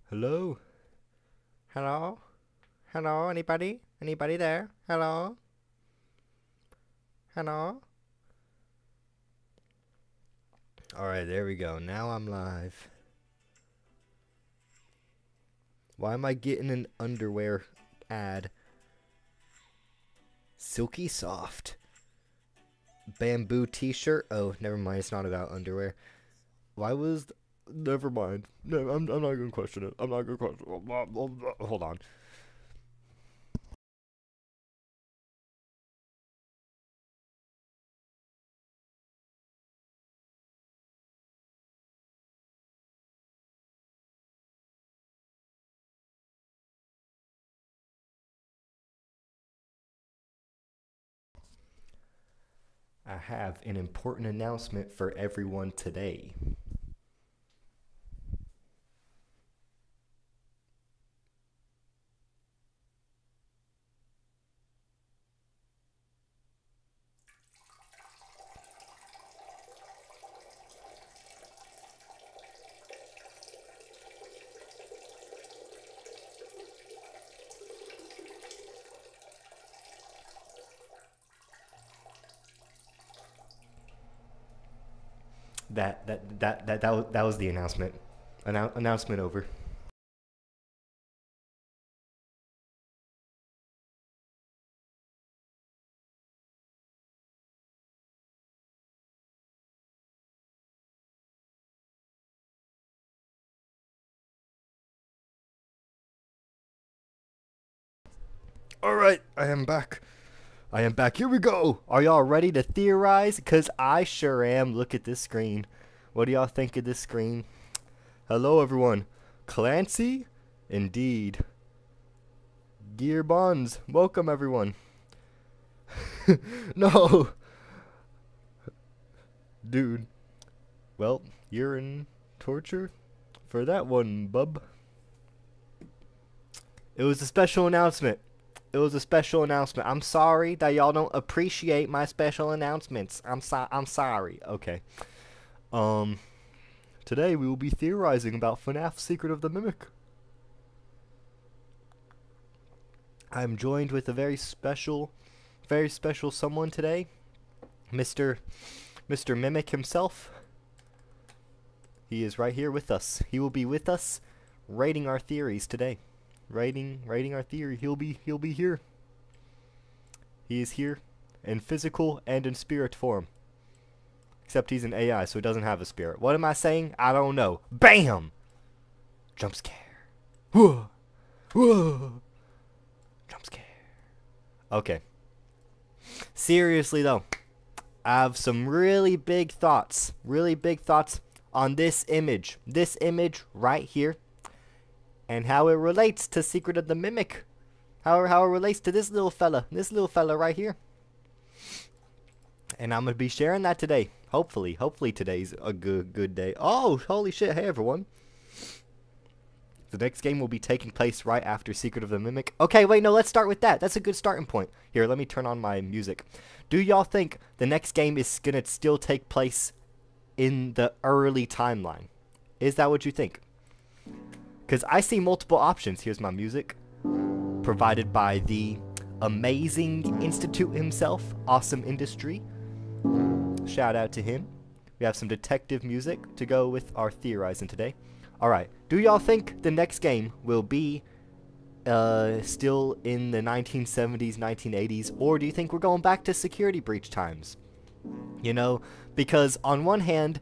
Hello? Hello? Hello? Anybody? Anybody there? Hello? Hello? Alright, there we go. Now I'm live. Why am I getting an underwear ad? Silky soft. Bamboo t-shirt? Oh, never mind. It's not about underwear. Why was... Never mind. No, I'm not gonna question it. I'm not gonna question it. Hold on. I have an important announcement for everyone today. That was the announcement. Announcement over. All right, I am back. I am back. Here we go. Are y'all ready to theorize? Cause I sure am. Look at this screen. What do y'all think of this screen? Hello, everyone. Clancy, indeed. Gear Bonds, welcome everyone. No, dude. Well, you're in torture for that one, bub. It was a special announcement. It was a special announcement. I'm sorry that y'all don't appreciate my special announcements. I'm sorry. Okay. Um Today we will be theorizing about FNAF Secret of the Mimic. I'm joined with a very special someone today. Mr. Mr. Mimic himself. He is right here with us. He will be with us writing our theories today. Writing our theory. He'll be here. He is here in physical and in spirit form. Except he's an AI, so he doesn't have a spirit. What am I saying? I don't know. Bam! Jump scare. Whoa! Whoa! Jump scare. Okay. Seriously though, I have some really big thoughts. Really big thoughts on this image. This image right here. And how it relates to Secret of the Mimic. How it relates to this little fella. This little fella right here. And I'm going to be sharing that today. Hopefully today's a good day. Oh, holy shit. Hey, everyone. The next game will be taking place right after Secret of the Mimic. Okay, wait, no, let's start with that. That's a good starting point. Here, let me turn on my music. Do y'all think the next game is going to still take place in the early timeline? Is that what you think? Because I see multiple options. Here's my music. Provided by the amazing Institute himself. Awesome Industry. Shout out to him. We have some detective music to go with our theorizing today. Alright, do y'all think the next game will be still in the 1970s, 1980s, or do you think we're going back to security breach times? You know, because on one hand,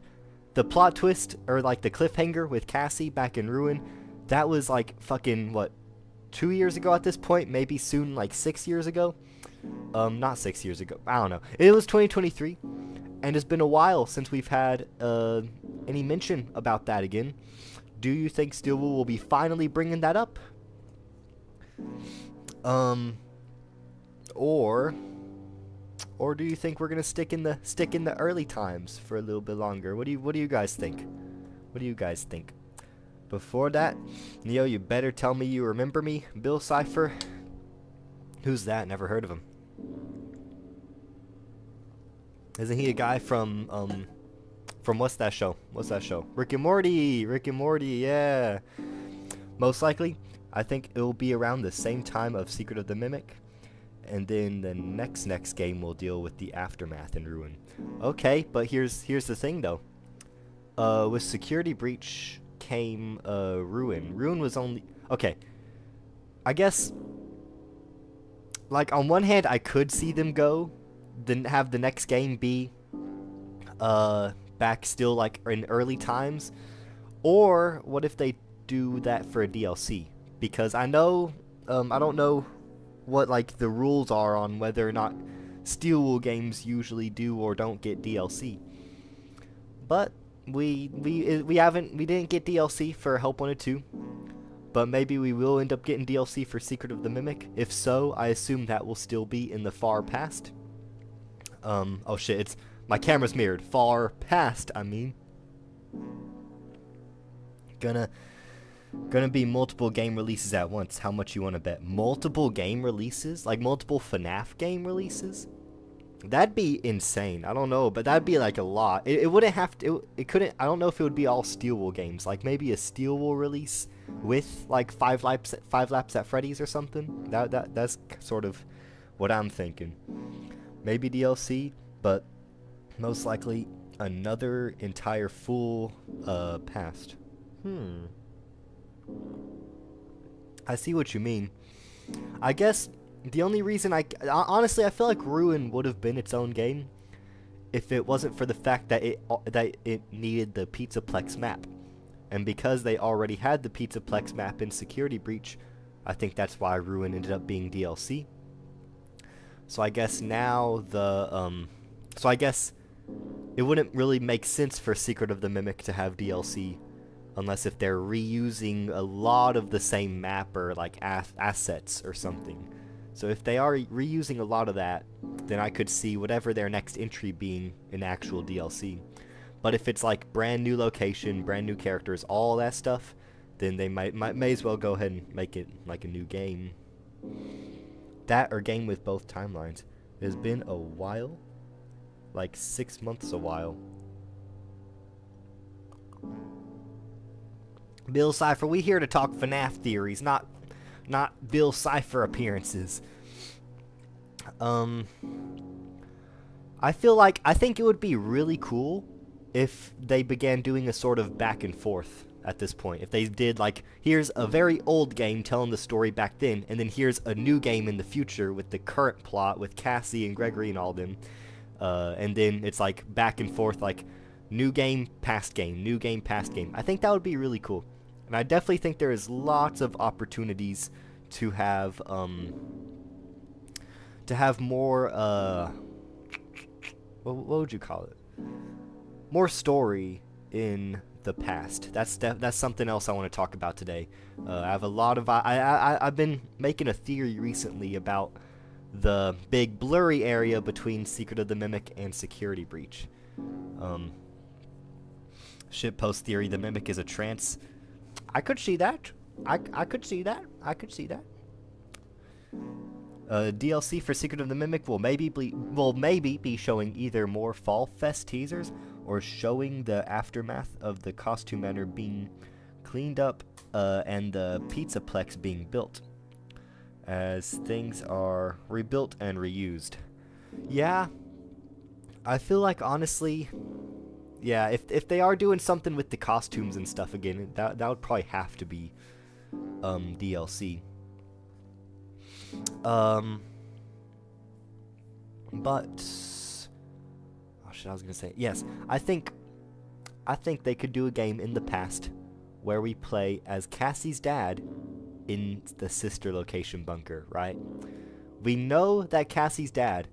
the plot twist, or like the cliffhanger with Cassie back in Ruin, that was like fucking, what, 2 years ago at this point? Maybe soon, like 6 years ago? Not 6 years ago. I don't know. It was 2023. And it's been a while since we've had any mention about that again. Do you think Steelwool will be finally bringing that up? Or do you think we're gonna stick in the early times for a little bit longer? What do you guys think? What do you guys think? Before that, Neo, you better tell me you remember me, Bill Cipher. Who's that? Never heard of him. Isn't he a guy from what's that show? What's that show? Rick and Morty! Rick and Morty, yeah. Most likely, I think it will be around the same time of Secret of the Mimic, and then the next game will deal with the aftermath and Ruin. Okay, but here's the thing though. With Security Breach came Ruin. Ruin was only okay. I guess, like, on one hand, I could see them go, then have the next game be back still like in early times, or what if they do that for a DLC? Because I know, I don't know what like the rules are on whether or not Steelwool games usually do or don't get DLC. But we didn't get DLC for Help Wanted 2, but maybe we will end up getting DLC for Secret of the Mimic. If so, I assume that will still be in the far past. Oh shit, it's my camera's mirrored. Far past, I mean. Gonna be multiple game releases at once. How much you want to bet? Multiple game releases? Like multiple FNAF game releases? That'd be insane. I don't know, but that'd be like a lot. It wouldn't have to. It couldn't. I don't know if it would be all Steelwool games. Like maybe a Steelwool release with like 5 laps at Freddy's or something. That's sort of what I'm thinking. Maybe DLC, but most likely another entire full past. I see what you mean. I guess the only reason honestly I feel like Ruin would have been its own game if it wasn't for the fact that it needed the Pizzaplex map. And because they already had the Pizzaplex map in Security Breach, I think that's why Ruin ended up being DLC. So I guess now so I guess it wouldn't really make sense for Secret of the Mimic to have DLC unless if they're reusing a lot of the same map or like assets or something. So if they are reusing a lot of that, then I could see whatever their next entry being an actual DLC. But if it's like brand new location, brand new characters, all that stuff, then they may as well go ahead and make it like a new game. That or game with both timelines. It has been a while. Like 6 months a while. Bill Cipher, we here to talk FNAF theories, not Bill Cipher appearances. I think it would be really cool if they began doing a sort of back and forth at this point. If they did like, here's a very old game telling the story back then, and then here's a new game in the future with the current plot with Cassie and Gregory and all them. And then it's like back and forth, like new game, past game, new game, past game. I think that would be really cool. And I definitely think there is lots of opportunities to have more, what would you call it? More story in the past. That's something else I want to talk about today. I have a lot of, I've been making a theory recently about the big blurry area between Secret of the Mimic and Security Breach. Shitpost theory, the Mimic is a trance. I could see that. I could see that. I could see that. DLC for Secret of the Mimic will maybe be showing either more Fall Fest teasers or showing the aftermath of the costume manor being cleaned up and the Pizzaplex being built, as things are rebuilt and reused. Yeah, I feel like honestly, yeah, if they are doing something with the costumes and stuff again, that would probably have to be DLC. But oh shit, I was gonna say yes. I think they could do a game in the past where we play as Cassie's dad in the sister location bunker, right? We know that Cassie's dad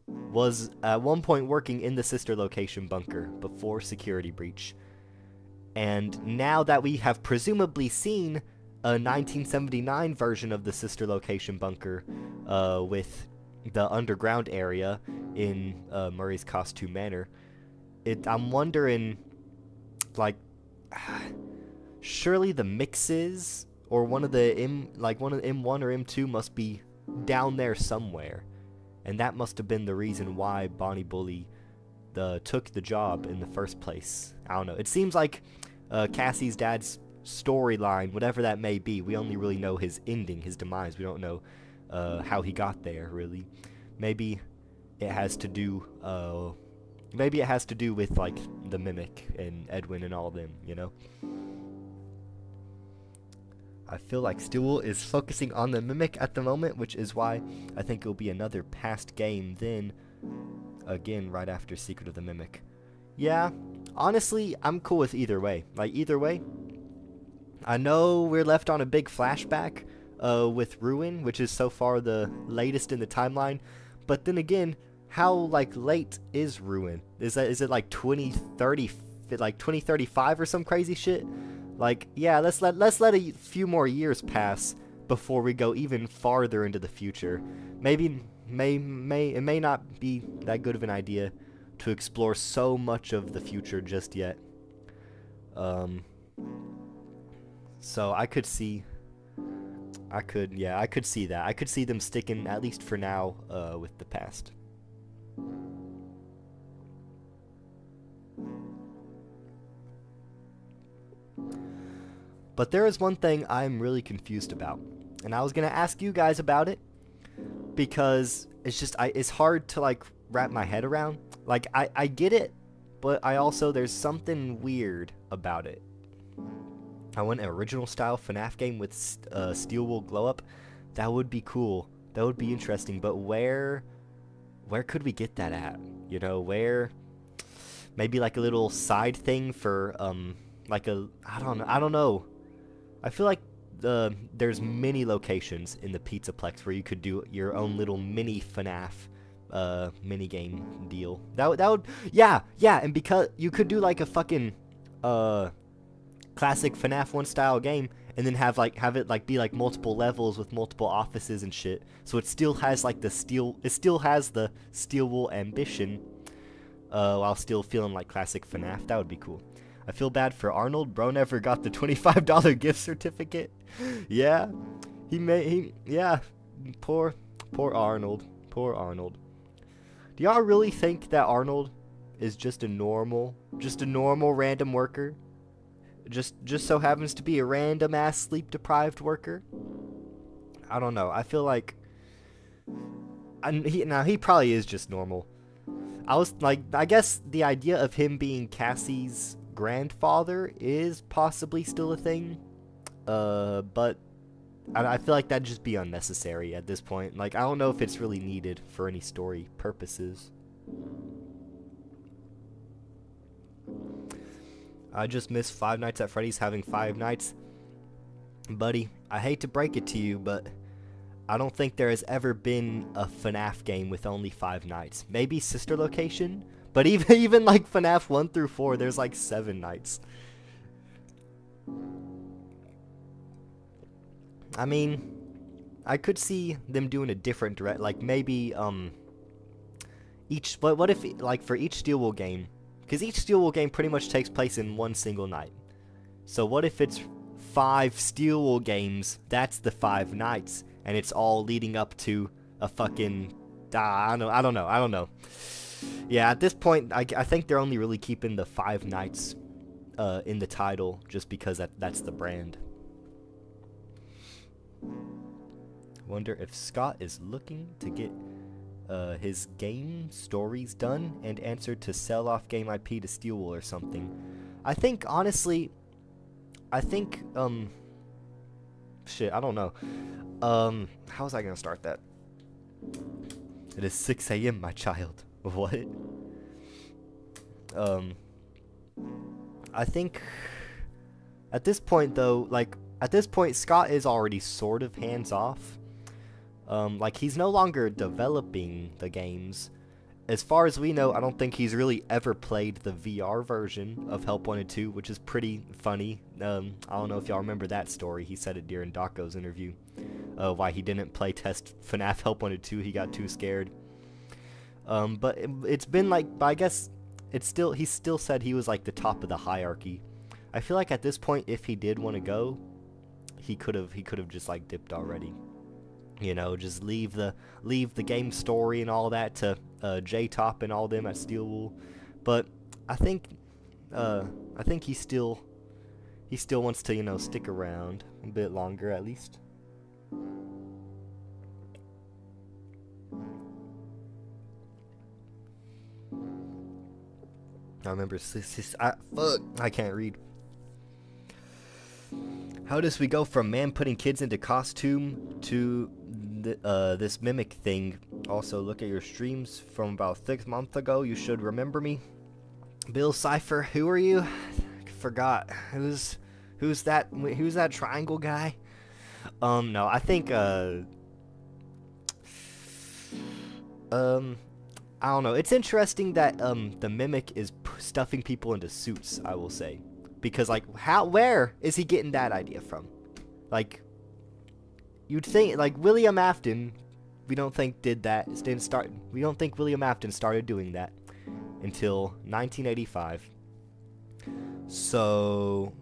was at one point working in the sister location bunker before Security Breach. And now that we have presumably seen a 1979 version of the sister location bunker with the underground area in Murray's Costume Manor, I'm wondering, like, surely the mixes or one of the M1 or M2 must be down there somewhere, and that must have been the reason why Bonnie Bully took the job in the first place. I don't know. It seems like Cassie's dad's storyline, whatever that may be. We only really know his ending, his demise. We don't know how he got there, really. Maybe it has to do with like the Mimic and Edwin and all of them, you know. I feel like Steel is focusing on the Mimic at the moment, which is why I think it'll be another past game then again right after Secret of the Mimic. Yeah, honestly, I'm cool with either way. Like, either way, I know we're left on a big flashback with Ruin, which is so far the latest in the timeline, but then again, how like late is Ruin? Is it like 2030, like 2035 or some crazy shit? Like, yeah, let's let a few more years pass before we go even farther into the future. Maybe it may not be that good of an idea to explore so much of the future just yet. So I could see that. I could see them sticking, at least for now, with the past. But there is one thing I'm really confused about, and I was gonna ask you guys about it because it's hard to like wrap my head around. Like, I get it, but there's something weird about it. I want an original style FNAF game with Steel Wool glow up. That would be cool. That would be interesting. But where could we get that at? You know, where? Maybe like a little side thing for like I don't know. I feel like there's many locations in the Pizzaplex where you could do your own little mini FNAF mini game deal. That would yeah, and because you could do like a fucking classic FNAF 1 style game and then have it like be like multiple levels with multiple offices and shit. So it still has like the Steel Wool ambition while still feeling like classic FNAF. That would be cool. I feel bad for Arnold. Bro never got the $25 gift certificate. Yeah. Yeah. Poor Arnold. Poor Arnold. Do y'all really think that Arnold is just a normal random worker? Just so happens to be a random ass sleep deprived worker? I don't know. I feel like he probably is just normal. I guess the idea of him being Cassie's grandfather is possibly still a thing, but I feel like that'd just be unnecessary at this point. Like, I don't know if it's really needed for any story purposes. I just miss Five Nights at Freddy's having 5 nights. Buddy, I hate to break it to you, but I don't think there has ever been a FNAF game with only 5 nights. Maybe Sister Location? But even like FNAF 1 through 4, there's like 7 nights. I mean, I could see them doing a different direct, like maybe what if like for each Steel Wool game, because each Steel Wool game pretty much takes place in one single night. So what if it's 5 Steel Wool games? That's the 5 nights, and it's all leading up to a fucking I don't know. Yeah, at this point, I think they're only really keeping the 5 nights in the title just because that's the brand. Wonder if Scott is looking to get his game stories done and answered to sell off game IP to Steel Wool or something. I think, honestly, shit, I don't know. How was I gonna start that? It is 6 a.m., my child. What? I think at this point, though, Scott is already sort of hands off. Like, he's no longer developing the games. As far as we know, I don't think he's really ever played the VR version of Help Wanted 2, which is pretty funny. I don't know if y'all remember that story. He said it during Daco's interview. Why he didn't play test FNAF Help Wanted 2. He got too scared. But it's been like, I guess he still said he was like the top of the hierarchy. I feel like at this point, if he did want to go, he could have just like dipped already. You know, just leave the game story and all that to J-Top and all them at Steel Wool. But I think he still he still wants to, you know, stick around a bit longer at least. I remember fuck, I can't read. How does we go from man putting kids into costume to this mimic thing? Also, look at your streams from about 6 months ago. You should remember me. Bill Cipher, who are you? Forgot. Who's that? Who's that triangle guy? No, I think I don't know. It's interesting that the mimic is stuffing people into suits, I will say. Because, like, where is he getting that idea from? Like, you'd think, like, William Afton, we don't think we don't think William Afton started doing that until 1985. So,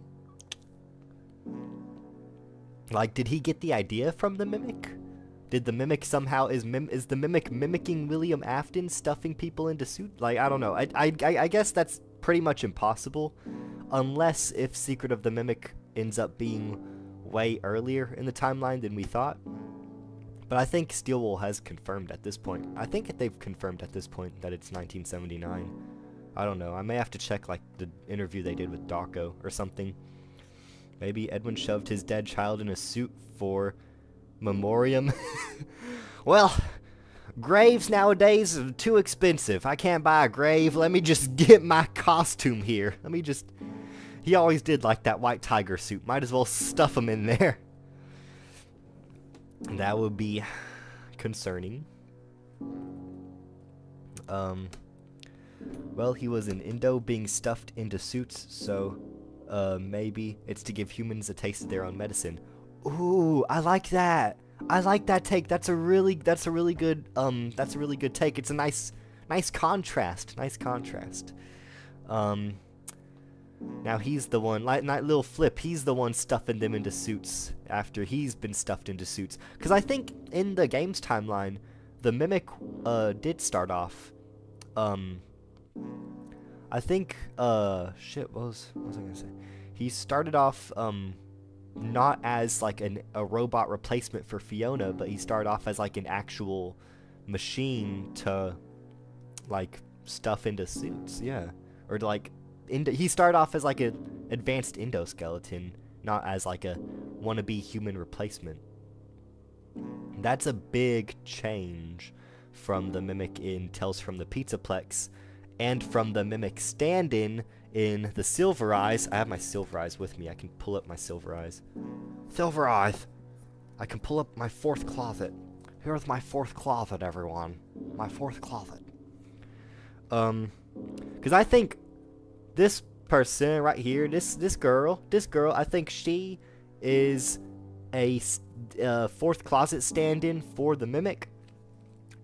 like, did he get the idea from the mimic? Did the mimic somehow, is the mimic mimicking William Afton, stuffing people into suits? Like, I don't know. I guess that's pretty much impossible. Unless if Secret of the Mimic ends up being way earlier in the timeline than we thought. But I think Steelwool has confirmed at this point. I think they've confirmed at this point that it's 1979. I don't know. I may have to check, like, the interview they did with Darko or something. Maybe Edwin shoved his dead child in a suit for memoriam. Well, graves nowadays are too expensive. I can't buy a grave. Let me just get my costume here. Let me just... He always did like that white tiger suit. Might as well stuff him in there. That would be concerning. Well, he was an Indo being stuffed into suits, so maybe it's to give humans a taste of their own medicine. Ooh, I like that. I like that take. That's a really good take. It's a nice contrast. Nice contrast. Now he's the one, like little Flip, he's the one stuffing them into suits after he's been stuffed into suits. Because I think in the game's timeline, the Mimic did start off, I think, shit, what was I gonna say? He started off, not as like a robot replacement for Fiona, but he started off as like an actual machine to, like, stuff into suits, yeah. Or to, like, he started off as like an advanced endoskeleton, not as like a wannabe human replacement. That's a big change from the Mimic in Tales from the Pizzaplex, and from the Mimic stand-in in the Silver Eyes. I have my Silver Eyes with me. I can pull up my Silver Eyes. Silver Eyes! I can pull up my 4th closet. Here's my 4th closet, everyone. My 4th closet. Because I think this person right here, this girl, I think she is a 4th closet stand-in for the Mimic,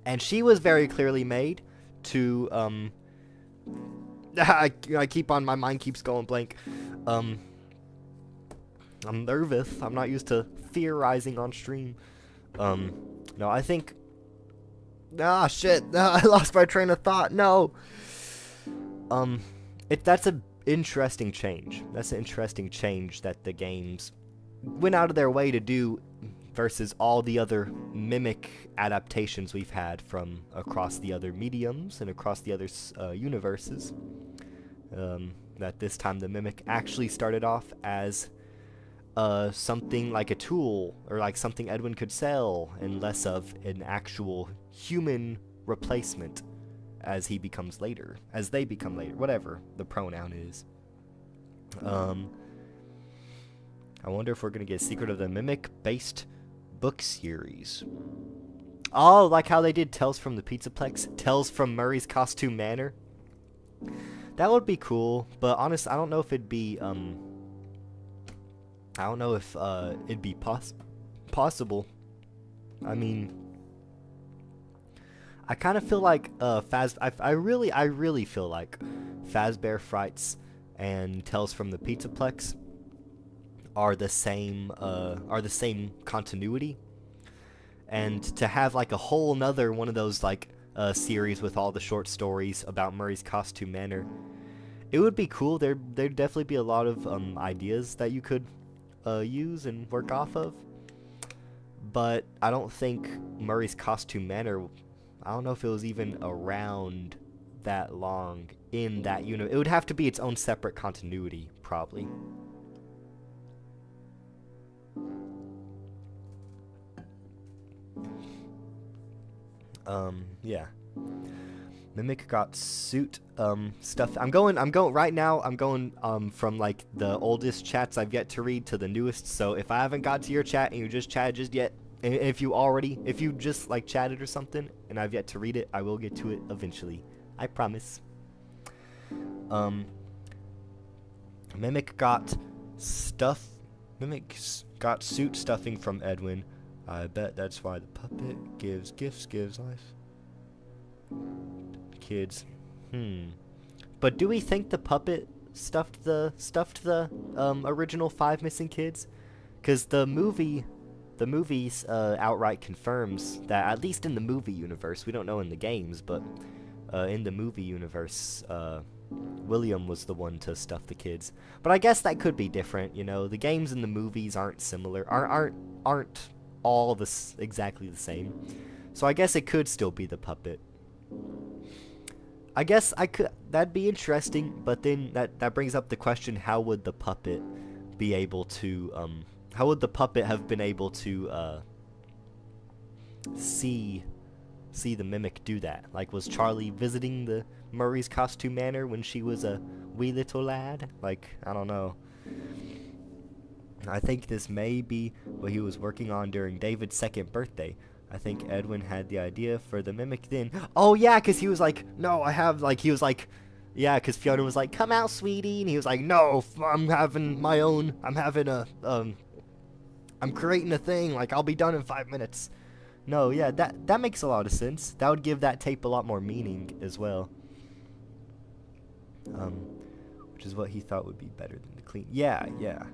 and she was very clearly made to I keep on, my mind keeps going blank. I'm nervous. I'm not used to theorizing on stream. No, I think. Shit! I lost my train of thought. No. That's an interesting change. That's an interesting change that the games went out of their way to do versus all the other Mimic adaptations we've had from across the other mediums and across the other universes. That this time the Mimic actually started off as something like a tool, or like something Edwin could sell, and less of an actual human replacement as they become later, whatever the pronoun is. I wonder if we're gonna get Secret of the Mimic based book series. Oh, like how they did Tales from the Pizzaplex, Tales from Murray's Costume Manor. That would be cool, but honestly, I don't know if it'd be it'd be possible. I mean, I kind of feel like I really feel like Fazbear Frights and Tales from the Pizzaplex are the same continuity, and to have like a whole nother one of those like series with all the short stories about Murray's Costume Manor, It would be cool. There'd definitely be a lot of ideas that you could use and work off of. But I don't think Murray's Costume Manor, I don't know if it was even around that long in that universe. It would have to be its own separate continuity, probably. Yeah. Mimic got suit stuff. I'm going right now. I'm going from like the oldest chats I've yet to read to the newest. So if I haven't got to your chat and you just chatted just yet, and if you just like chatted or something and I've yet to read it, I will get to it eventually. I promise. Mimic got suit stuffing from Edwin. I bet that's why the puppet gives life. Kids. But do we think the puppet stuffed the original 5 missing kids? Because the movies outright confirms that, at least in the movie universe, we don't know in the games, but in the movie universe, William was the one to stuff the kids. But I guess that could be different, you know. The games and the movies aren't similar, aren't all exactly the same. So I guess it could still be the puppet. I guess that'd be interesting, but then that brings up the question, how would the puppet be able to how would the puppet have been able to see the mimic do that? Like, was Charlie visiting the Murray's Costume Manor when she was a wee little lad? Like, I don't know. I think this may be what he was working on during David's 2nd birthday. I think Edwin had the idea for the mimic then. Oh, yeah, because he was like, no, I have, like, he was like, yeah, because Fiona was like, come out, sweetie. And he was like, no, I'm having my own, I'm having I'm creating a thing. Like, I'll be done in 5 minutes. No, yeah, that makes a lot of sense. That would give that tape a lot more meaning as well. Which is what he thought would be better than the clean. Yeah, yeah.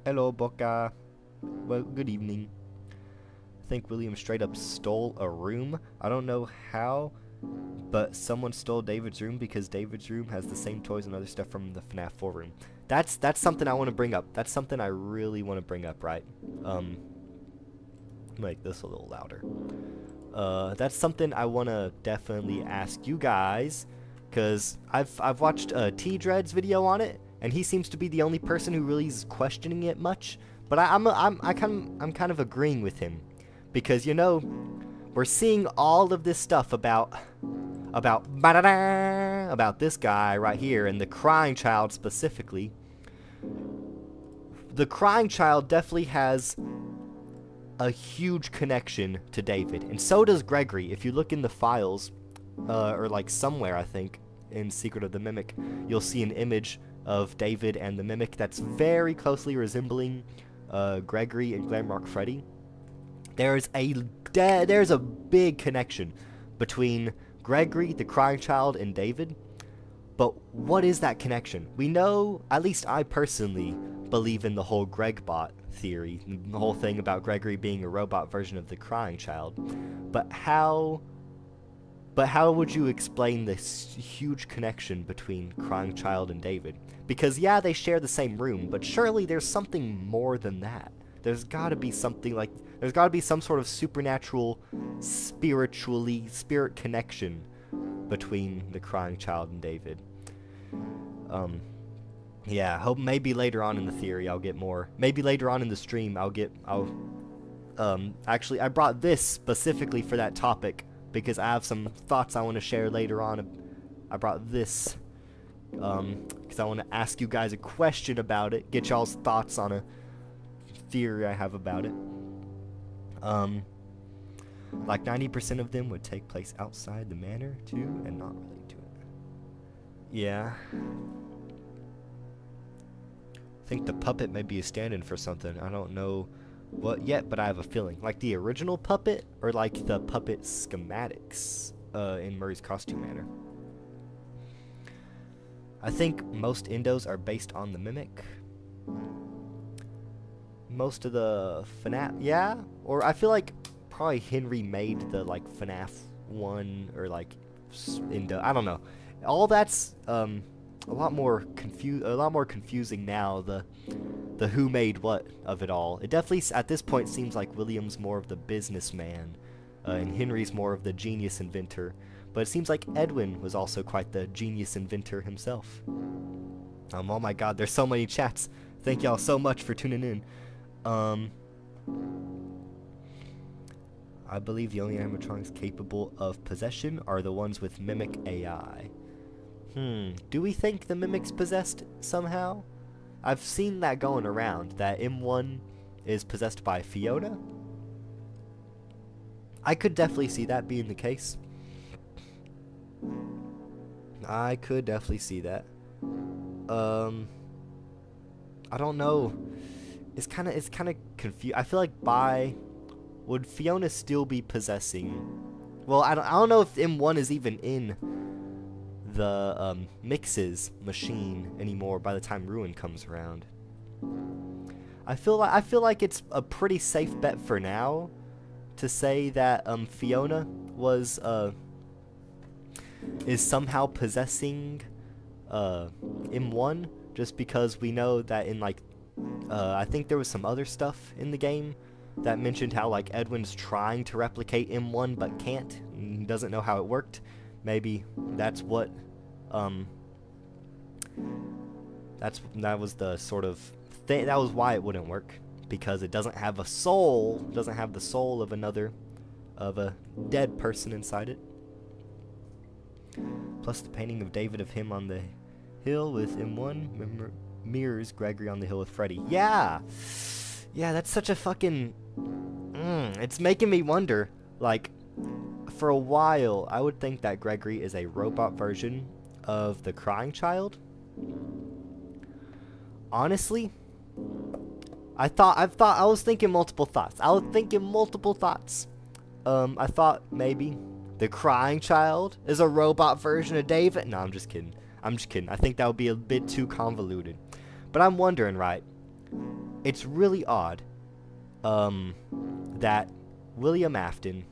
Hello, Boca. Well, good evening. I think William straight up stole a room. I don't know how, but someone stole David's room because David's room has the same toys and other stuff from the FNAF 4 room. That's something I want to bring up. That's something I really want to bring up, right? Make this a little louder. That's something I want to definitely ask you guys, because I've watched T-Dread's video on it, and he seems to be the only person who really is questioning it much. But I'm kind of agreeing with him. Because, you know, we're seeing all of this stuff about this guy right here, and the crying child specifically. The crying child definitely has a huge connection to David, and so does Gregory. If you look in the files, or like somewhere, I think, in Secret of the Mimic, you'll see an image of David and the Mimic that's very closely resembling Gregory and Glamrock Freddy. There's a big connection between Gregory, the crying child, and David. But what is that connection? We know, at least I personally believe in the whole Gregbot theory, the whole thing about Gregory being a robot version of the crying child. But how would you explain this huge connection between crying child and David? Because yeah, they share the same room, but surely there's something more than that. There's got to be something like, there's got to be some sort of supernatural, spirit connection between the crying child and David. Yeah, hope maybe later on in the theory I'll get more. Maybe later on in the stream actually I brought this specifically for that topic because I have some thoughts I want to share later on. I brought this because I want to ask you guys a question about it, get y'all's thoughts on a theory I have about it. Like 90% of them would take place outside the manor too, and not related to it. Yeah. I think the puppet may be a stand-in for something. I don't know what yet, but I have a feeling. Like the original puppet, or like the puppet schematics in Murray's Costume Manor. I think most endos are based on the Mimic. Most of the FNAF, yeah? Or I feel like probably Henry made the like FNAF 1 or like endo, I don't know. All that's a lot more confusing now. The who made what of it all. It definitely at this point seems like William's more of the businessman, and Henry's more of the genius inventor. But it seems like Edwin was also quite the genius inventor himself. Oh my God, there's so many chats. Thank y'all so much for tuning in. I believe the only animatronics capable of possession are the ones with mimic AI. Do we think the mimic's possessed somehow? I've seen that going around, that M1 is possessed by Fiona. I could definitely see that being the case. I could definitely see that. I don't know. It's kind of confused. I feel like would Fiona still be possessing? Well, I don't know if M1 is even in the mixes machine anymore by the time Ruin comes around. I feel like it's a pretty safe bet for now to say that Fiona is somehow possessing M1, just because we know that in like I think there was some other stuff in the game that mentioned how like Edwin's trying to replicate M1 but can't, and he doesn't know how it worked. Maybe that's what that was the sort of thing, that was why it wouldn't work, because it doesn't have a soul, doesn't have the soul of a dead person inside it. Plus the painting of David of him on the hill with M1 mirrors Gregory on the hill with Freddy. Yeah, that's such a fucking it's making me wonder, like, for a while I would think that Gregory is a robot version of the crying child. Honestly, I was thinking multiple thoughts. I thought maybe the crying child is a robot version of David. No, I'm just kidding. I think that would be a bit too convoluted. But I'm wondering, right? It's really odd that William Afton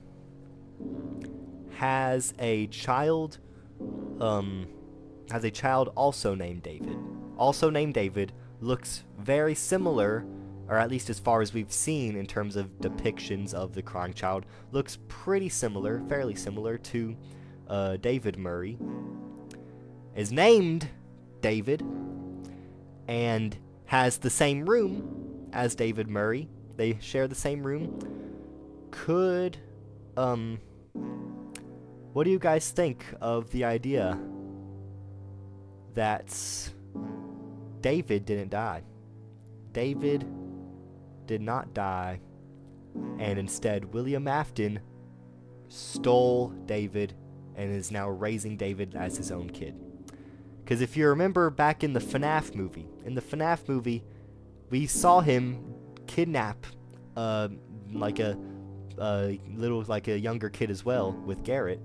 has a child also named David. Looks very similar, or at least as far as we've seen in terms of depictions of the crying child, looks pretty similar, fairly similar to David Murray. Is named David and has the same room as David Murray. They share the same room. Could what do you guys think of the idea that David didn't die? David did not die, and instead William Afton stole David and is now raising David as his own kid. Because if you remember back in the FNAF movie, we saw him kidnap like a younger kid as well with Garrett.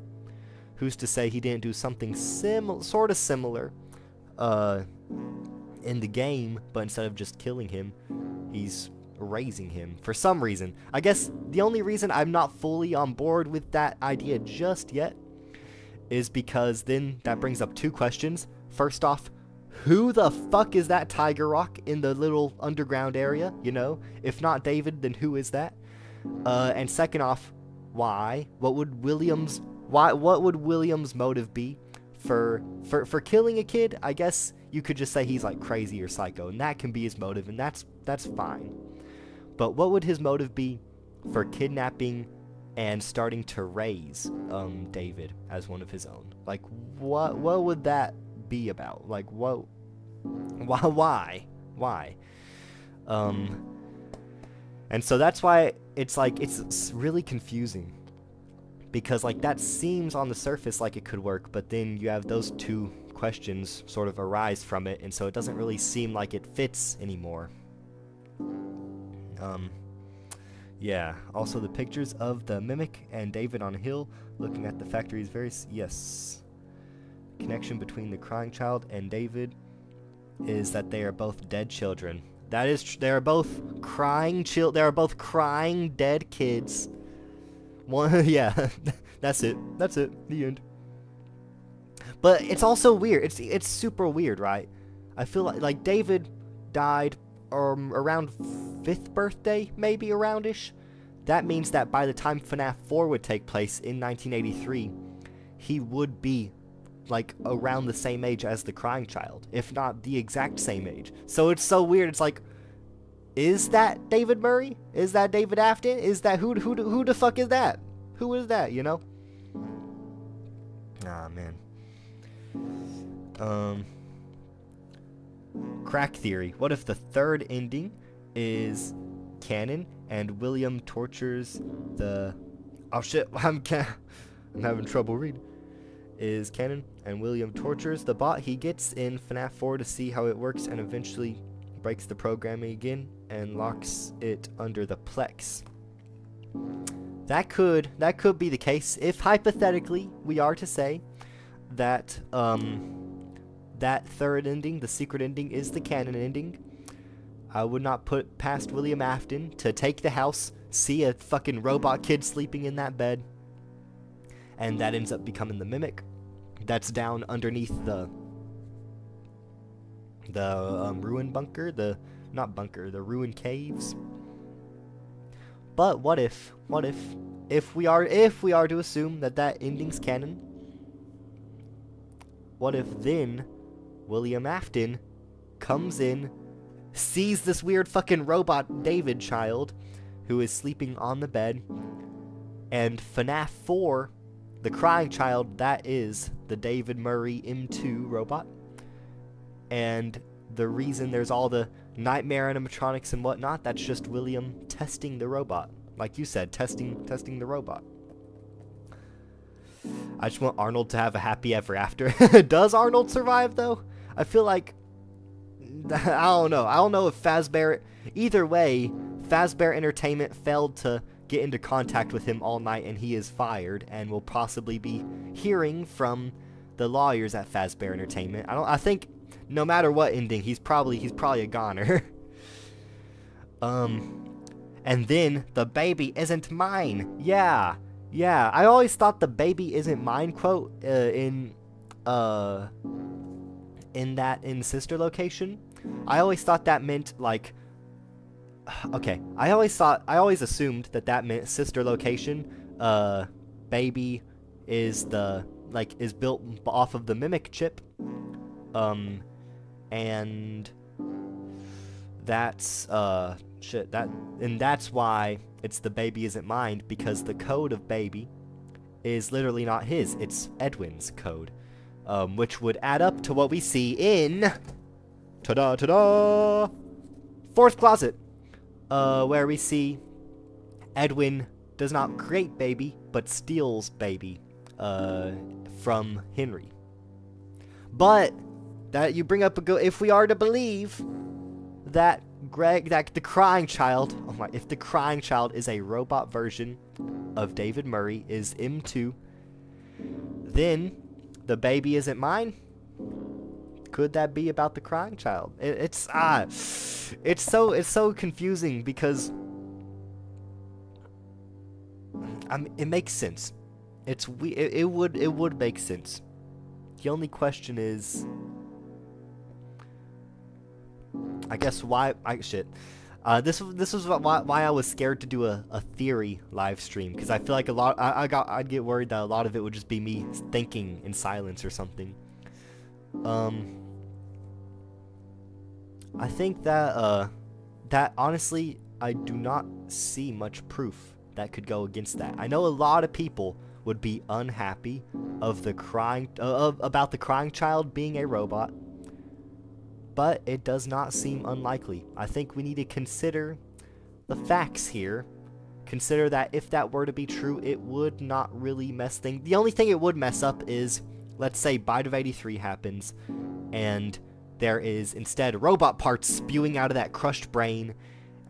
Who's to say he didn't do something sort of similar in the game, but instead of just killing him, he's raising him for some reason. I guess the only reason I'm not fully on board with that idea just yet is because then that brings up two questions. First off, who the fuck is that Tiger Rock in the little underground area? You know, if not David, then who is that? And second off, why? What would William's motive be for killing a kid? I guess you could just say he's like crazy or psycho, and that can be his motive, and that's fine. But what would his motive be for kidnapping and starting to raise David as one of his own? Like, what would that be about? Like, what? Why? And so that's why it's like it's really confusing, because like that seems on the surface like it could work, but then you have those two questions sort of arise from it, and so it doesn't really seem like it fits anymore. Yeah, also the pictures of the mimic and David on a hill looking at the factory is very yes. Connection between the crying child and David is that they are both dead children. That is they are both crying dead kids. One yeah, that's it. The end. But it's also weird. It's super weird, right? I feel like David died around 5th birthday, maybe aroundish. That means that by the time FNAF 4 would take place in 1983, he would be like around the same age as the crying child, if not the exact same age. So it's so weird. It's like, is that David Murray? Is that David Afton? Is that who the fuck is that? Who is that, you know? Ah, man. Crack theory. What if the third ending is canon and William tortures the... Oh shit, I'm having trouble reading. Is canon and William tortures the bot he gets in FNAF 4 to see how it works and eventually breaks the programming again and locks it under the Plex. That could be the case if hypothetically we are to say that that third ending, the secret ending, is the canon ending. I would not put past William Afton to take the house, see a fucking robot kid sleeping in that bed, and that ends up becoming the Mimic that's down underneath the ruin bunker, the ruin caves. But what if we are to assume that ending's canon, what if then William Afton comes in, sees this weird fucking robot David child who is sleeping on the bed, and FNAF 4, the crying child, that is the David Murray M2 robot, and the reason there's all the nightmare animatronics and whatnot, that's just William testing the robot. Like you said, testing the robot. I just want Arnold to have a happy ever after. Does Arnold survive, though? I feel like... I don't know. I don't know if Fazbear... Either way, Fazbear Entertainment failed to get into contact with him all night, and he is fired, and will possibly be hearing from the lawyers at Fazbear Entertainment. I think no matter what ending, he's probably a goner. And then the baby isn't mine. Yeah. I always thought the baby isn't mine quote in sister location. I always thought that meant like, okay, I always assumed that meant sister location. Baby is is built off of the Mimic chip. And that's that's why it's the baby isn't mine, because the code of baby is literally not his, it's Edwin's code, which would add up to what we see in ta-da, fourth closet, where we see Edwin does not create baby but steals baby from Henry. But that you bring up a good, if we are to believe that the crying child, oh my, if the crying child is a robot version of David Murray, is M2, then the baby isn't mine. Could that be about the crying child? It's so confusing, because I mean, it makes sense. It would make sense. The only question is, I guess why this was why I was scared to do a theory live stream, because I feel like I'd get worried that a lot of it would just be me thinking in silence or something. I think that honestly I do not see much proof that could go against that. I know a lot of people would be unhappy of about the crying child being a robot, but it does not seem unlikely. I think we need to consider the facts here. Consider that if that were to be true, it would not really mess things. The only thing it would mess up is, let's say Bite of 83 happens, and there is instead robot parts spewing out of that crushed brain,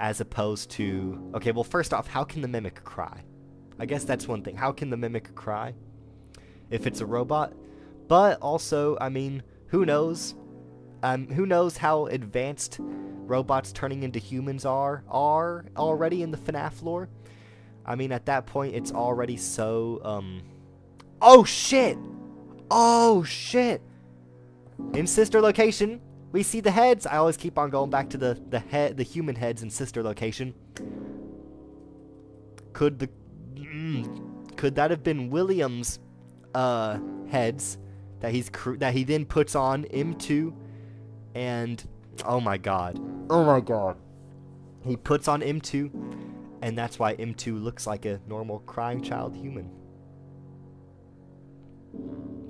as opposed to... Okay, well, first off, how can the Mimic cry? I guess that's one thing. How can the Mimic cry if it's a robot? But also, I mean, who knows? Who knows how advanced robots turning into humans are already in the FNAF lore? I mean, at that point, it's already so, Oh, shit! Oh, shit. In sister location, we see the heads. I always keep on going back to the human heads in sister location. Could that have been William's heads that he then puts on M2, and oh my god, he puts on M2, and that's why M2 looks like a normal crying child human.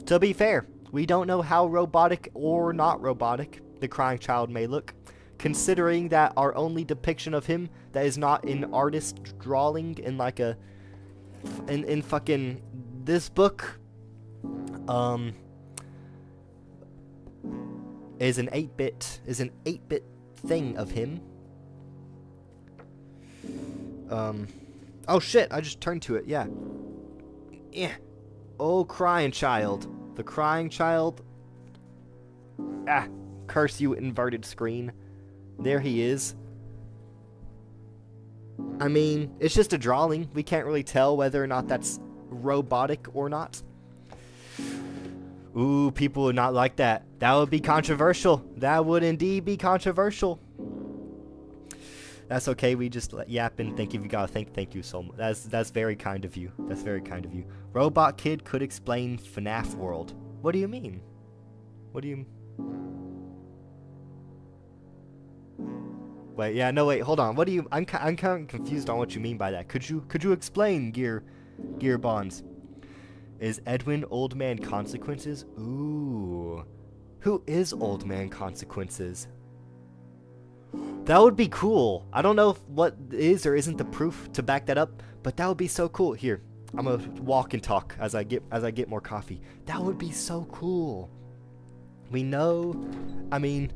To be fair, we don't know how robotic or not robotic the crying child may look, considering that our only depiction of him that is not an artist drawing in like a in fucking this book is an 8-bit thing of him. Oh shit, I just turned to it. Yeah. Oh, crying child. The crying child. Ah, curse you, inverted screen. There he is. I mean, it's just a drawing. We can't really tell whether or not that's robotic or not. Ooh, people would not like that. That would be controversial. That would indeed be controversial. That's okay. We just yap and think. If you gotta thank you so much. That's very kind of you. That's very kind of you. Robot Kid could explain FNAF World. What do you mean? What do you? Wait, yeah, no, wait, hold on. What do you? I'm kind of confused on what you mean by that. Could you explain Gear Bonds? Is Edwin Old Man Consequences? Ooh, who is Old Man Consequences? That would be cool. I don't know if what is or isn't the proof to back that up, but that would be so cool. Here, I'm gonna walk and talk as I get more coffee. That would be so cool. We know, I mean,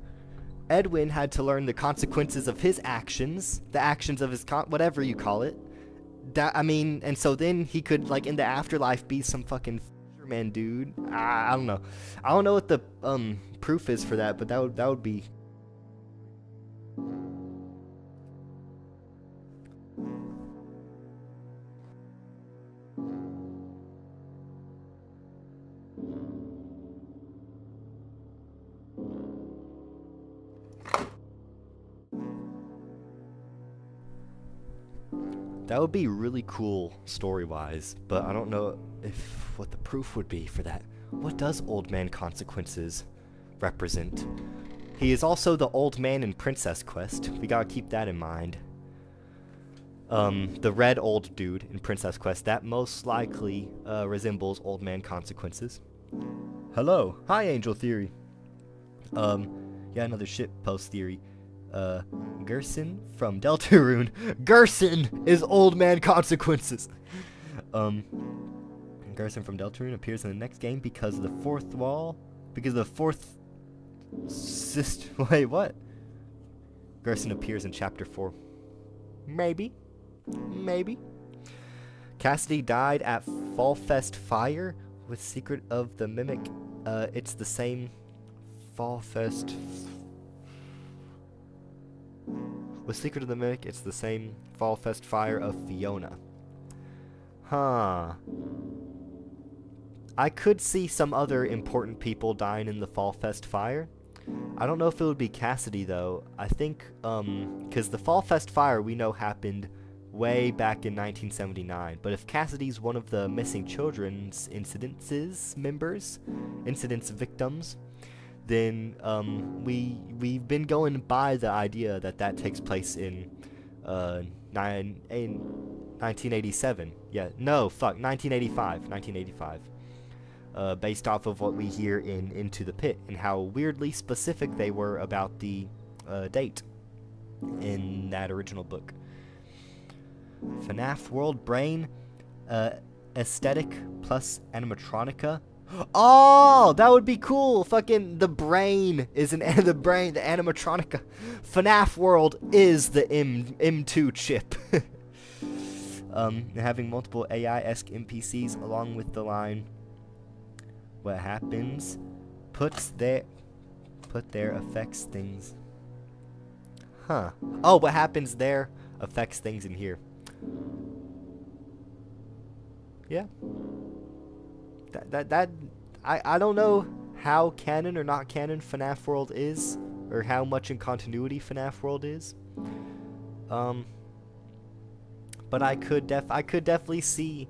Edwin had to learn the consequences of his actions, the actions of his whatever you call it. That, I mean, and so then he could, like, in the afterlife be some fucking fisherman dude. I don't know. I don't know what the proof is for that, but that would be. That would be really cool story-wise, but I don't know what the proof would be for that. What does Old Man Consequences represent? He is also the old man in Princess Quest. We gotta keep that in mind. The red old dude in Princess Quest, that most likely resembles Old Man Consequences. Hello. Hi, Angel Theory. Yeah, another shitpost theory. Gerson from Deltarune. Gerson is Old Man Consequences. Gerson from Deltarune appears in the next game because of the fourth wall. Because of the fourth sister. Wait, what? Gerson appears in chapter 4. Maybe. Maybe. Cassidy died at Fallfest Fire with Secret of the Mimic. It's the same Fallfest. With Secret of the Mimic, it's the same Fallfest Fire of Fiona. Huh. I could see some other important people dying in the Fallfest Fire. I don't know if it would be Cassidy, though. I think, because the Fallfest Fire we know happened way back in 1979. But if Cassidy's one of the missing children's incidents victims, then we've been going by the idea that takes place in 1987. Yeah, no, fuck, 1985. Based off of what we hear in Into the Pit and how weirdly specific they were about the date in that original book. FNAF World Brain, aesthetic plus animatronica. Oh, that would be cool. Fucking the brain is the animatronica. FNAF World is the M2 chip. Having multiple AI-esque NPCs along with the line, what happens put there affects things. Huh. Oh, what happens there affects things in here. Yeah. That I don't know how canon or not canon FNAF World is, or how much in continuity FNAF World is. But I could definitely see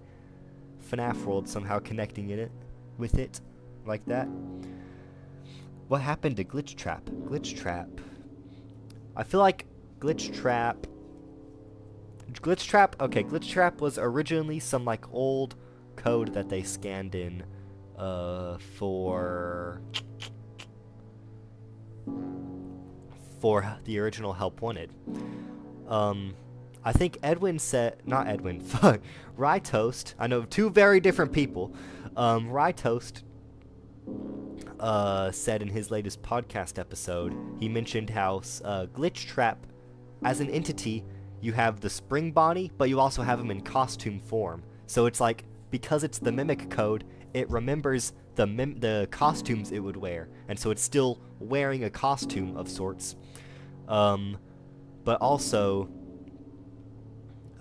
FNAF World somehow connecting in it with it like that. What happened to Glitch Trap? Glitch Trap. I feel like Glitch Trap. Okay, Glitch Trap was originally some like old code that they scanned in for the original Help Wanted. I think Edwin said, not Edwin, fuck, Rytoast, I know two very different people. Rytoast said in his latest podcast episode, he mentioned how Glitch Trap, as an entity, you have the Spring Bonnie, but you also have him in costume form. So it's like, because it's the Mimic code, it remembers the costumes it would wear, and so it's still wearing a costume of sorts. But also,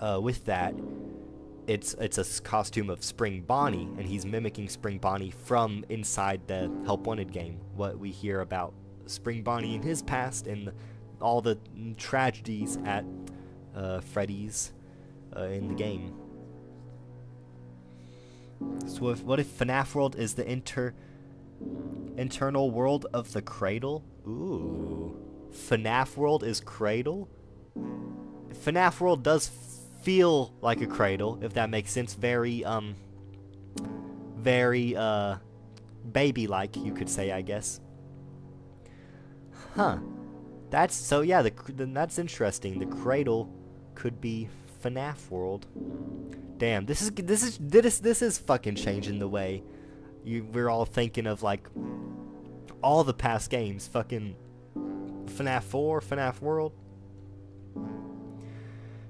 with that, it's a costume of Spring Bonnie, and he's mimicking Spring Bonnie from inside the Help Wanted game. What we hear about Spring Bonnie in his past and all the tragedies at Freddy's in the game. So what if FNAF World is the internal world of the Cradle? Ooh. FNAF World is Cradle? FNAF World does feel like a cradle, if that makes sense. Very baby-like, you could say, I guess. Huh. That's, so yeah, that's interesting. The cradle could be FNAF World. Damn, this is fucking changing the way we're all thinking of, like, all the past games. Fucking FNAF 4, FNAF World.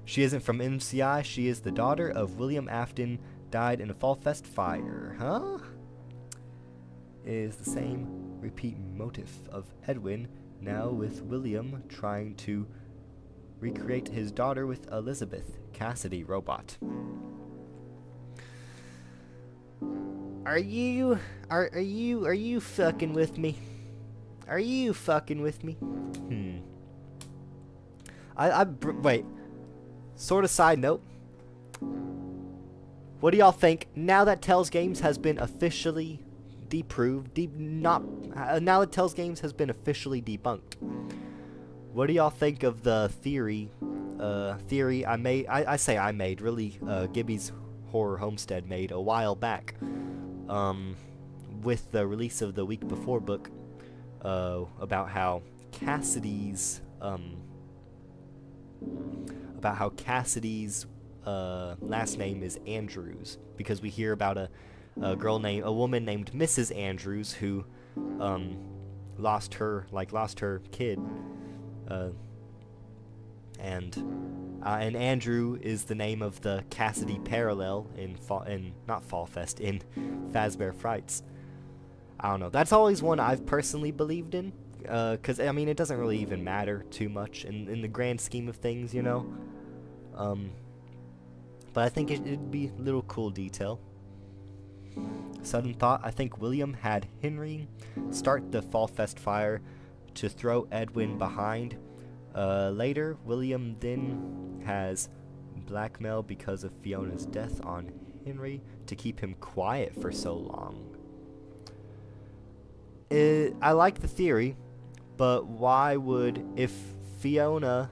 She isn't from MCI. She is the daughter of William Afton, died in a Fall Fest fire. Huh? Is the same repeat motif of Edwin, now with William trying to recreate his daughter with Elizabeth, Cassidy robot. Are you fucking with me? Are you fucking with me? Wait. Sort of side note. What do y'all think now that Tell's Games has been officially deproved? Now that Tell's Games has been officially debunked. What do y'all think of the theory I made? I made, really, Gibby's Horror Homestead made a while back, with the release of the Week Before book, about how Cassidy's last name is Andrews, because we hear about a woman named Mrs. Andrews who lost her kid, and Andrew is the name of the Cassidy parallel in Fazbear Frights. I don't know. That's always one I've personally believed in, because I mean it doesn't really even matter too much in the grand scheme of things, you know. But I think it'd be a little cool detail. Sudden thought, I think William had Henry start the Fall Fest fire to throw Edwin behind. Later, William then has blackmail because of Fiona's death on Henry to keep him quiet for so long. I like the theory, but why would, if Fiona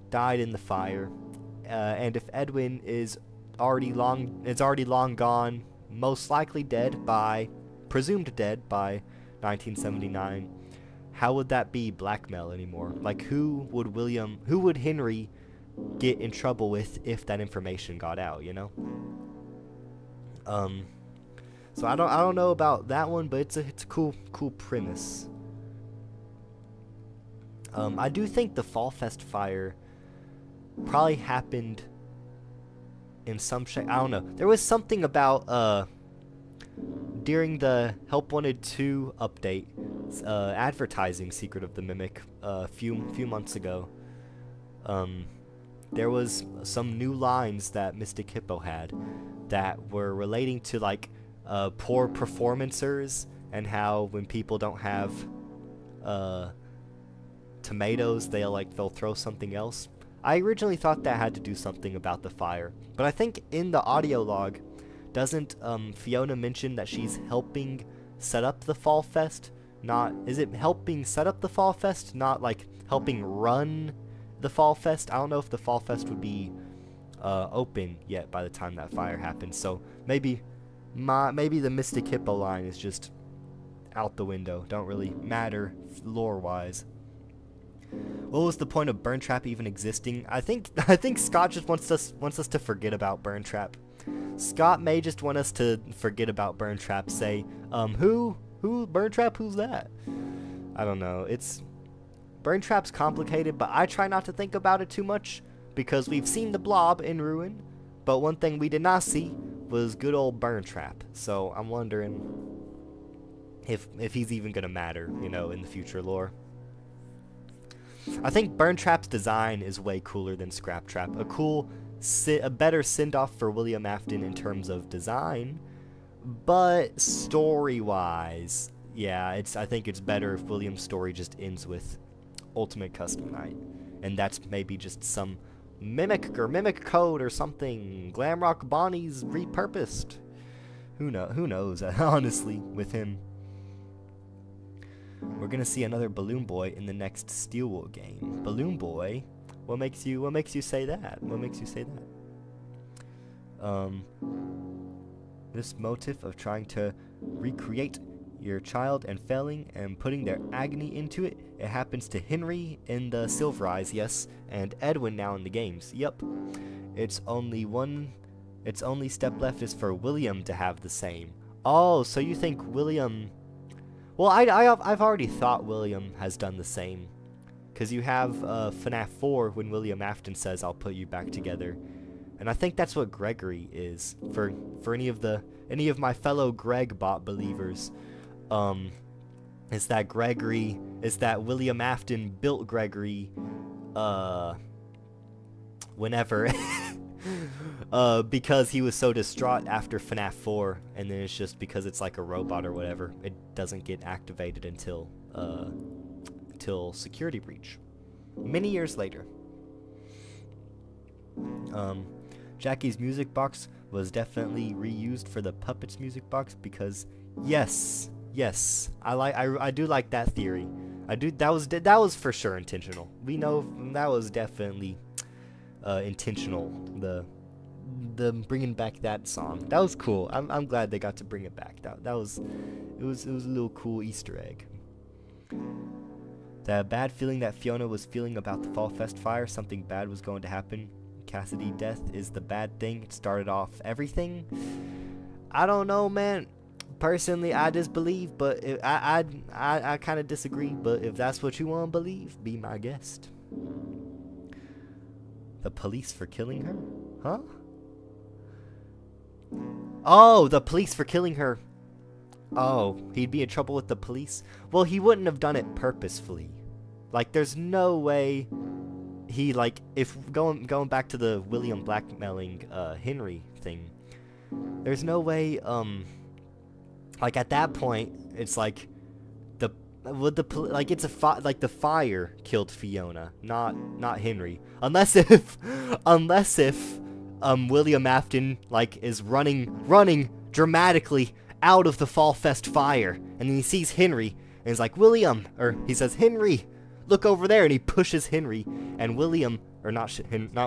died in the fire, and if Edwin is already long gone, most likely presumed dead by 1979, how would that be blackmail anymore? Like, who would Henry get in trouble with if that information got out, you know? So I don't know about that one, but it's a cool premise. I do think the Fall Fest fire probably happened in some shape. I don't know. There was something about during the Help Wanted 2 update, advertising Secret of the Mimic a few months ago. There was some new lines that Mystic Hippo had that were relating to, like, poor performancers and how when people don't have tomatoes, they'll throw something else. I originally thought that had to do something about the fire, but I think in the audio log, doesn't Fiona mention that she's helping set up the Fall Fest? Not, is it helping set up the Fall Fest, not like helping run the Fall Fest? I don't know if the Fall Fest would be open yet by the time that fire happens, so maybe the Mystic Hippo line is just out the window. Don't really matter lore-wise. What was the point of Burn Trap even existing? I think Scott just wants us to forget about Burn Trap. Scott may just want us to forget about Burn Trap. Say, who Burn Trap? Who's that? I don't know. Burn Trap's complicated, but I try not to think about it too much because we've seen the Blob in Ruin, but one thing we did not see was good old Burn Trap. So I'm wondering if he's even gonna matter, you know, in the future lore. I think Burn Trap's design is way cooler than Scrap Trap. A better send-off for William Afton in terms of design, but story-wise, yeah, I think it's better if William's story just ends with Ultimate Custom Night, and that's maybe just some mimic code or something. Glamrock Bonnie's repurposed. Who knows? Honestly, with him. We're gonna see another Balloon Boy in the next Steelwool game. Balloon Boy? What makes you say that? What makes you say that? This motif of trying to recreate your child and failing and putting their agony into it, it happens to Henry in the Silver Eyes, yes, and Edwin now in the games. Yep. Its only step left is for William to have the same. Oh, so you think William... Well, I've already thought William has done the same. Because you have FNAF 4 when William Afton says, "I'll put you back together." And I think that's what Gregory is. For any of my fellow Greg bot believers. Is that William Afton built Gregory whenever because he was so distraught after FNAF 4, and then it's just because it's like a robot or whatever, it doesn't get activated until Security Breach. Many years later. Jackie's music box was definitely reused for the Puppets music box because yes, I do like that theory. That was for sure intentional. We know that was definitely intentional. The bringing back that song, that was cool. I'm glad they got to bring it back. It was a little cool Easter egg. The bad feeling that Fiona was feeling about the Fall Fest fire, something bad was going to happen. Cassidy death is the bad thing. It started off everything. I don't know, man. Personally, I disbelieve, but I kind of disagree. But if that's what you want to believe, be my guest. The police for killing her? Huh? Oh, the police for killing her. Oh, he'd be in trouble with the police? Well, he wouldn't have done it purposefully. Like, there's no way he, like, if going back to the William blackmailing Henry thing, there's no way, like, at that point, it's like, the fire killed Fiona, not Henry. Unless if William Afton, like, is running dramatically out of the Fall Fest fire, and then he sees Henry, and he's like, William, or he says, Henry, look over there, and he pushes Henry, and William, or not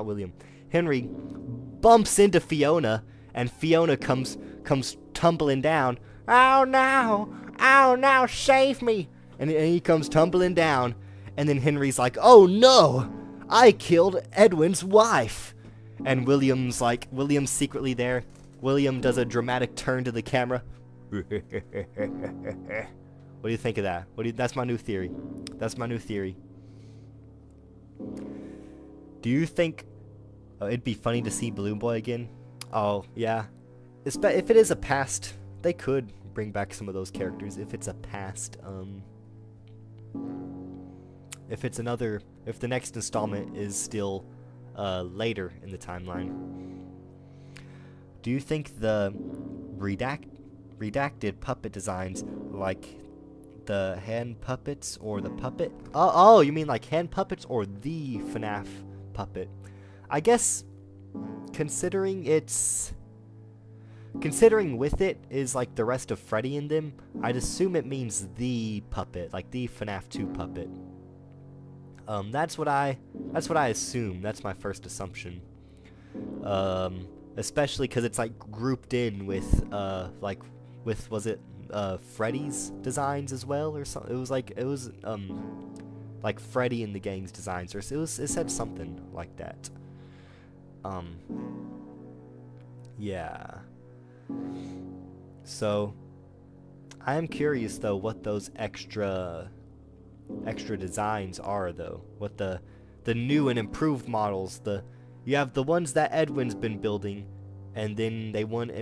William, Henry bumps into Fiona, and Fiona comes tumbling down. Oh no, save me! And he comes tumbling down, and then Henry's like, oh no, I killed Edwin's wife. And William's secretly there. William does a dramatic turn to the camera. What do you think of that? That's my new theory. Do you think it'd be funny to see Balloon Boy again? Oh, yeah. If it is a past, they could bring back some of those characters. If it's a past, if the next installment is still later in the timeline. Do you think the redacted puppet designs like the hand puppets or the puppet. Oh, you mean like hand puppets or the FNAF puppet? I guess considering with it is like the rest of Freddy in them, I'd assume it means the puppet, like the FNAF 2 puppet. That's what I assume. That's my first assumption. Especially because it's like grouped in with was it Freddy's designs as well or something? It was like Freddy and the gang's designs, or it said something like that. Yeah. So I am curious though what those extra designs are though. What the new and improved models, you have the ones that Edwin's been building, and then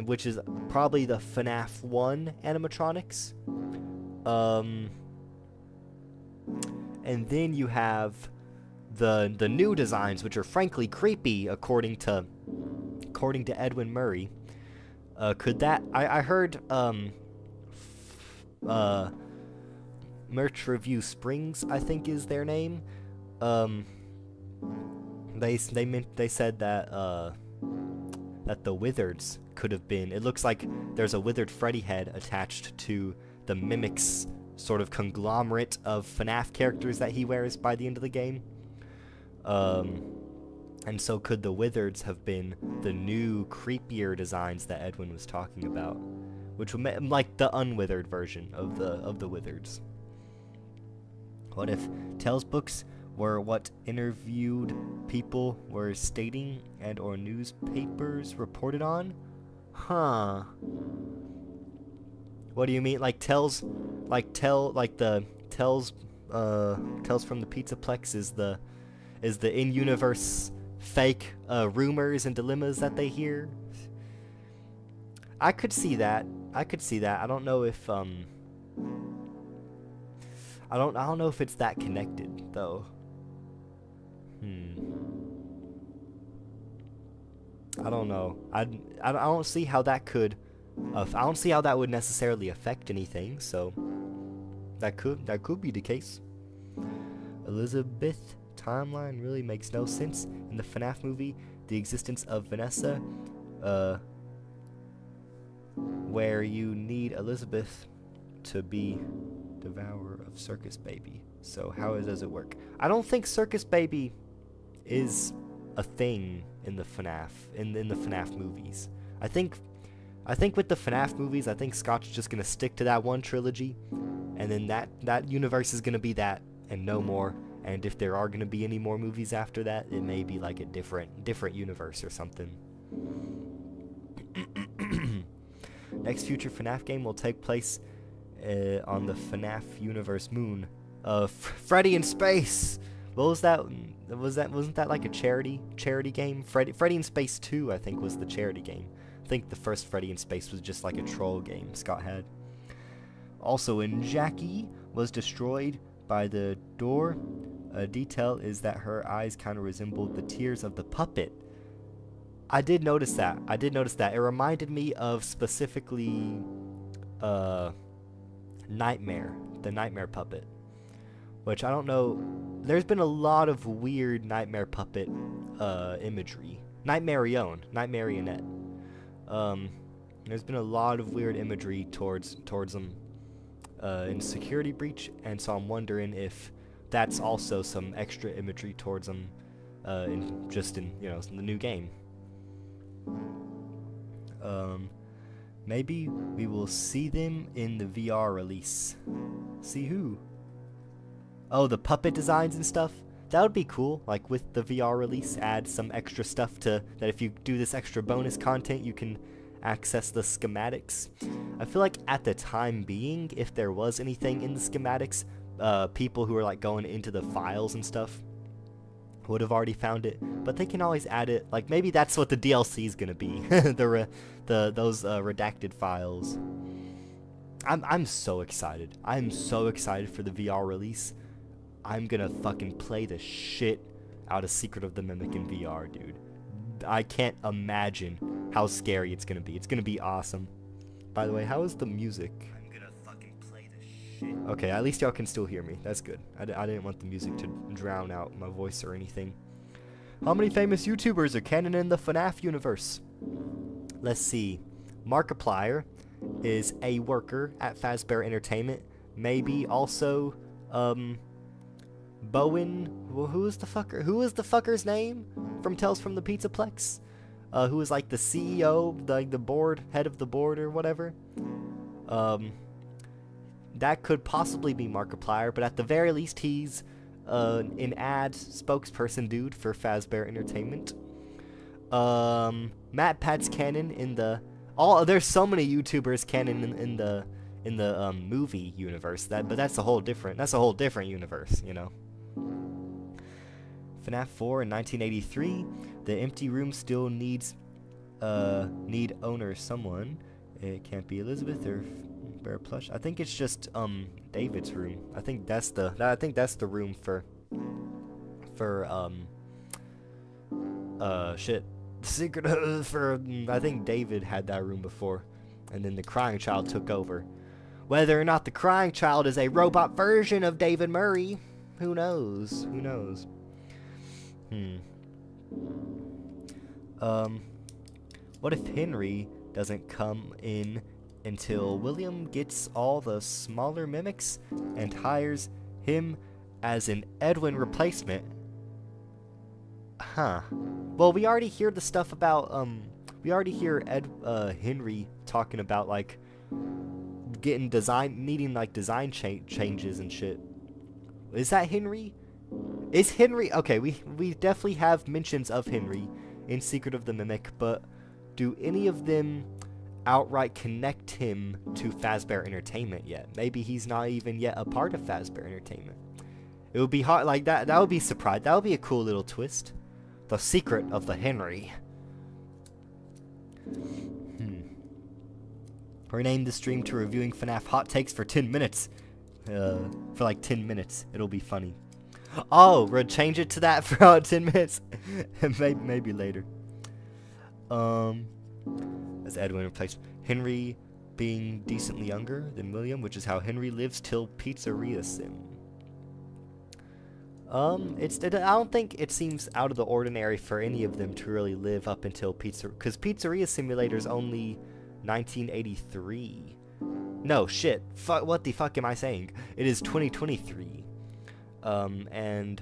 which is probably the FNAF 1 animatronics. And then you have the new designs, which are frankly creepy according to Edwin Murray. Could that I heard Merch Review Springs, I think is their name. They said that that the Wizards could have been. It looks like there's a withered Freddy head attached to the Mimic's sort of conglomerate of FNAF characters that he wears by the end of the game. And so could the Wizards have been the new, creepier designs that Edwin was talking about, which would like the unwithered version of the Wizards. What if Tales books were what interviewed people were stating and or newspapers reported on? Huh. What do you mean? Like Tales from the Pizzaplex is the in-universe fake rumors and dilemmas that they hear? I could see that. I don't know if I don't know if it's that connected though. I don't know. I don't see how that could. I don't see how that would necessarily affect anything. So that could be the case. Elizabeth timeline really makes no sense in the FNAF movie. The existence of Vanessa, where you need Elizabeth to be devourer of Circus Baby. So how does it work? I don't think Circus Baby is a thing in the FNAF in the FNAF movies. I think with the FNAF movies, I think Scott's just gonna stick to that one trilogy, and then that universe is gonna be that and no more. And if there are gonna be any more movies after that, it may be like a different universe or something. Next future FNAF game will take place on the FNAF universe moon. Freddy in Space. What was that? Wasn't that like a charity game? Freddy in Space 2, I think, was the charity game. I think the first Freddy in Space was just like a troll game Scott had. Also, in Jackie was destroyed by the door. A detail is that her eyes kind of resembled the tears of the puppet. I did notice that. It reminded me of specifically Nightmare, the Nightmare puppet. Which I don't know. There's been a lot of weird Nightmare puppet imagery. Nightmarionette. There's been a lot of weird imagery towards them in Security Breach, and so I'm wondering if that's also some extra imagery towards them in the new game. Maybe we will see them in the VR release. See who? Oh, the puppet designs and stuff? That would be cool. Like with the VR release, add some extra stuff that if you do this extra bonus content, you can access the schematics. I feel like at the time being, if there was anything in the schematics, people who are like going into the files and stuff would have already found it, but they can always add it. Like maybe that's what the DLC is gonna be. those redacted files. I'm so excited. I'm so excited for the VR release. I'm gonna fucking play the shit out of Secret of the Mimic in VR, dude. I can't imagine how scary it's gonna be. It's gonna be awesome. By the way, how is the music? I'm gonna fucking play this shit. Okay, at least y'all can still hear me. That's good. I didn't want the music to drown out my voice or anything. How many famous YouTubers are canon in the FNAF universe? Let's see. Markiplier is a worker at Fazbear Entertainment. Maybe also, Bowen. Well, who is the fucker? Who is the fucker's name from Tales from the Pizzaplex? Who is like the CEO, like the board, head of the board or whatever. That could possibly be Markiplier, but at the very least, he's an ad spokesperson dude for Fazbear Entertainment. Matt Pat's canon in the there's so many YouTubers canon in the movie universe but that's a whole different universe, you know. FNAF 4 in 1983. The empty room still need owner someone. It can't be Elizabeth or Bear Plush. I think it's just David's room. I think that's the room for shit. The secret for I think David had that room before, and then the crying child took over. Whether or not the crying child is a robot version of David Murray, who knows? Who knows? What if Henry doesn't come in until William gets all the smaller mimics and hires him as an Edwin replacement? Huh. Well, we already hear the stuff about, we already hear Henry talking about, like, needing, like, design changes and shit. Is that Henry? Is Henry? Okay, we definitely have mentions of Henry in Secret of the Mimic, but do any of them outright connect him to Fazbear Entertainment yet? Maybe he's not even yet a part of Fazbear Entertainment. It would be hard, like, that would be surprised. That would be a cool little twist. The secret of the Henry. Rename the stream to reviewing FNAF hot takes for 10 minutes. For like 10 minutes. It'll be funny. Oh, we'll change it to that for 10 minutes. maybe later. As Edwin replaced Henry being decently younger than William, which is how Henry lives till Pizzeria Sim. I don't think it seems out of the ordinary for any of them to really live up until because Pizzeria Simulator's only 1983. No, shit. What the fuck am I saying? It is 2023. And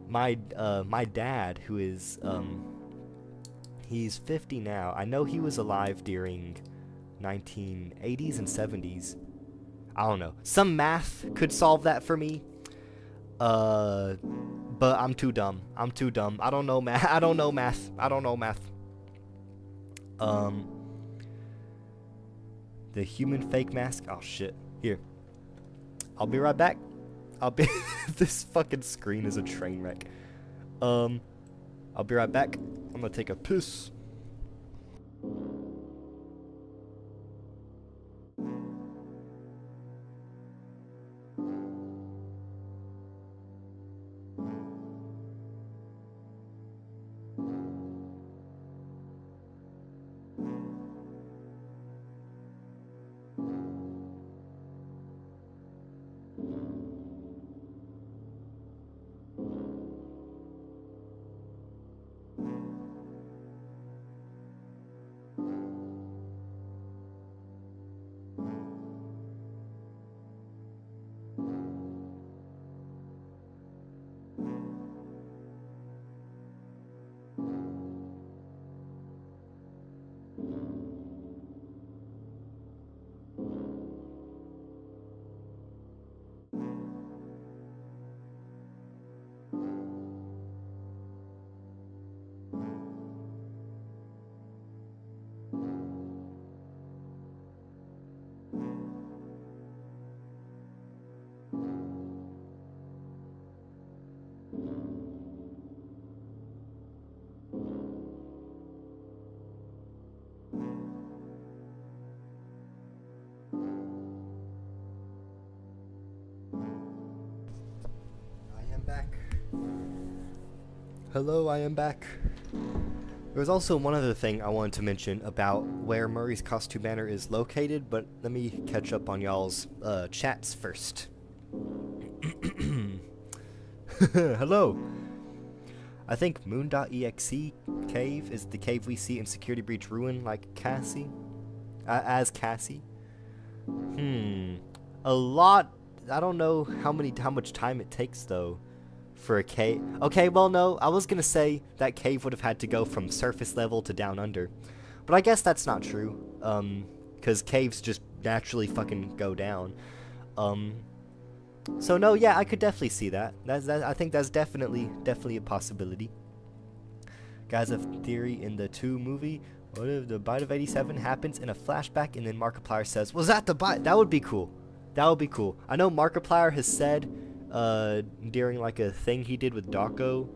my dad, who is, he's 50 now. I know he was alive during 1980s and 70s. I don't know. Some math could solve that for me. But I'm too dumb. I don't know math. I don't know math. The human fake mask. Oh shit. Here. I'll be right back. This fucking screen is a train wreck. I'll be right back. I'm gonna take a piss. Hello, I am back. There was also one other thing I wanted to mention about where Murray's Costume Manor is located, but let me catch up on y'all's chats first. Hello. I think Moon.exe cave is the cave we see in Security Breach Ruin, like Cassie. As Cassie. A lot. I don't know how much time it takes though for a cave. Okay, well no, I was gonna say that cave would have had to go from surface level to down under, but I guess that's not true. Because caves just naturally fucking go down. So no, yeah, I could definitely see that. I think that's definitely a possibility. Guys, a theory in the 2 movie. What if the bite of 87 happens in a flashback and then Markiplier says, "Was that the bite?" That would be cool. That would be cool. I know Markiplier has said during like a thing he did with Dawko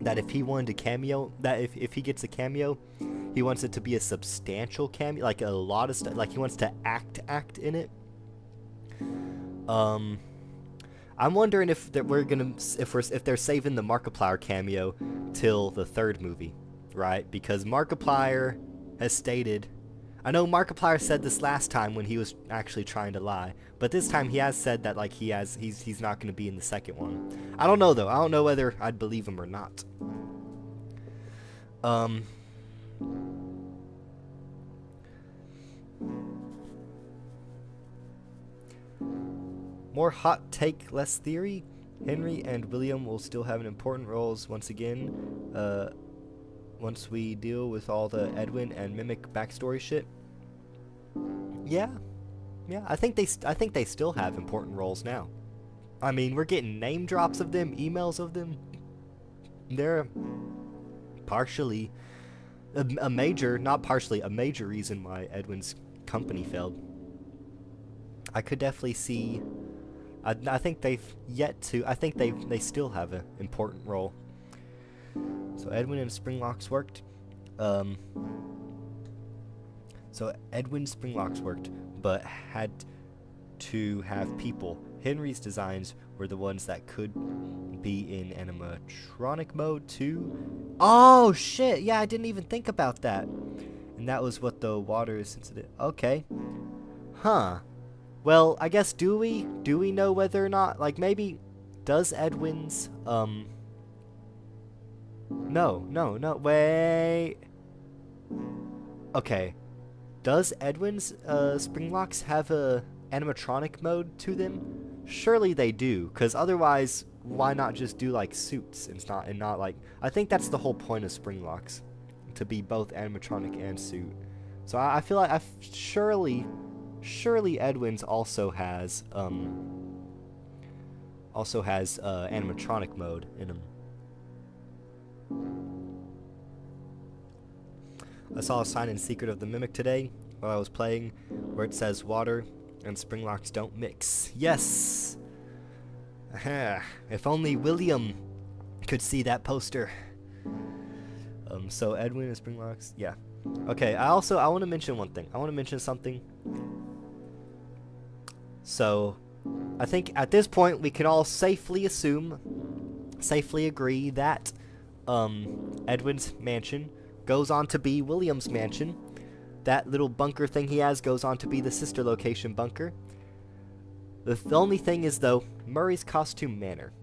that if he wanted a cameo, that if he gets a cameo, he wants it to be a substantial cameo, like a lot of stuff, like he wants to act in it. I'm wondering if that we're gonna if they're saving the Markiplier cameo till the 3rd movie, right? Because Markiplier has stated, I know Markiplier said this last time when he was actually trying to lie, but this time he has said that like he's not gonna be in the 2nd one. I don't know though. I don't know whether I'd believe him or not. More hot take, less theory. Henry and William will still have important roles once again. Once we deal with all the Edwin and Mimic backstory shit. Yeah. I think they still have important roles now. I mean, we're getting name drops of them, emails of them. They're partially a major, not partially, a major reason why Edwin's company failed. I could definitely see. I think they've yet to. I think they still have an important role. So Edwin and Springlocks worked. So Edwin Springlocks worked, but had to have people. Henry's designs were the ones that could be in animatronic mode too. Oh shit! Yeah, I didn't even think about that. And that was what the water is sensitive. Okay. Huh. Well, I guess do we know whether or not, like, maybe does Edwin's no wait. Okay. Does Edwin's Springlocks have a animatronic mode to them? Surely they do, cuz otherwise why not just do like suits and not like, I think that's the whole point of Springlocks, to be both animatronic and suit. So I feel like surely Edwin's also has animatronic mode in him. I saw a sign in Secret of the Mimic today while I was playing where it says water and Springlocks don't mix. Yes! If only William could see that poster. So Edwin and Springlocks, yeah. Okay, I want to mention one thing. I want to mention something. So, I think at this point we can all safely agree that Edwin's mansion goes on to be William's mansion. That little bunker thing he has goes on to be the sister location bunker. The only thing is though, Murray's Costume Manor.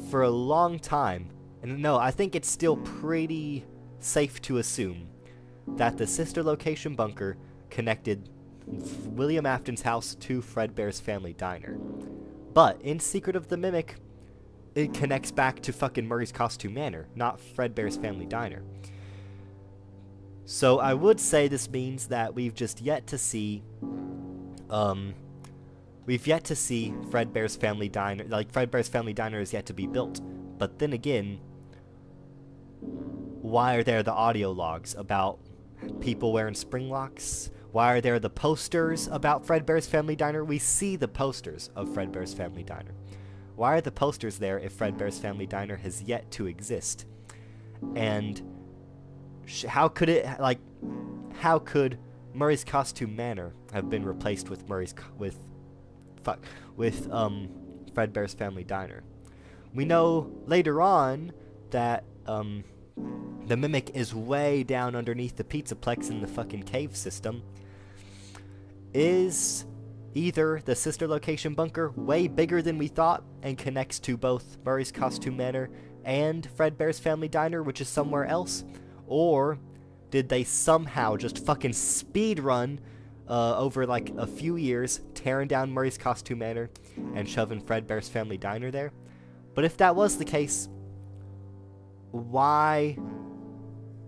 For a long time, and no, I think it's still pretty safe to assume that the sister location bunker connected William Afton's house to Fredbear's Family Diner. But in Secret of the Mimic, it connects back to fucking Murray's Costume Manor, not Fredbear's Family Diner. So I would say this means that we've yet to see Fredbear's Family Diner, like Fredbear's Family Diner is yet to be built. But then again, why are there the audio logs about people wearing Springlocks? Why are there the posters about Fredbear's Family Diner? We see the posters of Fredbear's Family Diner. Why are the posters there if Fredbear's Family Diner has yet to exist? And how could Murray's Costume Manor have been replaced with Fredbear's Family Diner? We know later on that the Mimic is way down underneath the Pizzaplex in the fucking cave system, is either the sister location bunker, way bigger than we thought, and connects to both Murray's Costume Manor and Fredbear's Family Diner, which is somewhere else, or did they somehow just fucking speed run over like a few years, tearing down Murray's Costume Manor and shoving Fredbear's Family Diner there? But if that was the case, why?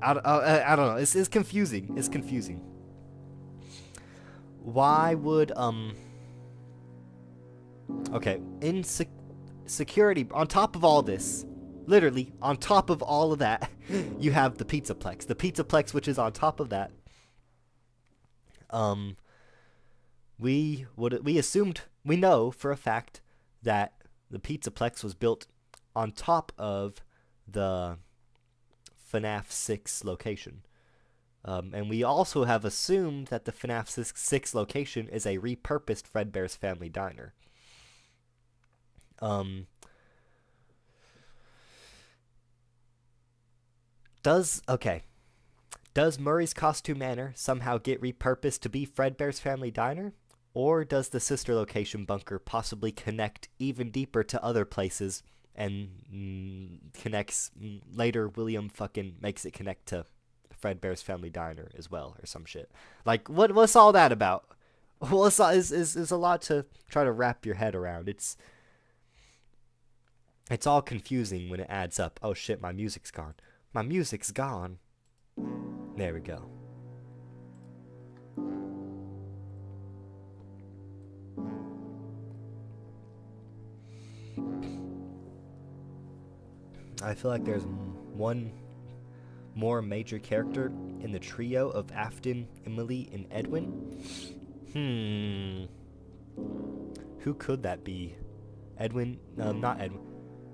I don't know. It's confusing. It's confusing. Why would Okay, in security, on top of all this, literally on top of all of that, you have the Pizzaplex. The Pizzaplex, which is on top of that. We assumed, we know for a fact that the Pizzaplex was built on top of the FNAF 6 location. And we also have assumed that the FNAF 6 location is a repurposed Fredbear's Family Diner. Does Murray's Costume Manor somehow get repurposed to be Fredbear's Family Diner? Or does the sister location bunker possibly connect even deeper to other places and connects later? William fucking makes it connect to Fredbear's Family Diner as well, or some shit. Like, what's all that about? Well, it's a lot to try to wrap your head around. It's all confusing when it adds up. Oh shit, my music's gone. My music's gone. There we go. I feel like there's one more major character in the trio of Afton, Emily, and Edwin. Who could that be? Edwin? Not Edwin.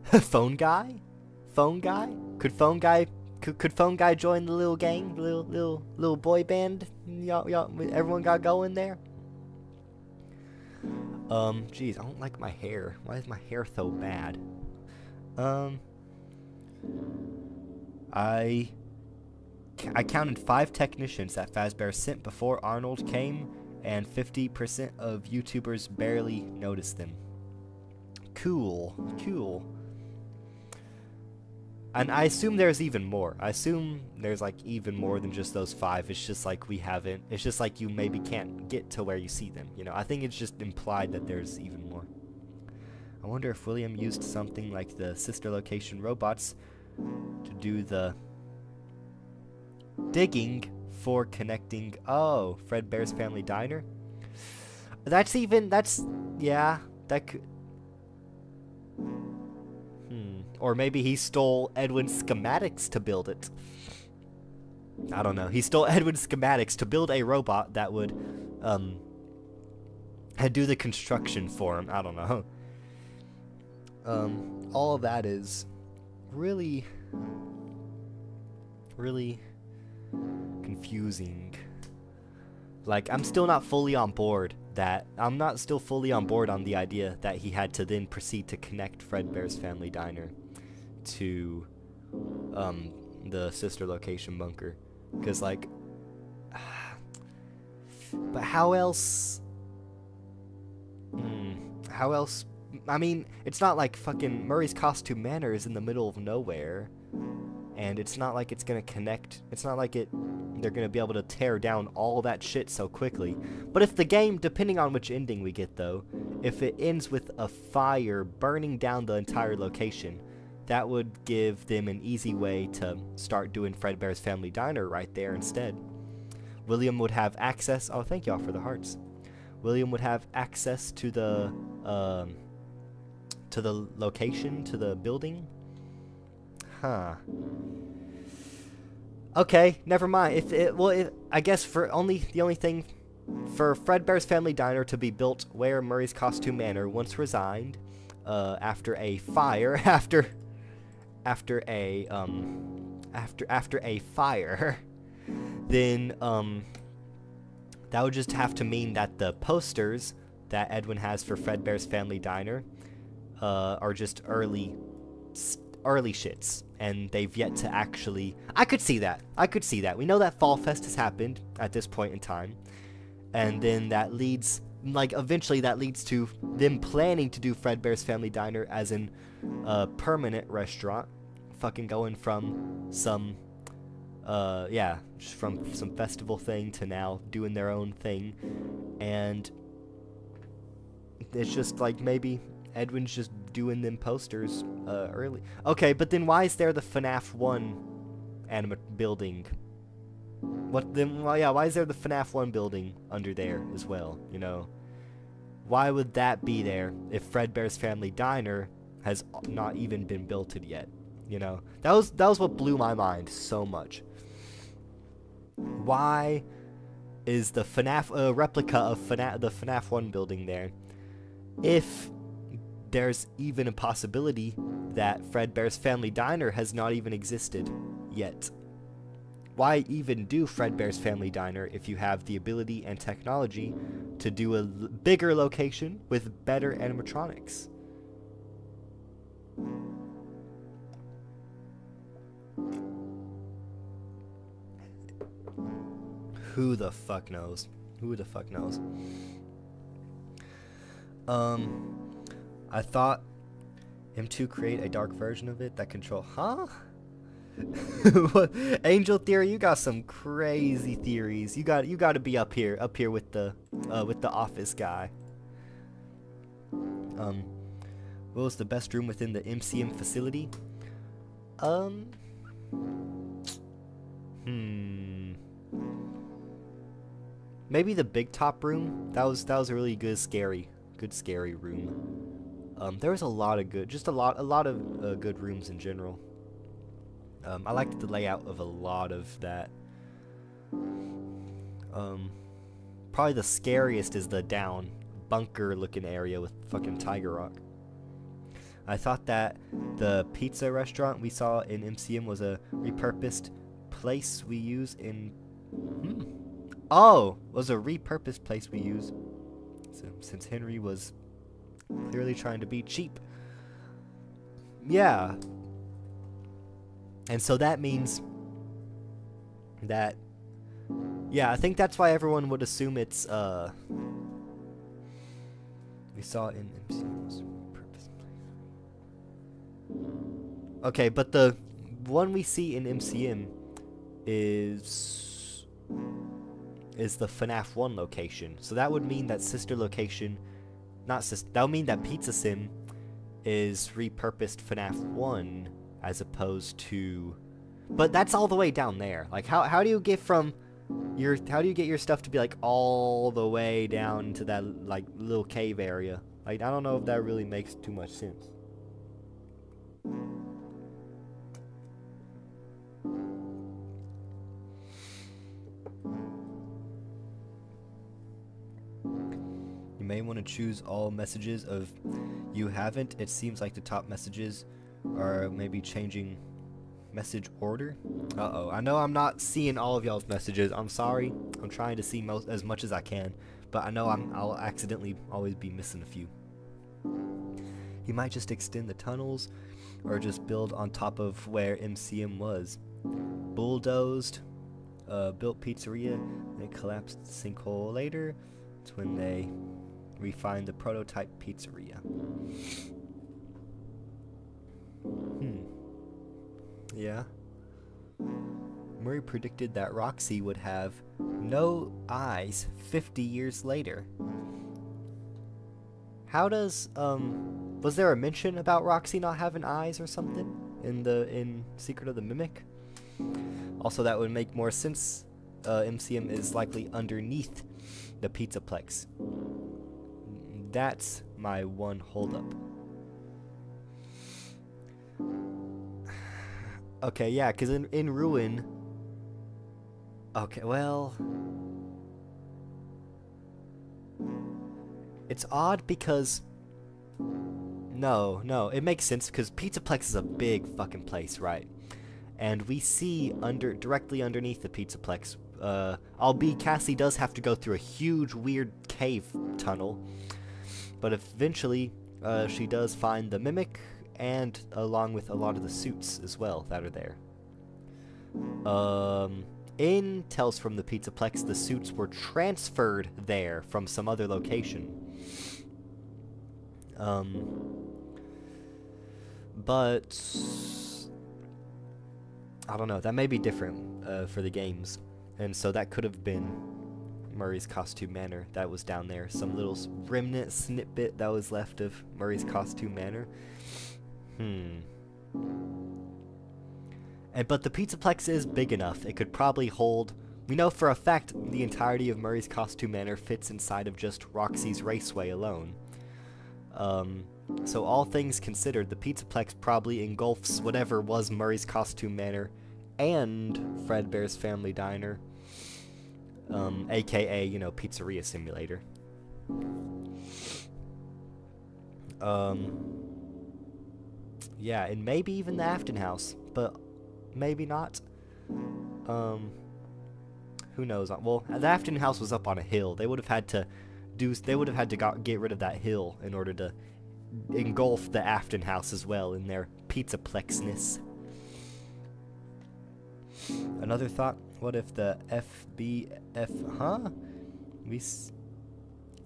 Phone Guy? Phone Guy? Could Phone Guy join the little gang, the little boy band? Y'all, everyone got going there. Jeez, I don't like my hair. Why is my hair so bad? I counted 5 technicians that Fazbear sent before Arnold came, and 50% of YouTubers barely noticed them. Cool. And I assume there's even more. I assume there's like even more than just those 5. It's just like it's just like you maybe can't get to where you see them. You know, I think it's just implied that there's even more. I wonder if William used something like the sister location robots to do the digging for connecting. Oh, Fredbear's Family Diner. Yeah, that could. Or maybe he stole Edwin's schematics to build it. I don't know. He stole Edwin's schematics to build a robot that would do the construction for him. I don't know. All of that is really confusing. Like, I'm still not fully on board on the idea that he had to then proceed to connect Fredbear's Family Diner to the sister location bunker, because like but how else I mean, it's not like fucking Murray's Costume Manor is in the middle of nowhere, and it's not like it's gonna connect. It's not like they're gonna be able to tear down all that shit so quickly. But if the game, depending on which ending we get though, if it ends with a fire burning down the entire location, that would give them an easy way to start doing Fredbear's Family Diner right there instead. William would have access. Oh, thank y'all for the hearts. William would have access to the location, to the building. Huh. Okay, never mind. I guess the only thing for Fredbear's Family Diner to be built where Murray's Costume Manor once resigned, after a fire, after a fire, then that would just have to mean that the posters that Edwin has for Fredbear's Family Diner are just early early shits, and they've yet to actually... I could see that. I could see that. We know that Fall Fest has happened at this point in time, and then that leads... Like, eventually that leads to them planning to do Fredbear's Family Diner as an permanent restaurant. Fucking going from some... yeah, from some festival thing to now doing their own thing. And it's just like maybe Edwin's just doing them posters early. Okay, but then why is there the FNAF 1 building? What then? Well, yeah, why is there the FNAF 1 building under there as well? You know, why would that be there if Fredbear's Family Diner has not even been built yet? You know, that was what blew my mind so much. Why is the FNAF replica of the FNAF 1 building there if there's even a possibility that Fredbear's Family Diner has not even existed yet? Why even do Fredbear's Family Diner if you have the ability and technology to do a bigger location with better animatronics? Who the fuck knows? Who the fuck knows? I thought him to create a dark version of it that control... Huh? What? Angel Theory, you got some crazy theories. You got to be up here with the office guy. What was the best room within the MCM facility? Maybe the big top room. That was a really good scary room. There was a lot of good, just a lot of good rooms in general. I liked the layout of a lot of that. Probably the scariest is the down bunker looking area with fucking Tiger Rock. I thought that the pizza restaurant we saw in MCM was a repurposed place we use in... Oh, was a repurposed place we use since Henry was clearly trying to be cheap. Yeah. And so that means that, yeah, I think that's why everyone would assume it's, we saw it in MCM's purpose place. Okay, but the one we see in MCM is the FNAF 1 location. So that would mean that sister location, that would mean that Pizza Sim is repurposed FNAF 1 as opposed to, but that's all the way down there. Like how do you get your stuff to be like all the way down to that like little cave area? Like I don't know if that really makes too much sense. You may want to choose all messages of you haven't. It seems like the top messages are maybe changing message order. Uh-oh. I know I'm not seeing all of y'all's messages. I'm sorry. I'm trying to see as much as I can, but I know I'll accidentally always be missing a few. You might just extend the tunnels or just build on top of where MCM was. Bulldozed, built pizzeria, and collapsed sinkhole later. It's when they refined the prototype pizzeria. Yeah. Murray predicted that Roxy would have no eyes 50 years later. How does, was there a mention about Roxy not having eyes or something in Secret of the Mimic? Also, that would make more sense. MCM is likely underneath the Pizzaplex. That's my one holdup. Okay, yeah, because in Ruin... Okay, well... It's odd because... No, it makes sense because Pizzaplex is a big fucking place, right? And we see directly underneath the Pizzaplex, albeit Cassie does have to go through a huge, weird cave tunnel. But eventually, she does find the Mimic, and along with a lot of the suits as well that are there. Intel's from the Pizzaplex, the suits were transferred there from some other location. But I don't know, that may be different for the games. And so that could have been Murray's Costume Manor that was down there. Some little remnant snippet that was left of Murray's Costume Manor. But the Pizzaplex is big enough. It could probably hold... We know for a fact the entirety of Murray's Costume Manor fits inside of just Roxy's Raceway alone. So all things considered, the Pizzaplex probably engulfs whatever was Murray's Costume Manor and Fredbear's Family Diner. AKA, you know, Pizzeria Simulator. Yeah, and maybe even the Afton House, but maybe not. Who knows? Well, the Afton House was up on a hill. They would have had to get rid of that hill in order to engulf the Afton House as well in their Pizzaplexness. Another thought: what if the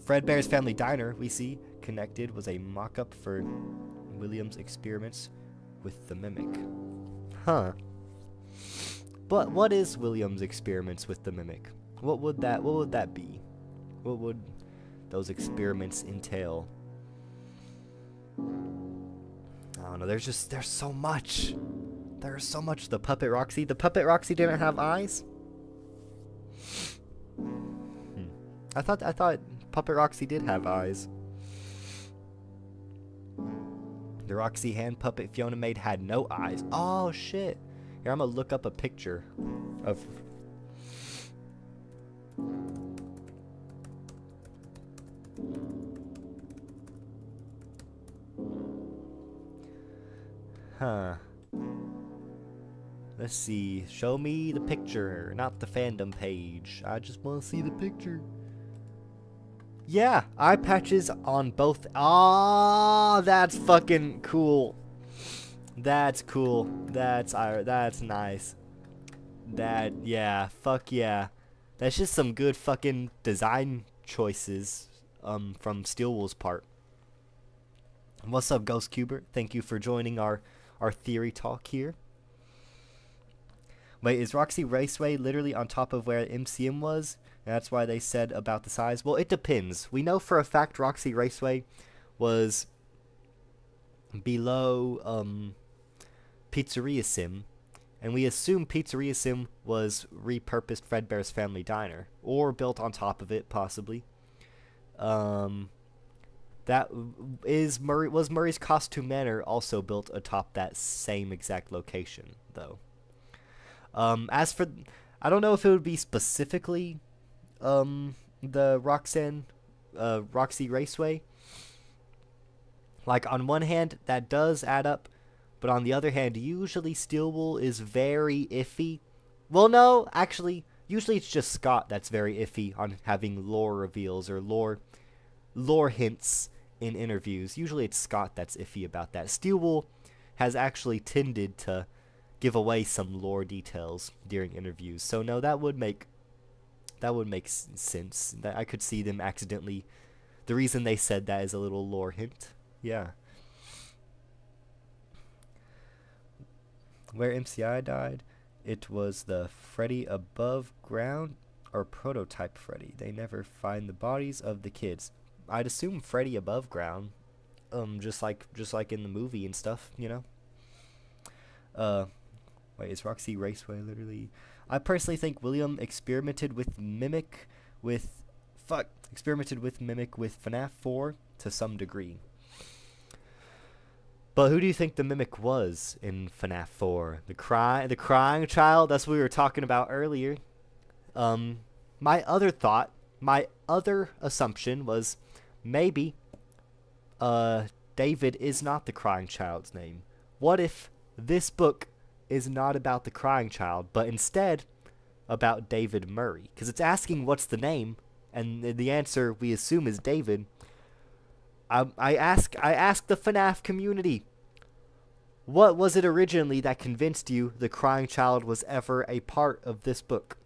Fredbear's Family Diner we see connected was a mock-up for William's experiments with the Mimic? But what is William's experiments with the Mimic? What would that be? What would those experiments entail? I don't know. There's so much. There's so much. The Puppet Roxy. The Puppet Roxy didn't have eyes. I thought Puppet Roxy did have eyes. The Roxy hand puppet Fiona made had no eyes. Oh shit. Here, I'm gonna look up a picture of... Let's see. Show me the picture, not the fandom page. I just want to see the picture. Yeah, eye patches on both. Ah, that's fucking cool. That's cool. That's nice. Yeah, fuck yeah. That's just some good fucking design choices from Steelwool's part. What's up, Ghost Cuber? Thank you for joining our theory talk here. Wait, is Roxy Raceway literally on top of where MCM was? And that's why they said about the size? Well, it depends. We know for a fact Roxy Raceway was below Pizzeria Sim, and we assume Pizzeria Sim was repurposed Fredbear's Family Diner, or built on top of it, possibly. Was Murray's Costume Manor also built atop that same exact location, though? As for, I don't know if it would be specifically the Roxy Raceway. Like, on one hand, that does add up, but on the other hand, usually Steelwool is very iffy. Well, no, actually, usually it's just Scott that's very iffy on having lore reveals or lore hints in interviews. Usually it's Scott that's iffy about that. Steelwool has actually tended to give away some lore details during interviews. So no, that would make sense. That I could see them accidentally. The reason they said that is a little lore hint. Yeah. Where MCI died, it was the Freddy above ground or prototype Freddy. They never find the bodies of the kids. I'd assume Freddy above ground, just like in the movie and stuff, you know. Wait, is Roxy Raceway literally? I personally think William experimented with Mimic with FNAF 4 to some degree. But who do you think the Mimic was in FNAF 4? The crying child? That's what we were talking about earlier. My other assumption was maybe David is not the crying child's name. What if this book is not about the crying child, but instead about David Murray? Because it's asking what's the name, and the answer we assume is David. I ask the FNAF community, What was it originally that convinced you the crying child was ever a part of this book?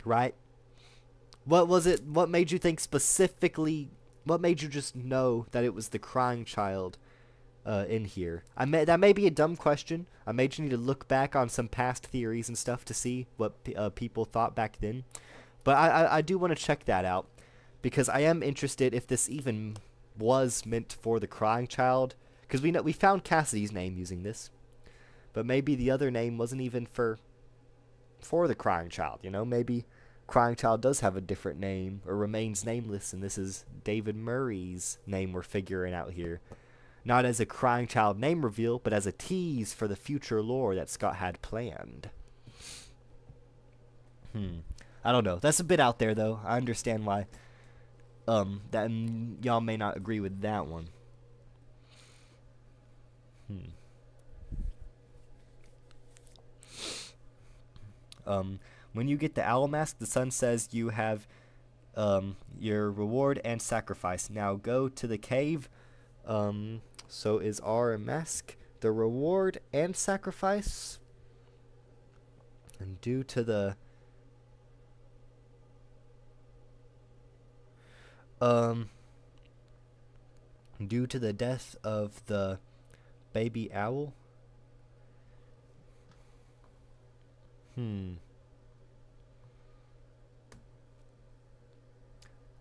Right? What was it? What made you think specifically? What made you just know that it was the crying child in here? That may be a dumb question. I made you need to look back on some past theories and stuff to see what people thought back then. But I do want to check that out, because I am interested if this even was meant for the crying child. Because we found Cassidy's name using this, but maybe the other name wasn't even for the crying child. You know, maybe crying child does have a different name or remains nameless, and this is David Murray's name we're figuring out here. Not as a crying child name reveal, but as a tease for the future lore that Scott had planned. I don't know. That's a bit out there, though. I understand why that y'all may not agree with that one. When you get the owl mask, the sun says you have your reward and sacrifice. Now go to the cave. So is our mask the reward and sacrifice? And due to the death of the baby owl.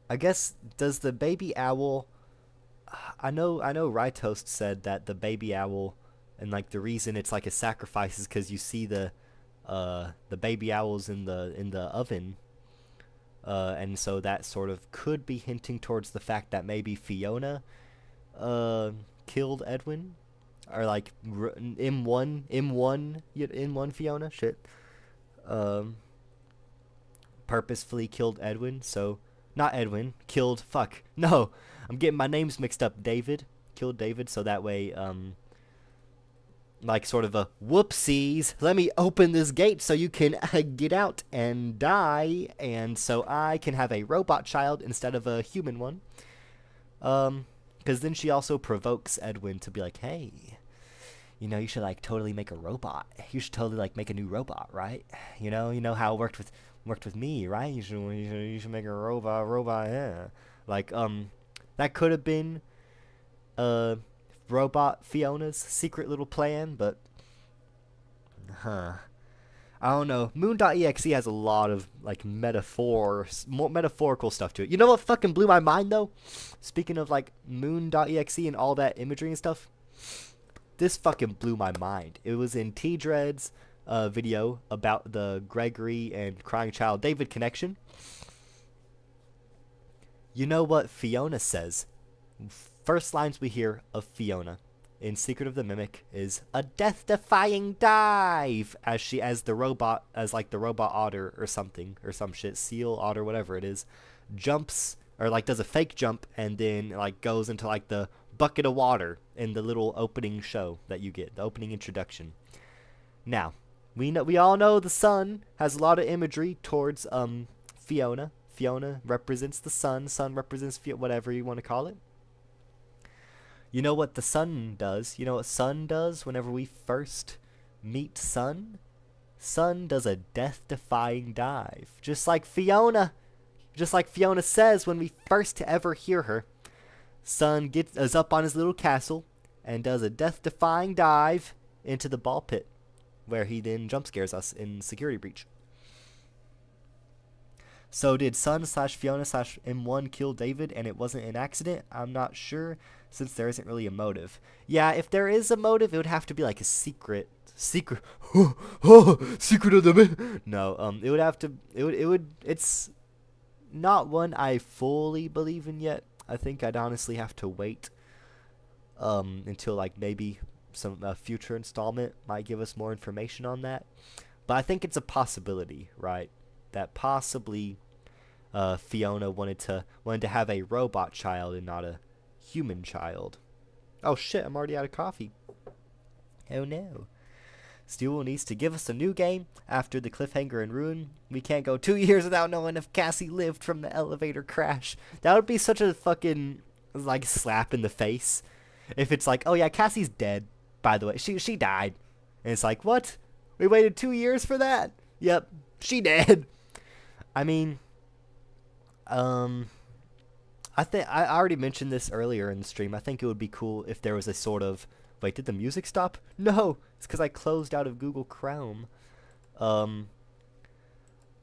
I guess, does the baby owl... I know Rytoast said that the baby owl, and like the reason it's like a sacrifice is because you see the baby owls in the oven, and so that sort of could be hinting towards the fact that maybe Fiona killed Edwin, or like M1 Fiona purposefully killed Edwin. So not Edwin, killed, fuck, no, I'm getting my names mixed up. David killed David, so that way like sort of a whoopsies, let me open this gate so you can get out and die, and so I can have a robot child instead of a human one. Because then she also provokes Edwin to be like, hey, you know, you should like totally make a robot. You should totally like make a new robot, right? You know how it worked with me, right? You should make a robot, yeah. Like that could have been robot Fiona's secret little plan, but I don't know. Moon.exe has a lot of like more metaphorical stuff to it. You know what fucking blew my mind though? Speaking of like Moon.exe and all that imagery and stuff, this fucking blew my mind. It was in T-Dread's video about the Gregory and Crying Child David connection. You know what Fiona says? First lines we hear of Fiona in Secret of the Mimic is a death-defying dive, as the robot otter or something, or some shit, seal otter, whatever it is, jumps, or like does a fake jump and then like goes into like the bucket of water in the little opening show that you get, the opening introduction. Now, we all know the sun has a lot of imagery towards Fiona. Fiona represents the sun represents whatever you want to call it. You know what the sun does? You know what Sun does whenever we first meet Sun? Sun does a death-defying dive. Just like Fiona says when we first ever hear her. Sun is up on his little castle and does a death-defying dive into the ball pit, where he then jump scares us in Security Breach. So did Sun/Fiona/M1 kill David and it wasn't an accident? I'm not sure, since there isn't really a motive. Yeah, if there is a motive, it would have to be like a secret secret of the no, it would have to it's not one I fully believe in yet. I think I'd honestly have to wait until like maybe some future installment might give us more information on that. But I think it's a possibility, right? That possibly Fiona wanted to have a robot child and not a human child. Oh shit, I'm already out of coffee. Oh no. Steel needs to give us a new game after the cliffhanger and ruin. We can't go 2 years without knowing if Cassie lived from the elevator crash. That would be such a fucking like slap in the face if it's like, oh yeah, Cassie's dead. by the way, she died. And it's like, what? We waited 2 years for that? Yep, she dead. I mean, I think I already mentioned this earlier in the stream. I think it would be cool if there was a sort of... Wait, did the music stop? No, it's because I closed out of Google Chrome.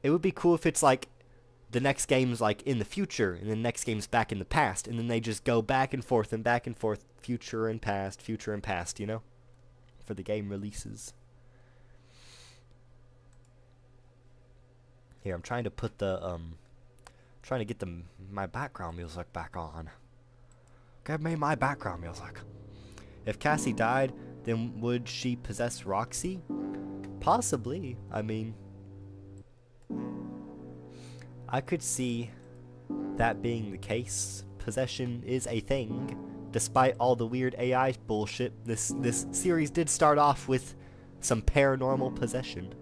It would be cool if it's like the next game's like in the future, and the next game's back in the past, and then they just go back and forth, future and past, you know, for the game releases. Here, I'm trying to put the trying to get my background music back on. Give me my background music. If Cassie died, then would she possess Roxy? Possibly. I mean, I could see that being the case. Possession is a thing. Despite all the weird AI bullshit, this series did start off with some paranormal possession.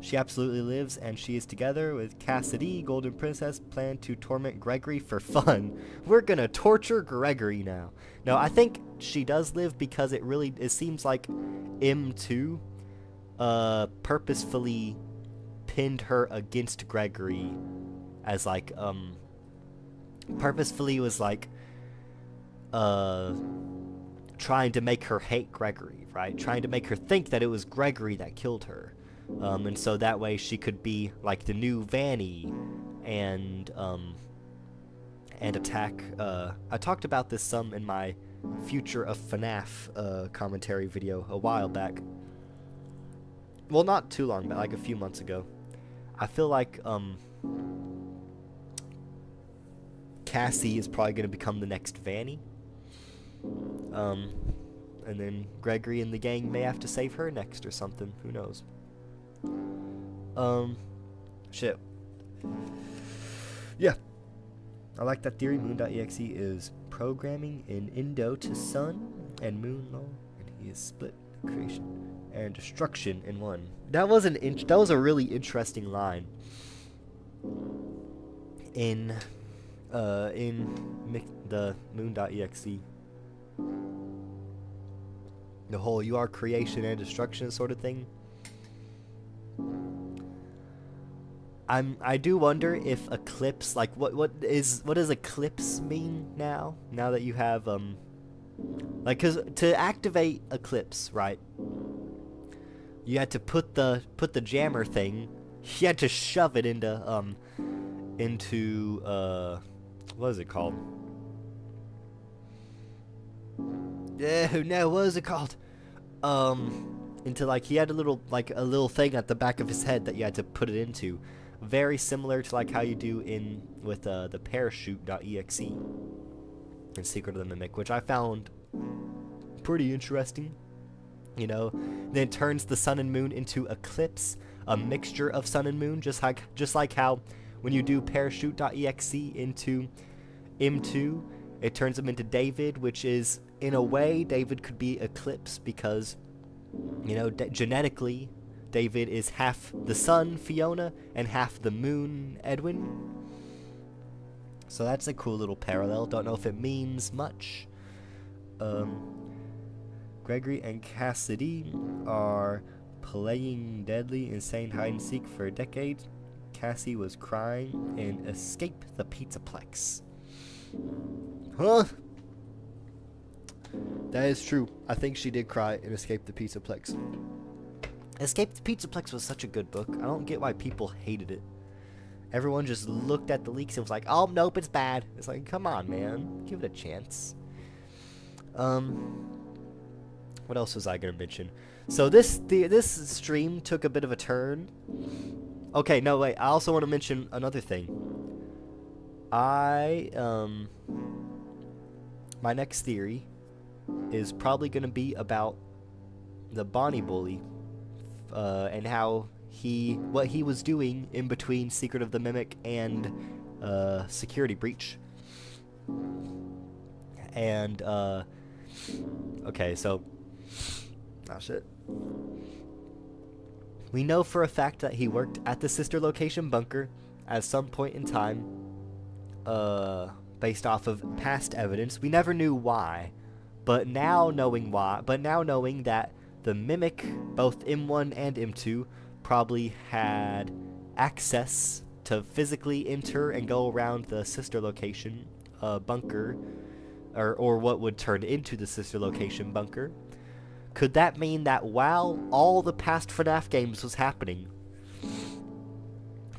She absolutely lives, and she is together with Cassidy, Golden Princess, plan to torment Gregory for fun. We're gonna torture Gregory now. No, I think she does live because it seems like M2 purposefully pinned her against Gregory as like purposefully was like trying to make her hate Gregory, right? Trying to make her think that it was Gregory that killed her. And so that way she could be like the new Vanny and attack. I talked about this some in my Future of FNAF commentary video a while back. Well, not too long back, like a few months ago. I feel like Cassie is probably going to become the next Vanny. And then Gregory and the gang may have to save her next or something. Who knows? Shit. Yeah. I like that theory. Moon.exe is programming in Indo to Sun and Moon law, and he is split creation and destruction in one. That was a really interesting line. In the Moon.exe. The whole you are creation and destruction sort of thing. I do wonder if eclipse, like what does eclipse mean now? Now that you have like, cause to activate eclipse, right? You had to put the jammer thing. You had to shove it into what is it called? No, what is it called? Into like he had a little thing at the back of his head that you had to put it into. Very similar to like how you do with the parachute.exe in Secret of the Mimic, which I found pretty interesting. You know, then it turns the sun and moon into eclipse, a mixture of sun and moon, just like how when you do parachute.exe into M2, it turns them into David, which is in a way David could be eclipse because, you know, genetically David is half the sun, Fiona, and half the moon, Edwin. So that's a cool little parallel. Don't know if it means much. Gregory and Cassidy are playing deadly insane hide-and-seek for decades. Cassie was crying in Escape the Pizzaplex. Huh? That is true. I think she did cry in Escape the Pizzaplex. Escape the Pizzaplex was such a good book. I don't get why people hated it. Everyone just looked at the leaks and was like, oh, nope, it's bad. It's like, come on, man. Give it a chance. What else was I going to mention? So this stream took a bit of a turn. Okay, no, wait. I also want to mention another thing. My next theory is probably going to be about the Bonnie Bully. And how what he was doing in between Secret of the Mimic and Security Breach. And okay, so shit. We know for a fact that he worked at the sister location bunker at some point in time, based off of past evidence. We never knew why, But now knowing that the Mimic, both M1 and M2, probably had access to physically enter and go around the sister location bunker, or what would turn into the sister location bunker, could that mean that while all the past FNAF games was happening,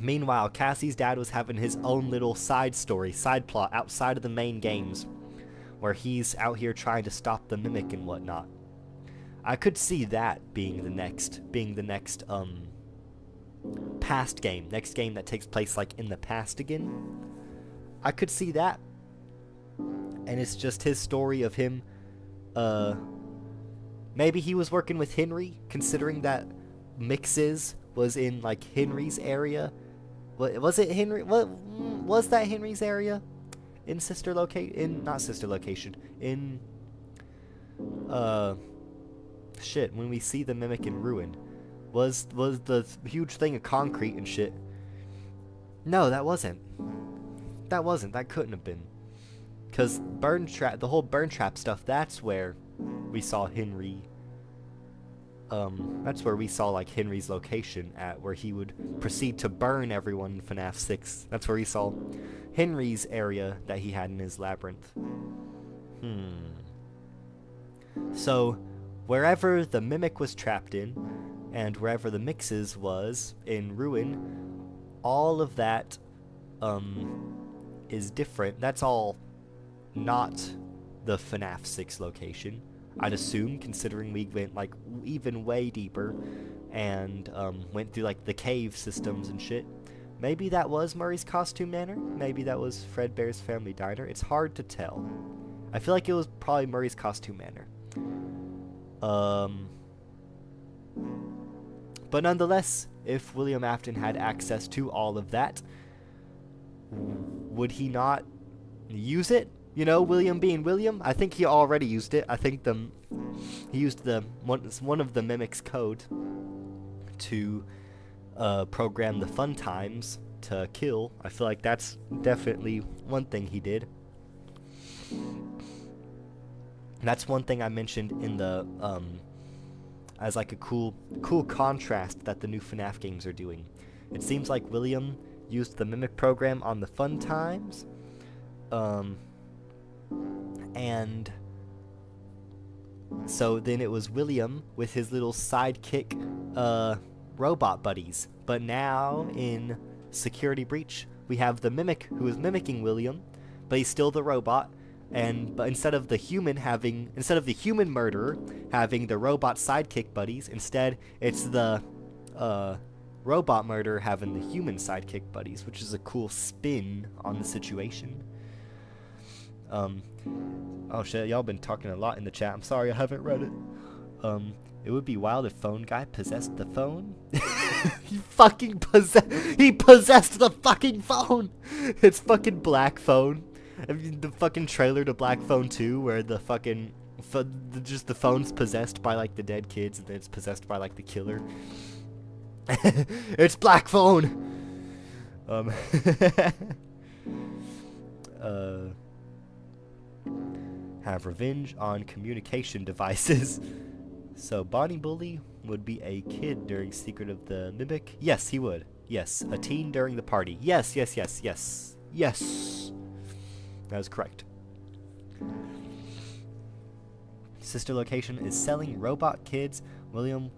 meanwhile Cassie's dad was having his own little side story, side plot outside of the main games, where he's out here trying to stop the Mimic and whatnot? I could see that being the next past game, next game that takes place like in the past again. I could see that, and it's just his story of him. Maybe he was working with Henry, considering that Mixes was in like Henry's area. What was it, Henry? What was that, Henry's area? In sister location, in not sister location, in shit. When we see the Mimic in ruin, was the huge thing of concrete and shit? No, that wasn't. That wasn't. That couldn't have been. Cause the whole burn trap stuff. That's where we saw Henry. That's where we saw like Henry's location at, where he would proceed to burn everyone in FNAF 6. That's where he saw Henry's area that he had in his labyrinth. So, wherever the Mimic was trapped in, and wherever the Mixes was in ruin, all of that is different. That's all not the FNAF 6 location, I'd assume, considering we went like even way deeper and went through like the cave systems and shit. Maybe that was Murray's Costume Manor. Maybe that was Fredbear's Family Diner. It's hard to tell. I feel like it was probably Murray's Costume Manor. But nonetheless, if William Afton had access to all of that, would he not use it? You know, William being William, I think he already used it. I think he used one of the Mimic's code to program the fun times to kill. I feel like that's definitely one thing he did. That's one thing I mentioned in the as like a cool contrast that the new FNAF games are doing. It seems like William used the Mimic program on the fun times, and so then it was William with his little sidekick robot buddies. But now in Security Breach, we have the Mimic who is mimicking William, but he's still the robot. But instead of the human murderer having the robot sidekick buddies, instead it's the robot murderer having the human sidekick buddies, which is a cool spin on the situation. Oh shit, y'all been talking a lot in the chat. I'm sorry I haven't read it. It would be wild if Phone Guy possessed the phone. He possessed the fucking phone. It's fucking Black Phone. I mean, the fucking trailer to Black Phone 2, where the fucking just the phone's possessed by like the dead kids, and then it's possessed by like the killer. It's Black Phone. Have revenge on communication devices. So Bonnie Bully would be a kid during Secret of the Mimic. Yes, he would. Yes, a teen during the party. Yes. That is correct. Sister location is selling robot kids. William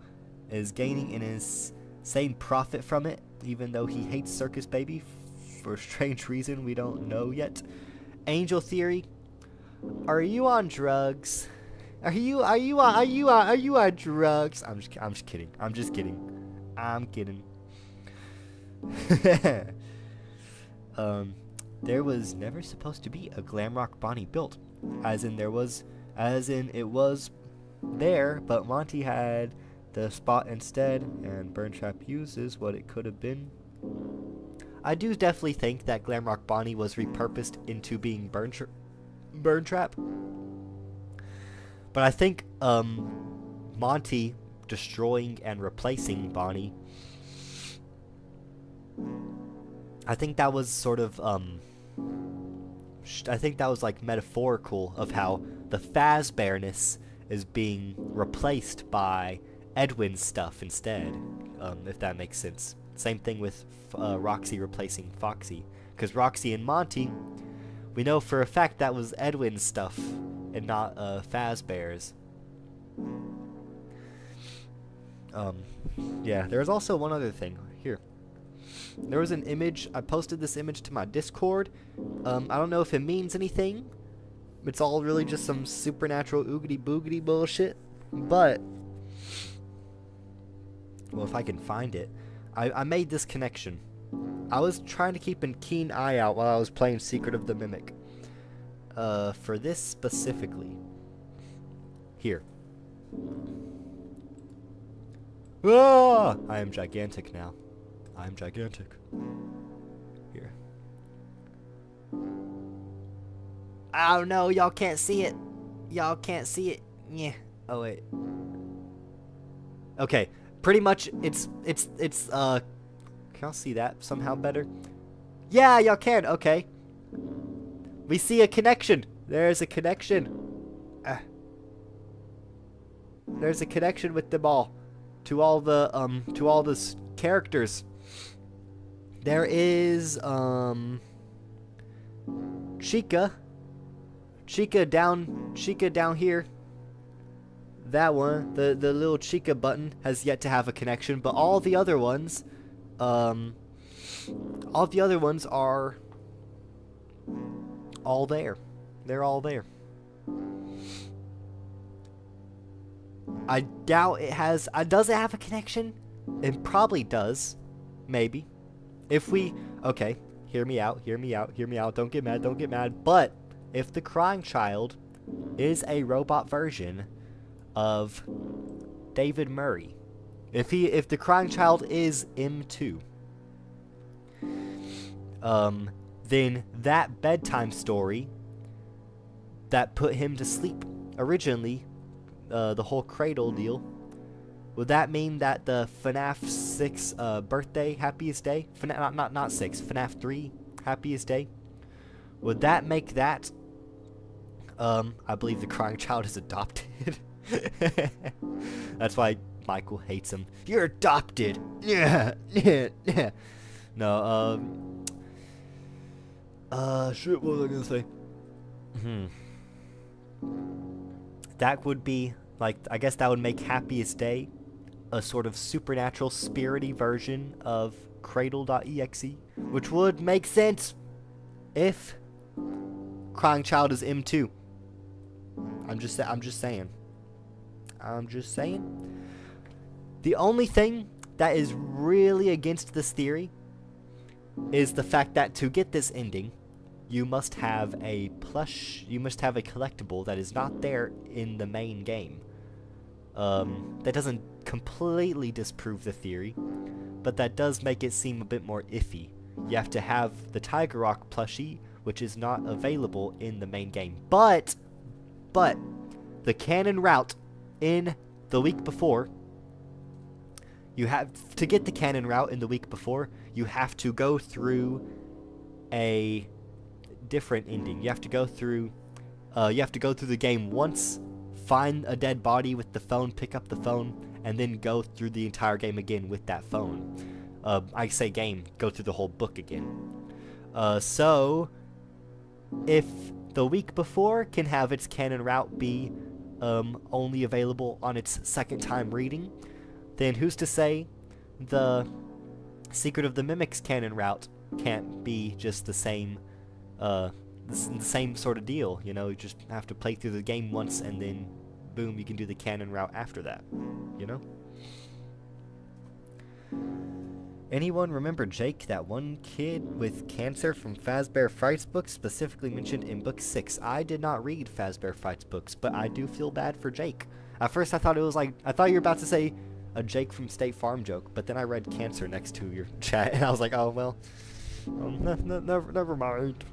is gaining an insane profit from it, even though he hates Circus Baby for a strange reason we don't know yet. Angel Theory, are you on drugs? Are you on drugs? I'm just kidding. I'm kidding. There was never supposed to be a Glamrock Bonnie built, as in it was there, but Monty had the spot instead, and Burn Trap uses what it could have been. I do definitely think that Glamrock Bonnie was repurposed into being Burn Trap, but I think Monty destroying and replacing Bonnie, I think that was sort of I think that was like metaphorical of how the Fazbearness is being replaced by Edwin's stuff instead, if that makes sense. Same thing with Roxy replacing Foxy, because Roxy and Monty, we know for a fact that was Edwin's stuff and not Fazbear's. Yeah, there's also one other thing here. There was an image. I posted this image to my Discord. I don't know if it means anything. It's all really just some supernatural oogity boogity bullshit. But, well, if I can find it, I made this connection. I was trying to keep a keen eye out while I was playing Secret of the Mimic. For this specifically. Here. Ah! I am gigantic now. I am gigantic. Here. Oh no, y'all can't see it. Y'all can't see it. Yeah. Oh wait. Okay. Pretty much can y'all see that somehow better? Yeah, y'all can. Okay. We see a connection. There's a connection. There's a connection with them all. To all the characters. There is Chica down here. That one, the little Chica button has yet to have a connection, but all the other ones are all there. They're all there. I doubt it has. Does it have a connection? It probably does. Maybe. If we. Okay. Hear me out. Hear me out. Hear me out. Don't get mad. Don't get mad. But if the crying child is a robot version of David Murray, if the crying child is M2, then that bedtime story that put him to sleep originally, the whole cradle deal, would that mean that the FNAF 6 birthday happiest day, not 6, FNAF 3 happiest day, would that make that, I believe the crying child is adopted. That's why Michael hates him. You're adopted. Yeah, yeah, yeah. No, shit, what was I gonna say? That would be, like, I guess that would make Happiest Day a sort of supernatural, spirity version of Cradle.exe, which would make sense if Crying Child is M2. I'm just saying. The only thing that is really against this theory is the fact that to get this ending, you must have a collectible that is not there in the main game. That doesn't completely disprove the theory, but that does make it seem a bit more iffy. You have to have the Tiger Rock plushie, which is not available in the main game. But the canon route in the week before, you have to get the canon route in the week before, you have to go through a different ending. You have to go through the game once, find a dead body with the phone, pick up the phone, and then go through the entire game again with that phone. I say game, go through the whole book again. So if the week before can have its canon route be only available on its second time reading, then who's to say the Secret of the Mimic's canon route can't be just the same sort of deal? You know, you just have to play through the game once and then boom, you can do the canon route after that, you know? Anyone remember Jake, that one kid with cancer from Fazbear Fright's book, specifically mentioned in book 6? I did not read Fazbear Fright's books, but I do feel bad for Jake. At first I thought you were about to say a Jake from State Farm joke, but then I read cancer next to your chat, and I was like, oh, well, never mind.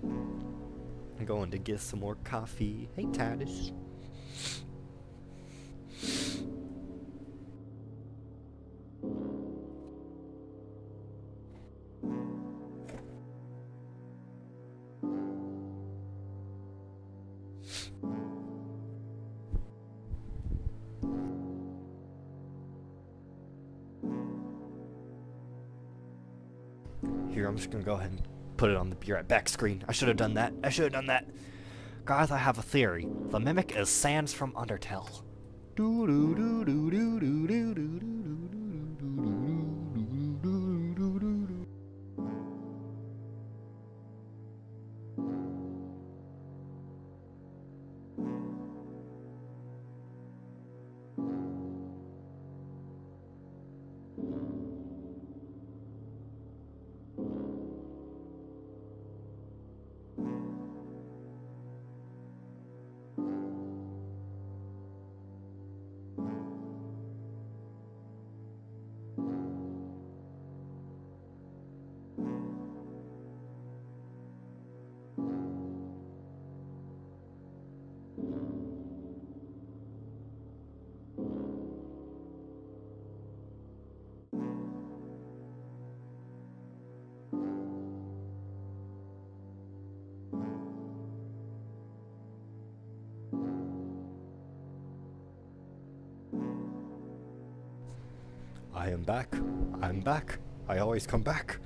I'm going to get some more coffee. Hey, Titus. Here, I'm just gonna go ahead and put it on the Be Right Back screen. I should have done that. I should have done that. Guys, I have a theory. The Mimic is Sans from Undertale. I am back. I'm back. I always come back.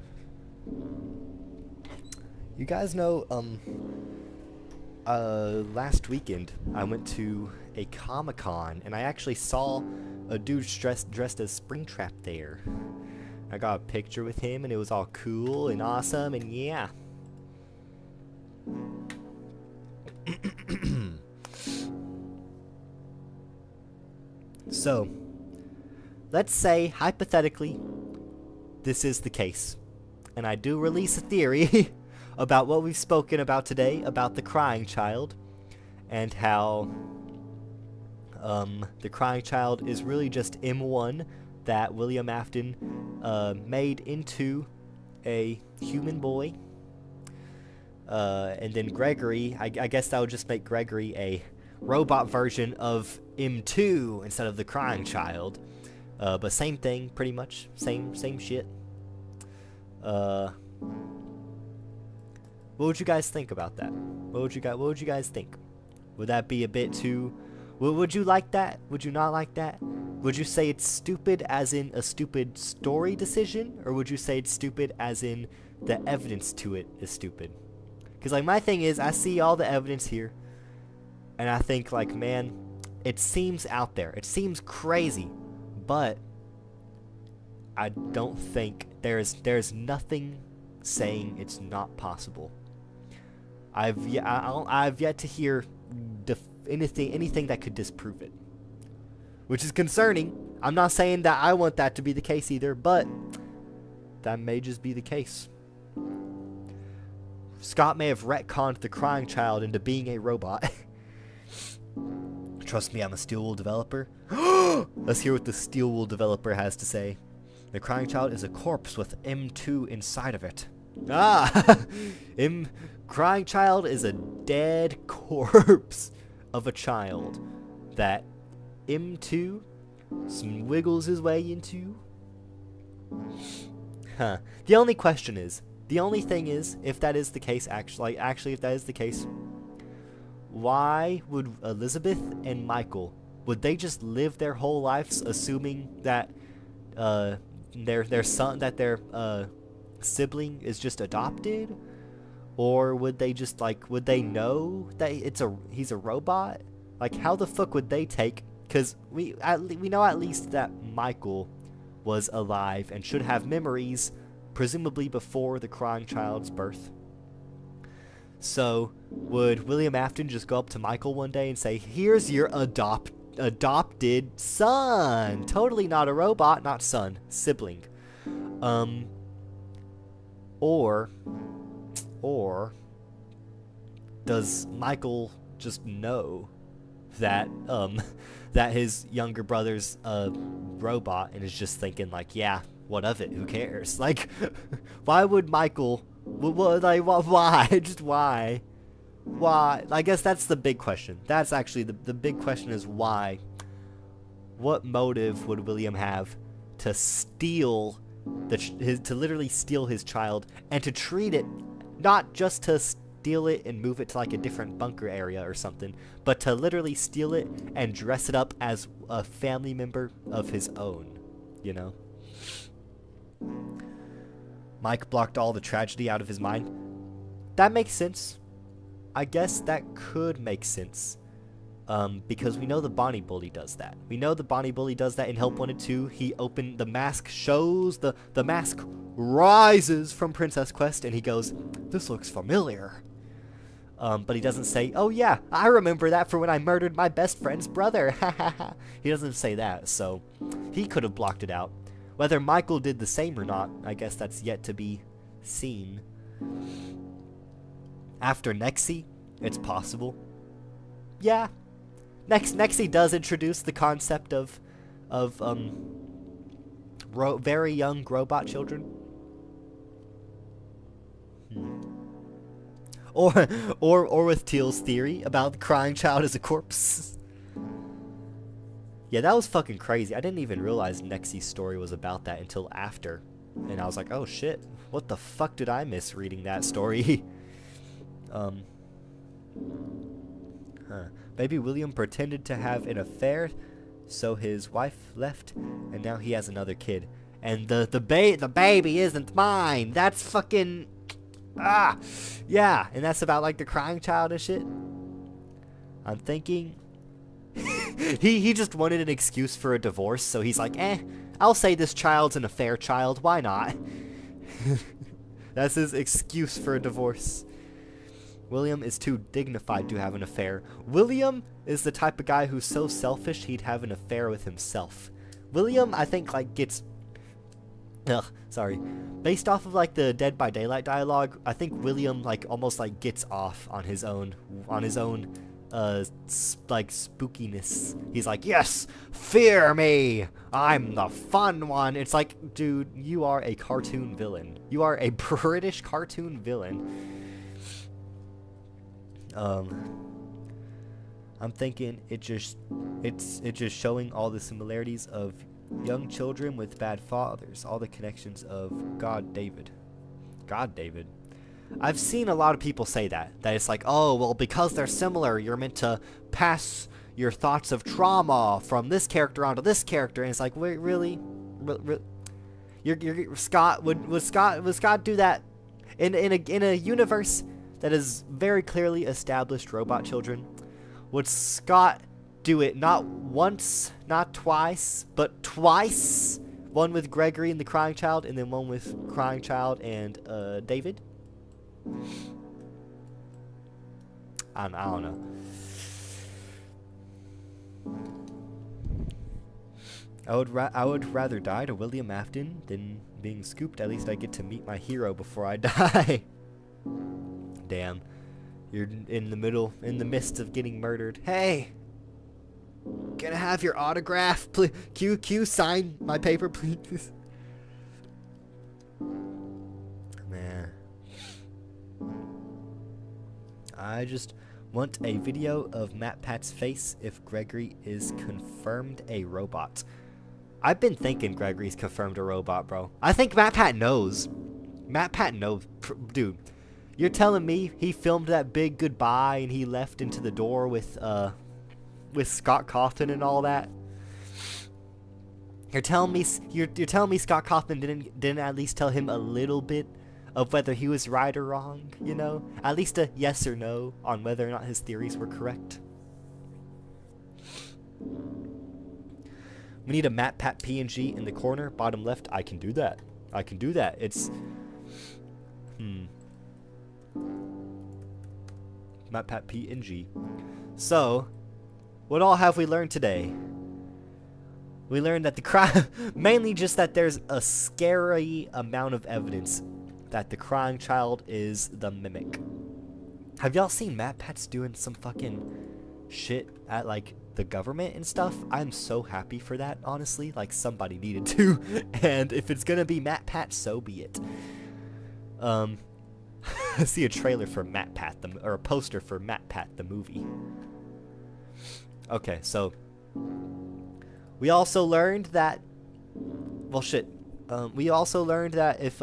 You guys know, last weekend I went to a Comic-Con and I actually saw a dude dressed as Springtrap there. I got a picture with him and it was all cool and awesome and yeah. So, let's say, hypothetically, this is the case. And I do release a theory about what we've spoken about today, about the crying child, and how the crying child is really just M1 that William Afton made into a human boy. And then Gregory, I guess that would just make Gregory a robot version of M2 instead of the crying child. But same thing, pretty much. Same shit. What would you guys think about that? What would you guys think? Would that be a bit too... Would you like that? Would you not like that? Would you say it's stupid as in a stupid story decision? Or would you say it's stupid as in the evidence to it is stupid? Because, like, my thing is, I see all the evidence here. And I think, like, man, it seems out there. It seems crazy. But I don't think there's nothing saying it's not possible. I've yet to hear anything that could disprove it, which is concerning. I'm not saying that I want that to be the case either, but that may just be the case. Scott may have retconned the crying child into being a robot. Trust me, I'm a Steelwool developer. Let's hear what the Steelwool developer has to say. The crying child is a corpse with M2 inside of it. Ah! Crying child is a dead corpse of a child that M2 wiggles his way into. Huh. The only thing is, if that is the case, actually, if that is the case, why would Elizabeth and Michael, would they just live their whole lives assuming that their son, that their sibling is just adopted? Or would they just, like, would they know that he's a robot? Like, how the fuck would they take? Because we know at least that Michael was alive and should have memories, presumably before the crying child's birth. So, would William Afton just go up to Michael one day and say, "Here's your adopted son"? Totally not a robot, not son, sibling. Or does Michael just know that that his younger brother's a robot and is just thinking, like, yeah, what of it? Who cares? Like, why would Michael? Like, why? Just why? Why? I guess that's the big question. That's actually the big question is why. What motive would William have to steal to literally steal his child and to treat it, not just to steal it and move it to like a different bunker area or something, but to literally steal it and dress it up as a family member of his own, you know? Mike blocked all the tragedy out of his mind. That makes sense. I guess that could make sense. Because we know the Bonnie Bully does that. We know the Bonnie Bully does that in Help Wanted 2. He opened the mask, shows the mask rises from Princess Quest, and he goes, "This looks familiar." But he doesn't say, "Oh yeah, I remember that from when I murdered my best friend's brother." He doesn't say that, so he could have blocked it out. Whether Michael did the same or not, I guess that's yet to be seen. After Nexie, it's possible. Yeah. Nexie does introduce the concept of very young robot children. Or with Teal's theory about the crying child as a corpse. Yeah, that was fucking crazy. I didn't even realize Nexie's story was about that until after. And I was like, oh shit, what the fuck did I miss reading that story? Baby William pretended to have an affair, so his wife left, and now he has another kid. And the baby isn't mine. That's fucking... yeah, and that's about like the crying child and shit. I'm thinking he just wanted an excuse for a divorce, so he's like, I'll say this child's an affair child, why not? That's his excuse for a divorce. William is too dignified to have an affair. William is the type of guy who's so selfish he'd have an affair with himself. William, I think, like, gets... Based off of, like, the Dead by Daylight dialogue, I think William, like, almost, like, gets off on his own, like, spookiness. He's like, yes, fear me! I'm the fun one! It's like, dude, you are a cartoon villain. You are a British cartoon villain. I'm thinking it's just showing all the similarities of young children with bad fathers, all the connections of God David. I've seen a lot of people say that it's like, oh, well, because they're similar, you're meant to pass your thoughts of trauma from this character onto this character, and it's like, wait, really? Scott would Scott do that in a universe that is very clearly established robot children? Would Scott do it not once, not twice, but twice? One with Gregory and the Crying Child, and then one with Crying Child and David? I don't know. I would rather die to William Afton than being scooped. At least I get to meet my hero before I die. Damn. You're in the midst of getting murdered. Hey! Can I have your autograph, please? Q, sign my paper, please. Man. I just want a video of MatPat's face if Gregory is confirmed a robot. I've been thinking Gregory's confirmed a robot, bro. I think MatPat knows. MatPat knows. Dude, you're telling me he filmed that big goodbye and he left into the door with Scott Cawthon and all that? You're telling me Scott Cawthon didn't at least tell him a little bit of whether he was right or wrong, you know? At least a yes or no on whether or not his theories were correct. We need a MatPat PNG in the corner, bottom left. I can do that. It's... MatPat PNG. So, what all have we learned today? We learned that the crime... mainly just that there's a scary amount of evidence that the crying child is the mimic. Have y'all seen MatPats doing some fucking shit at, like, the government and stuff? I'm so happy for that, honestly. Like, somebody needed to. And if it's gonna be MatPat, so be it. I see a trailer for MatPat, or a poster for MatPat, the movie. Okay, so... we also learned that... well, shit. We also learned that if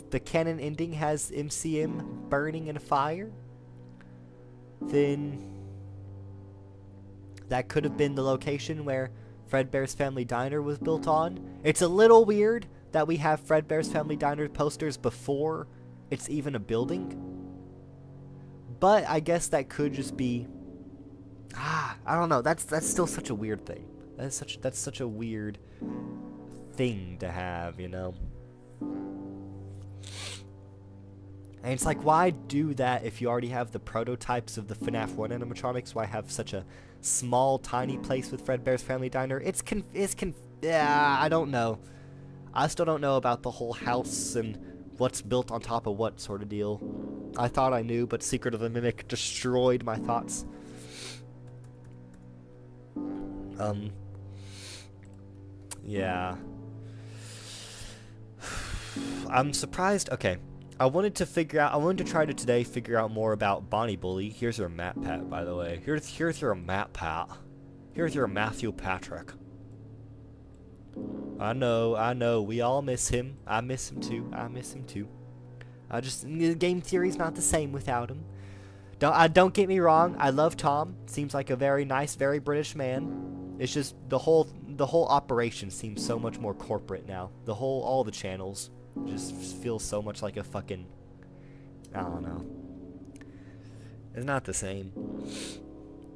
the canon ending has MCM burning in a fire, then that could have been the location where Fredbear's Family Diner was built on. It's a little weird, that we have Fredbear's Family Diner posters before it's even a building. But I guess that could just be, I don't know. That's still such a weird thing. That's such a weird thing to have, you know. And it's like, why do that if you already have the prototypes of the FNAF 1 animatronics? Why have such a small, tiny place with Fredbear's Family Diner? Yeah, I don't know. I still don't know about the whole house and what's built on top of what sort of deal. I thought I knew, but Secret of the Mimic destroyed my thoughts. Yeah. I'm surprised. Okay. I wanted to try to today figure out more about Bonnie Bully. Here's her map pat, by the way. Here's your map pat. Here's your Matthew Patrick. I know, we all miss him. I miss him too. Game theory's not the same without him. Don't get me wrong, I love Tom. Seems like a very nice, very British man. It's just the whole operation seems so much more corporate now. All the channels just feel so much like a fucking, I don't know. It's not the same.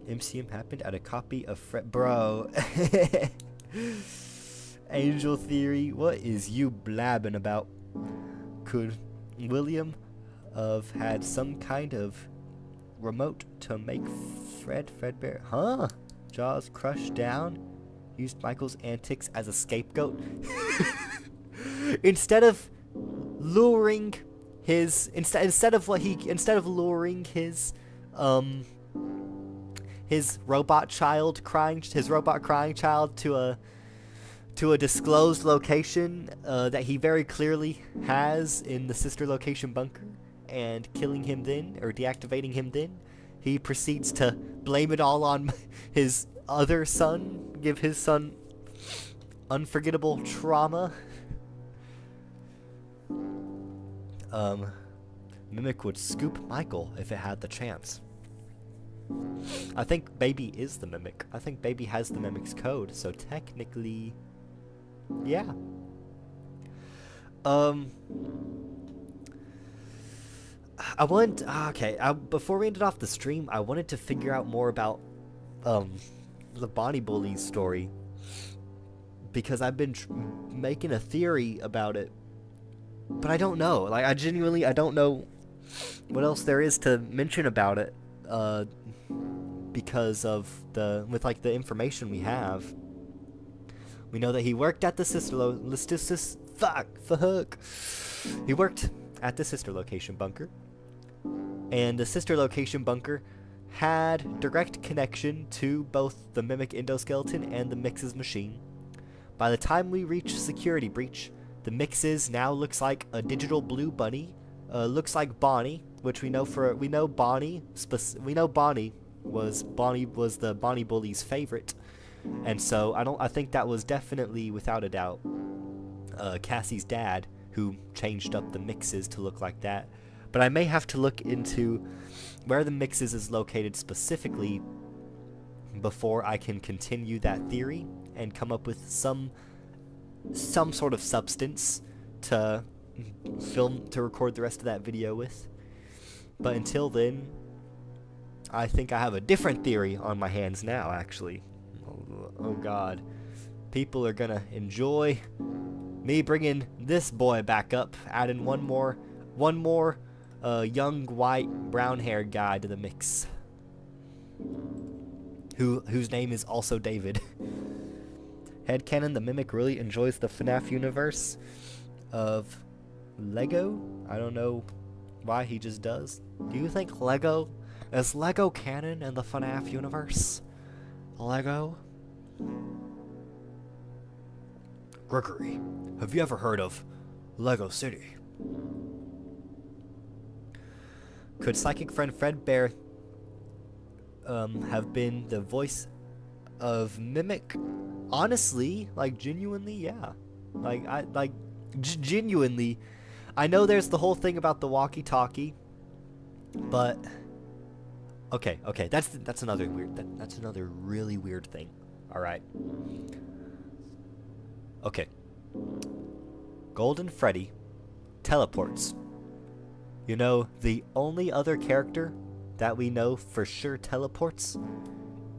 MCM happened at a copy of Bro. Angel Theory, what is you blabbing about? Could William have had some kind of remote to make Fredbear? Huh? Jaws crushed down? Used Michael's antics as a scapegoat? Instead of luring his luring his robot crying child to a disclosed location that he very clearly has in the sister location bunker, and killing him then, or deactivating him then, he proceeds to blame it all on his other son, give his son unforgettable trauma. Mimic would scoop Michael if it had the chance. I think Baby is the Mimic. I think Baby has the Mimic's code, so technically, yeah. Before we ended off the stream, I wanted to figure out more about the Bonnie Bully story, because I've been making a theory about it, but I don't know. Like, I don't know what else there is to mention about it, because of the information we have. We know that he worked at the He worked at the sister location bunker, and the sister location bunker had direct connection to both the Mimic endoskeleton and the Mix's machine. By the time we reach security breach, the Mix's now looks like a digital blue bunny. Looks like Bonnie, which we know Bonnie was the Bonnie Bully's favorite, and so I think that was definitely, without a doubt, Cassie's dad who changed up the Mixes to look like that. But I may have to look into where the Mixes is located specifically before I can continue that theory and come up with some sort of substance to record the rest of that video with. But until then, I think I have a different theory on my hands now, actually. Oh god. People are gonna enjoy me bringing this boy back up, adding one more young, white, brown-haired guy to the mix, whose name is also David. Headcanon, the Mimic really enjoys the FNAF universe of Lego. I don't know why, he just does. Do you think is Lego canon in the FNAF universe? Lego? Gregory, have you ever heard of Lego City? Could Psychic Friend Fredbear have been the voice of Mimic? Honestly, like, genuinely, yeah. Genuinely. I know there's the whole thing about the walkie-talkie, but okay, that's another really weird thing. All right. Okay. Golden Freddy teleports. You know, the only other character that we know for sure teleports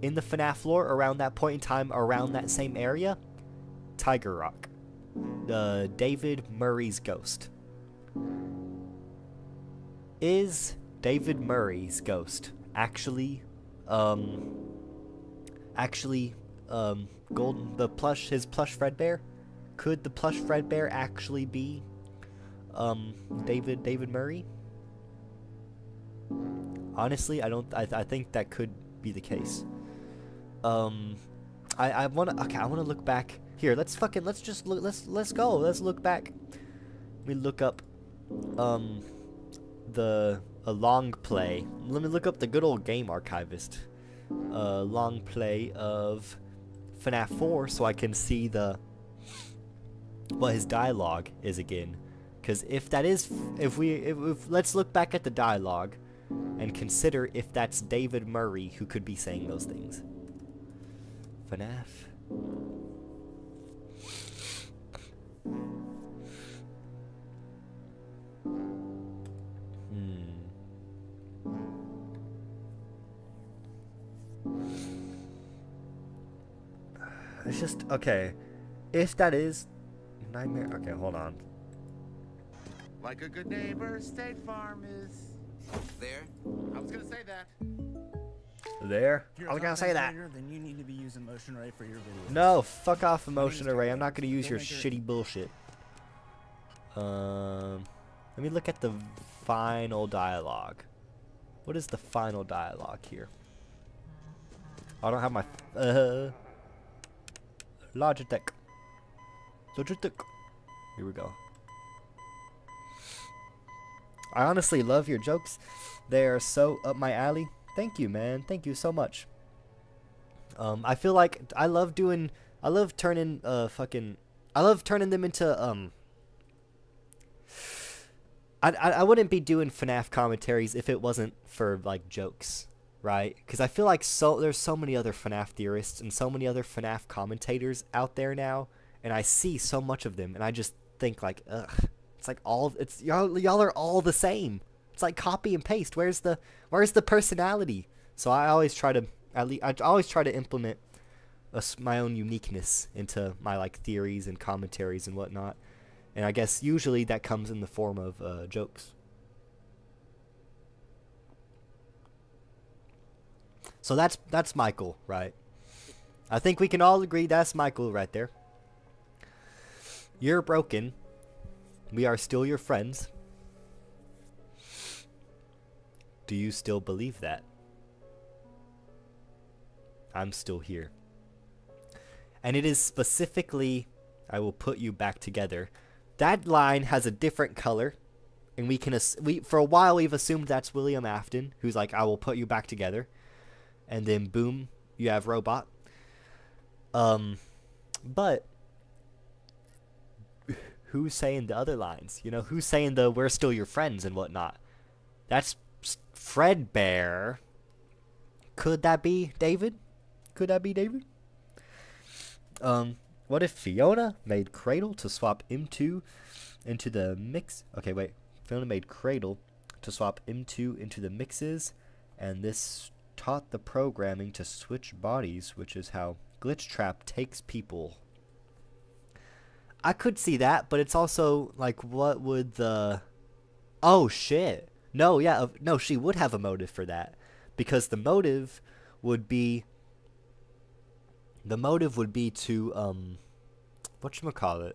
in the FNAF lore around that point in time, around that same area, Tiger Rock. David Murray's ghost. Is David Murray's ghost actually his plush Fredbear? Could the plush Fredbear actually be David Murray? Honestly, I think that could be the case. I wanna look back here. Let's go. Let's look back. Let me look up a long play. Let me look up the good old game archivist. Long play of FNAF 4 so I can see what his dialogue is again. Because if that is, if let's look back at the dialogue and consider if that's David Murray who could be saying those things. FNAF. It's just, okay. If that is Nightmare, okay, hold on. Like a good neighbor, State Farm is there. I was gonna say that. There? I was gonna say that. Then you need to be using Motion Array for your videos. No, fuck off Emotion Array. I'm not gonna use your shitty bullshit. Let me look at the final dialogue. What is the final dialogue here? I don't have my Logitech. Here we go. I honestly love your jokes. They are so up my alley. Thank you, man. Thank you so much. I feel like I love turning them into I wouldn't be doing FNAF commentaries if it wasn't for like jokes, right? Because I feel like there's so many other FNAF theorists and so many other FNAF commentators out there now, and I see so much of them, and I just think like, ugh, it's like y'all are all the same. It's like copy and paste. Where's the personality? So I always try to implement my own uniqueness into my like theories and commentaries and whatnot. And I guess usually that comes in the form of jokes. So that's Michael, right? I think we can all agree that's Michael right there. You're broken. We are still your friends. Do you still believe that? I'm still here. And it is specifically, I will put you back together. That line has a different color, and for a while we've assumed that's William Afton, who's like, I will put you back together. And then boom, you have Robot. But who's saying the other lines? You know, who's saying the we're still your friends and whatnot? That's Fredbear. Could that be David? Could that be David? What if Fiona made Cradle to swap M2 into the mix? Okay, wait. Fiona made Cradle to swap M2 into the mixes, and this taught the programming to switch bodies, which is how Glitch Trap takes people. I could see that, but it's also like, what would the... Oh, shit. No, yeah, no, she would have a motive for that, because the motive would be to whatchamacallit?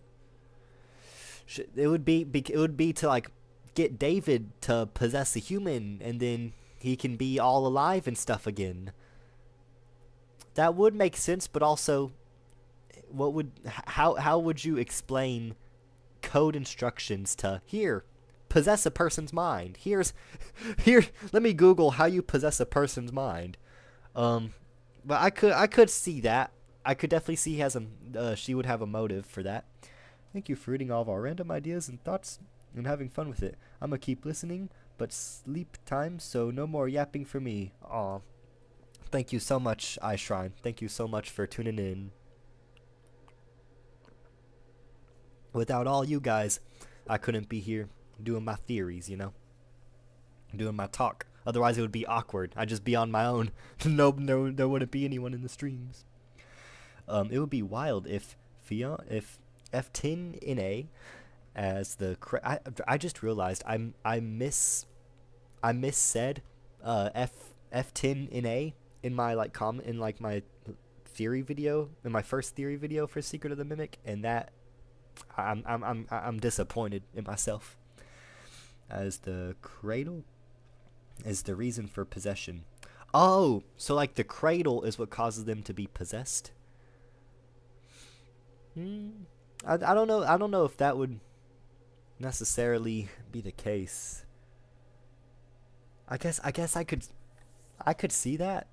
It would be to like get David to possess a human, and then he can be all alive and stuff again. That would make sense, but also how would you explain code instructions to here? Possess a person's mind. Here, let me Google how you possess a person's mind. But I could see that. I could definitely see she would have a motive for that. Thank you for reading all of our random ideas and thoughts and having fun with it. I'm gonna keep listening, but sleep time, so no more yapping for me. Aw. Thank you so much, iShrine. Thank you so much for tuning in. Without all you guys, I couldn't be here doing my theories, you know? Doing my talk. Otherwise, it would be awkward. I'd just be on my own. No, there wouldn't be anyone in the streams. It would be wild if F10 in A as the I just realized I missaid F10 in A in my my theory video, in my first theory video for Secret of the Mimic, and that I'm disappointed in myself. As the cradle is the reason for possession. Oh, so like the cradle is what causes them to be possessed? I don't know. I don't know if that would necessarily be the case. I guess I could see that.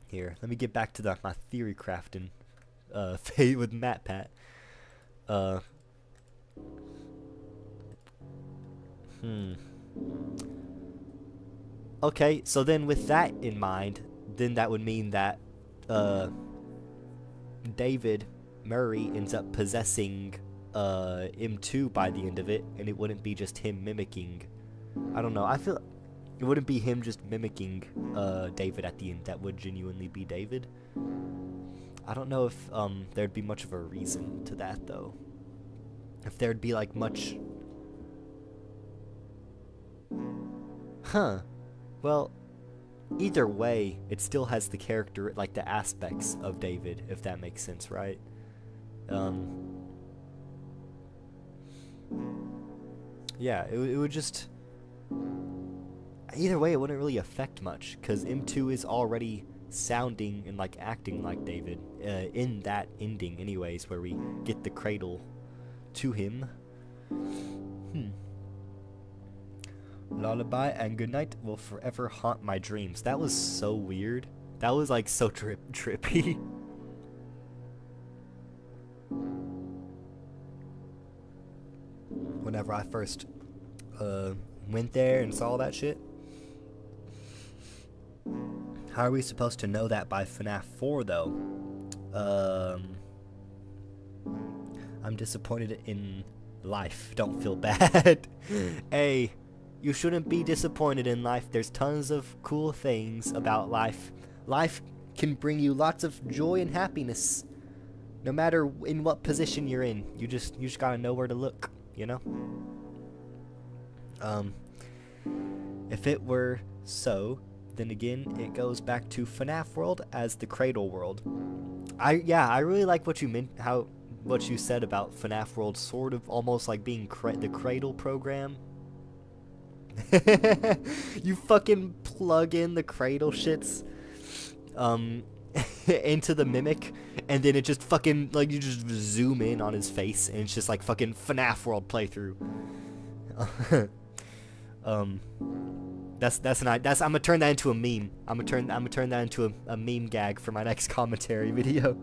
Here, let me get back to my theory crafting with MatPat. Okay, so then with that in mind, then that would mean that David Murray ends up possessing M2 by the end of it, and it wouldn't be just him mimicking. I don't know. I feel it wouldn't be him just mimicking David at the end. That would genuinely be David. I don't know if there'd be much of a reason to that though. If there'd be like much. Huh. Well, either way, it still has the character, like the aspects of David, if that makes sense, right? Yeah, it would just. Either way, it wouldn't really affect much, because M2 is already sounding and like acting like David in that ending, anyways, where we get the cradle to him. Lullaby and Goodnight will forever haunt my dreams. That was so weird. That was like so trippy. Whenever I first went there and saw that shit. How are we supposed to know that by FNAF 4 though? I'm disappointed in life. Don't feel bad. Hey, you shouldn't be disappointed in life. There's tons of cool things about life. Life can bring you lots of joy and happiness, no matter in what position you're in. You just gotta know where to look, you know? If it were so, then again, it goes back to FNAF World as the Cradle World. I really like what you meant, what you said about FNAF World sort of almost like being the Cradle program. You fucking plug in the Cradle shits into the Mimic, and then it just fucking, like, you just zoom in on his face, and it's just like fucking FNAF World playthrough. I'm gonna turn that into a meme. I'm gonna turn that into a meme gag for my next commentary video.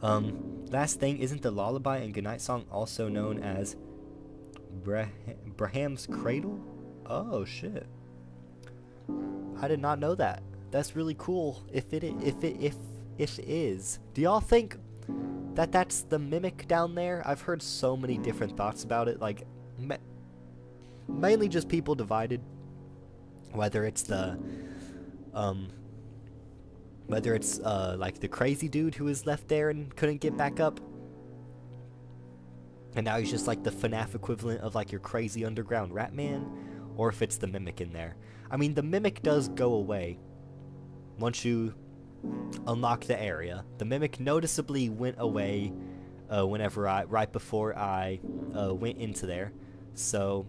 Last thing, isn't the Lullaby and Goodnight song also known as Braham's Cradle? Oh shit. I did not know that. That's really cool. If it is. Do y'all think that that's the Mimic down there? I've heard so many different thoughts about it, like mainly just people divided, whether it's the like the crazy dude who was left there and couldn't get back up, and now he's just like the FNAF equivalent of like your crazy underground rat man, or if it's the Mimic in there. I mean, the Mimic does go away once you unlock the area. The Mimic noticeably went away right before I went into there. So,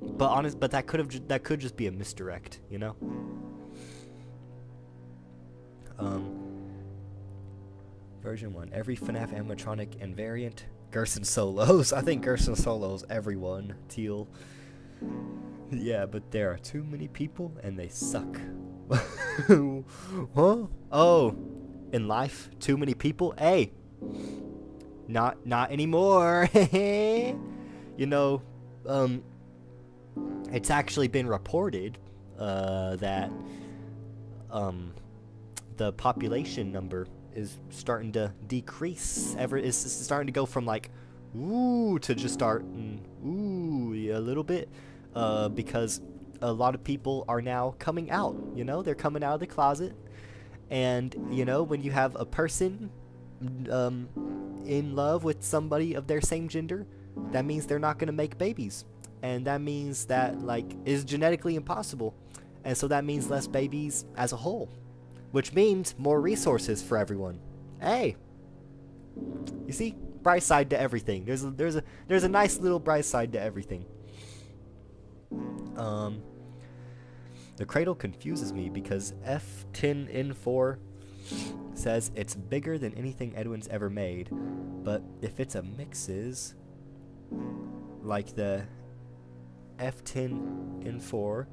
but that could just be a misdirect, you know. Version 1. Every FNAF animatronic and variant. Gerson Solos. I think Gerson Solos everyone. Teal. Yeah, but there are too many people and they suck. Huh? Oh, in life, too many people? Hey, not anymore. You know, it's actually been reported that the population number is starting to decrease. It's starting to go from like ooh to just start ooh a little bit, because a lot of people are now coming out. You know, they're coming out of the closet, and you know, when you have a person in love with somebody of their same gender, that means they're not gonna make babies, and that means that like is genetically impossible, and so that means less babies as a whole, which means more resources for everyone. Hey, you see, bright side to everything. There's a nice little bright side to everything. The cradle confuses me because F10N4 says it's bigger than anything Edwin's ever made, but if it's a mixes like the F10N4,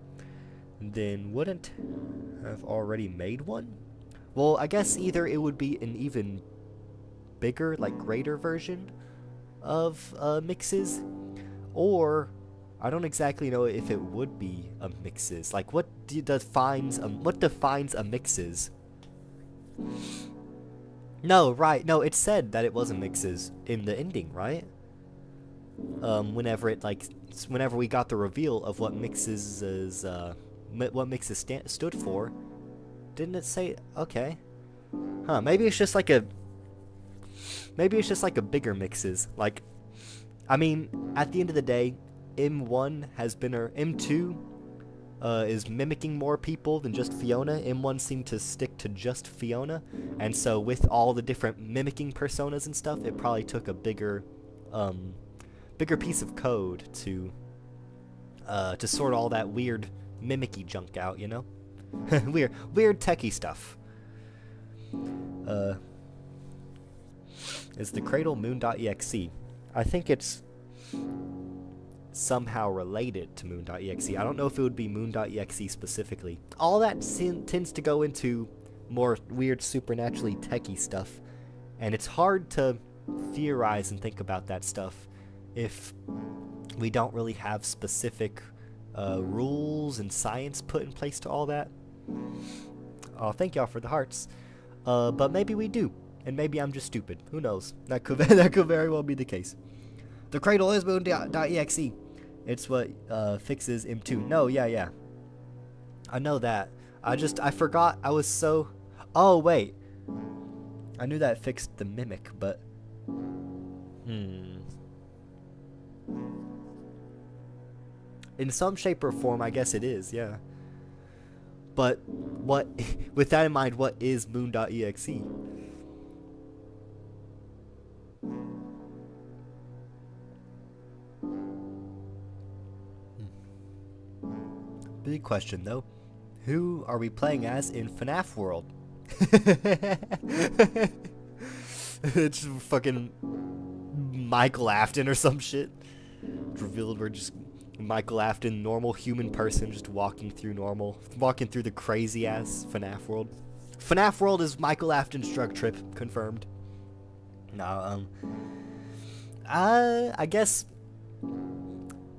then wouldn't have already made one? Well, I guess either it would be an even bigger, like greater version of mixes, or I don't exactly know if it would be a mixes. Like, what defines a mixes? No, right? No, it said that it was a mixes in the ending, right? Whenever we got the reveal of what mixes is, what mixes stood for, didn't it say? Okay, huh? Maybe it's just like a bigger mixes. Like, I mean, at the end of the day, M1 has been M2 is mimicking more people than just Fiona. M1 seemed to stick to just Fiona, and so with all the different mimicking personas and stuff, it probably took a bigger piece of code to sort all that weird mimicky junk out, you know? weird techie stuff. Is the cradle moon.exe? I think it's somehow related to moon.exe. I don't know if it would be moon.exe specifically. All that tends to go into more weird supernaturally techie stuff, and it's hard to theorize and think about that stuff if we don't really have specific rules and science put in place to all that. Oh, thank y'all for the hearts. But maybe we do, and maybe I'm just stupid. Who knows? That could very well be the case. The cradle is moon.exe. It's what fixes M2. No, yeah. I know that. I forgot. I was so... Oh, wait. I knew that fixed the mimic, but... In some shape or form, I guess it is, yeah. But what... with that in mind, what is moon.exe? Big question, though. Who are we playing as in FNAF World? It's fucking Michael Afton or some shit. It's revealed we're just Michael Afton, normal human person, just walking through the crazy ass FNAF World. FNAF World is Michael Afton's drug trip, confirmed. No, I guess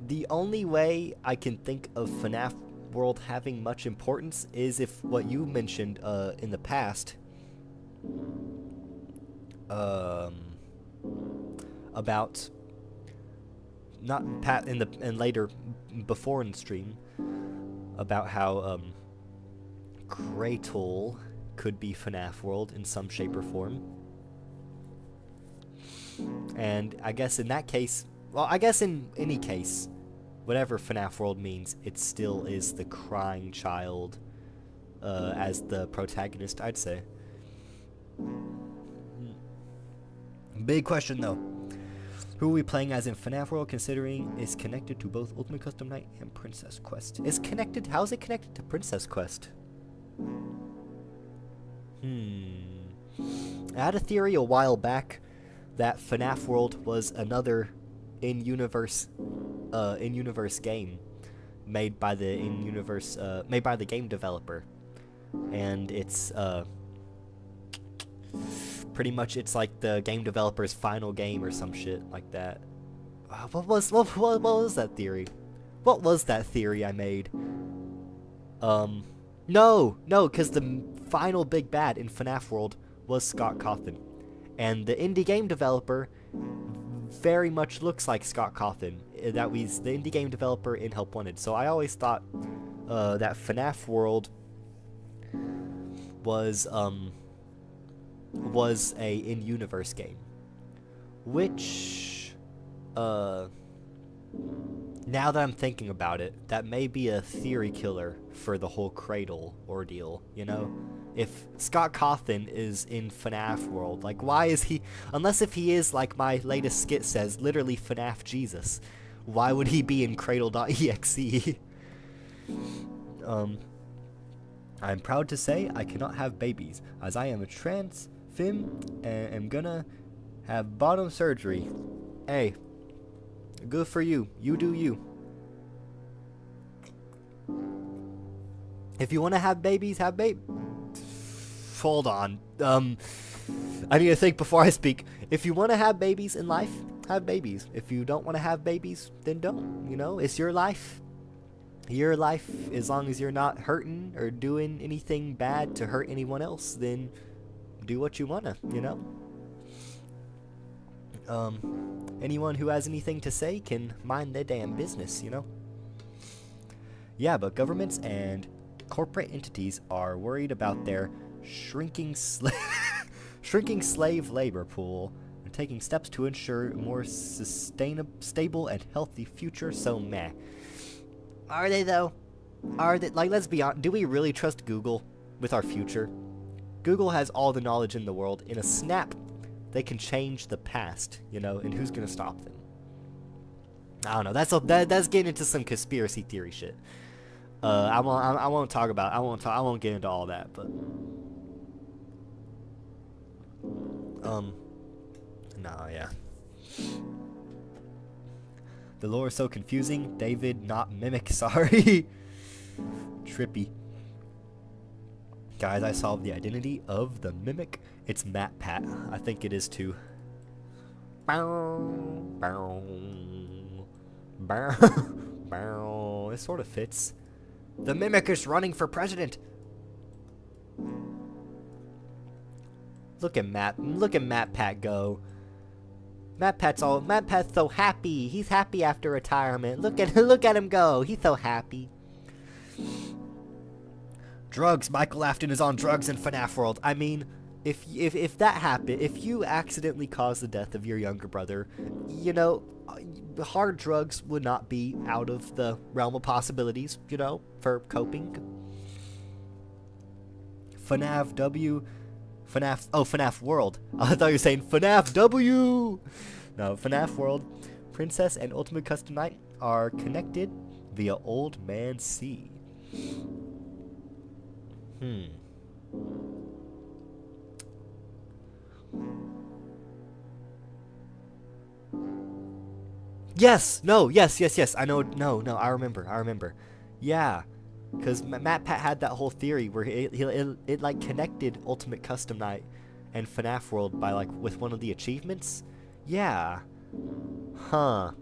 the only way I can think of FNAF World having much importance is if what you mentioned in the past about not and later before in the stream about how Kratel could be FNAF World in some shape or form. And I guess in that case, well, I guess in any case, whatever FNAF World means, it still is the crying child as the protagonist, I'd say. Big question, though. Who are we playing as in FNAF World, considering is connected to both Ultimate Custom Night and Princess Quest? How is it connected to Princess Quest? I had a theory a while back that FNAF World was another in-universe game made by the game developer, and it's pretty much it's like the game developer's final game or some shit like that. What was that theory? What was that theory I made? No, because the final big bad in FNAF World was Scott Cawthon. And the indie game developer very much looks like Scott Cawthon. That was the indie game developer in Help Wanted. So I always thought that FNAF World was a in-universe game, which now that I'm thinking about it, that may be a theory killer for the whole Cradle ordeal, you know? If Scott Cawthon is in FNAF World, like, why is he, unless if he is, like my latest skit says, literally FNAF Jesus, why would he be in Cradle.exe? I'm proud to say I cannot have babies, as I am a trans femme and am gonna have bottom surgery. Hey, good for you. You do you. If you want to have babies, have babies. Hold on. I need to think before I speak. If you want to have babies in life, have babies. If you don't want to have babies, then don't. You know, it's your life. Your life, as long as you're not hurting or doing anything bad to hurt anyone else, then do what you wanna, you know? Anyone who has anything to say can mind their damn business, you know? Yeah, but governments and corporate entities are worried about their shrinking slave labor pool and taking steps to ensure a more stable and healthy future, so meh. Are they, though? Are they? Like, let's be honest. Do we really trust Google with our future? Google has all the knowledge in the world. In a snap, they can change the past, you know, and who's gonna stop them? I don't know. That's getting into some conspiracy theory shit. I won't get into all that, but no, yeah. The lore is so confusing. David, not Mimic, sorry. Trippy. Guys, I solved the identity of the Mimic. It's Matt Pat. I think it is too. Bow, bow, bow, bow. It sort of fits. The Mimic is running for president. Look at Matt Pat go. Matt Pat's so happy. He's happy after retirement. Look at him go. He's so happy. Drugs. Michael Afton is on drugs in FNAF World. I mean, if that happened, if you accidentally caused the death of your younger brother, you know, hard drugs would not be out of the realm of possibilities, you know, for coping. FNAF World. I thought you were saying FNAF W! No, FNAF World, Princess and Ultimate Custom Night are connected via Old Man C. Yes! No, yes. I know, no, I remember. Yeah. Because Matt Pat had that whole theory where it like connected Ultimate Custom Night and FNAF World by like with one of the achievements. Yeah. Huh.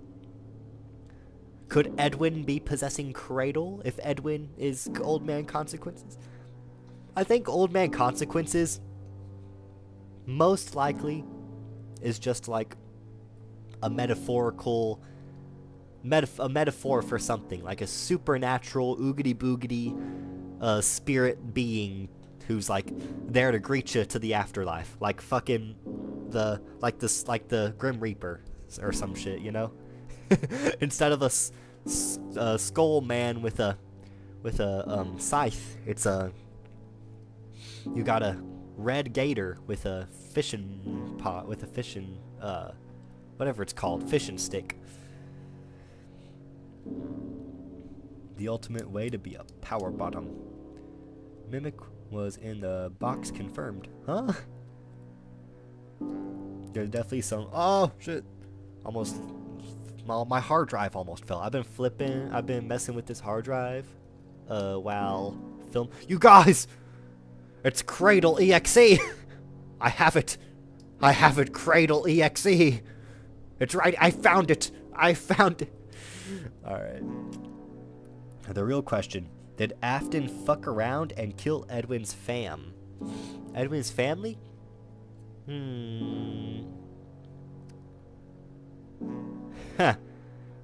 Could Edwin be possessing Cradle if Edwin is Old Man Consequences? I think Old Man Consequences most likely is just like a metaphor for something, like a supernatural oogity boogity spirit being who's like there to greet you to the afterlife, like fucking the Grim Reaper or some shit, you know? Instead of a skull man with a scythe, it's you got a red gator with a fishing pot, with a fishing whatever it's called, fishing stick. The ultimate way to be a power bottom. Mimic was in the box confirmed. Huh? There's definitely some. Oh shit! Almost. My hard drive almost fell. I've been messing with this hard drive while film. You guys! It's Cradle EXE! I have it! Cradle EXE! It's right, I found it! Alright. The real question. Did Afton fuck around and kill Edwin's fam? Edwin's family? Huh.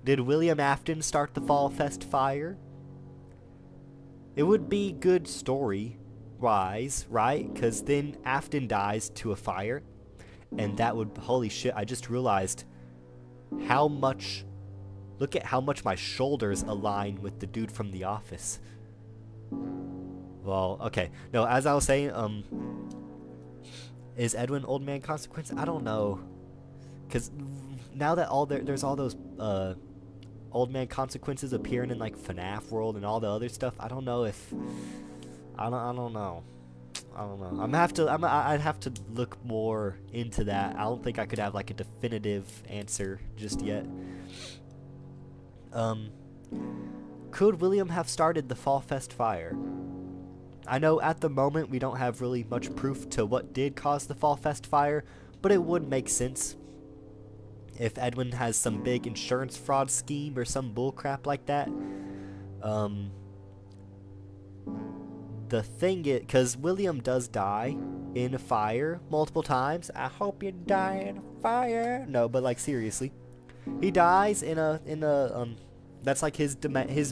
Did William Afton start the Fall Fest fire? It would be good story-wise, right? Because then Afton dies to a fire. And that would... Holy shit, I just realized how much... Look at how much my shoulders align with the dude from The Office. Well, okay. No, as I was saying, is Edwin Old Man Consequence? I don't know. Because now that there's all those Old Man Consequences appearing in like FNAF World and all the other stuff, I don't know if... I don't know. I don't know. I'd have to look more into that. I don't think I could have like a definitive answer just yet. Could William have started the Fall Fest fire? I know at the moment we don't have really much proof to what did cause the Fall Fest fire, but it would make sense if Edwin has some big insurance fraud scheme or some bullcrap like that. The thing is, because William does die in a fire multiple times. I hope you die in a fire. No, but like seriously, he dies in a that's like his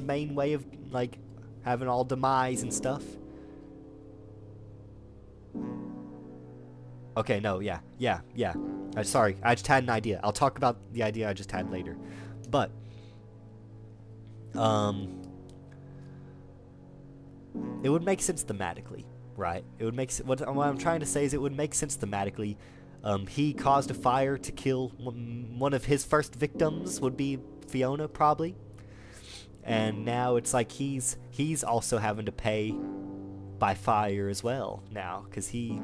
main way of like having all demise and stuff. Okay, no, yeah. Sorry, I just had an idea. I'll talk about the idea I just had later. But, it would make sense thematically, right? It would make what I'm trying to say is it would make sense thematically. He caused a fire to kill one of his first victims, would be Fiona, probably. And now it's like he's also having to pay by fire as well now, because he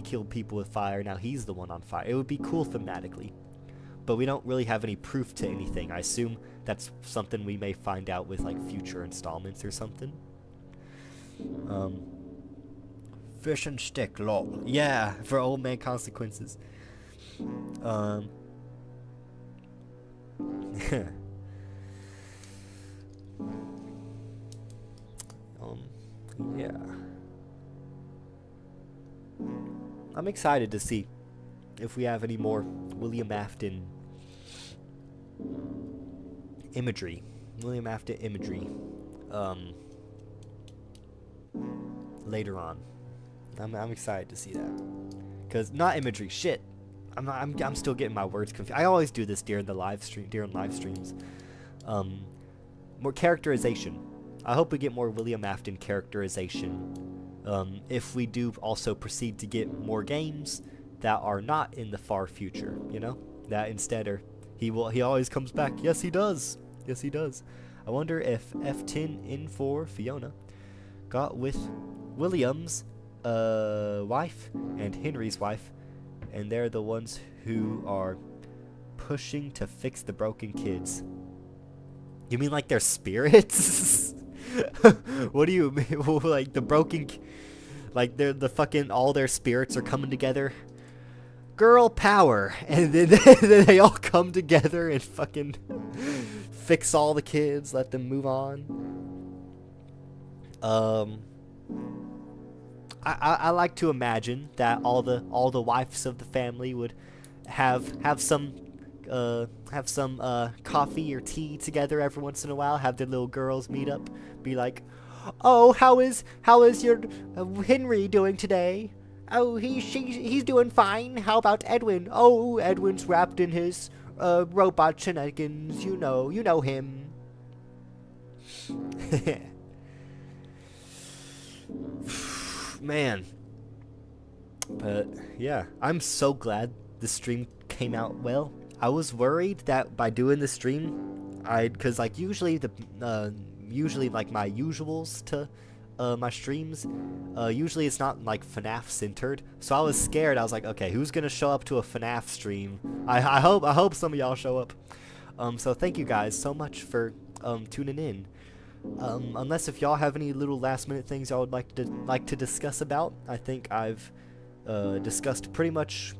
killed people with fire. Now he's the one on fire. It would be cool thematically, but we don't really have any proof to anything. I assume that's something we may find out with like future installments or something. Fish and stick, lol. Yeah, for Old Man Consequences. Yeah. I'm excited to see if we have any more William Afton imagery. William Afton imagery. Later on. I'm excited to see that. Cause not imagery, shit. I'm still getting my words confused. I always do this during live streams. More characterization. I hope we get more William Afton characterization. If we do also proceed to get more games that are not in the far future, you know, that instead are he always comes back. Yes, he does. Yes, he does. I wonder if F10N4 Fiona got with William's wife and Henry's wife, and they're the ones who are pushing to fix the broken kids. You mean like their spirits? What do you mean? Like the broken, like they're the fucking all their spirits are coming together. Girl power, and then they all come together and fucking fix all the kids, let them move on. I like to imagine that all the wives of the family would have some coffee or tea together every once in a while. Have their little girls meet up, be like, "Oh, how is your Henry doing today? Oh, he's doing fine. How about Edwin? Oh, Edwin's wrapped in his robot shenanigans. You know him." Man. But yeah, I'm so glad the stream came out well. I was worried that by doing the stream, cause like usually like my usuals to my streams, usually it's not like FNAF centered. So I was scared. I was like, okay, who's gonna show up to a FNAF stream? I hope some of y'all show up. So thank you guys so much for tuning in. Unless if y'all have any little last minute things y'all would like to discuss about, I think I've discussed pretty much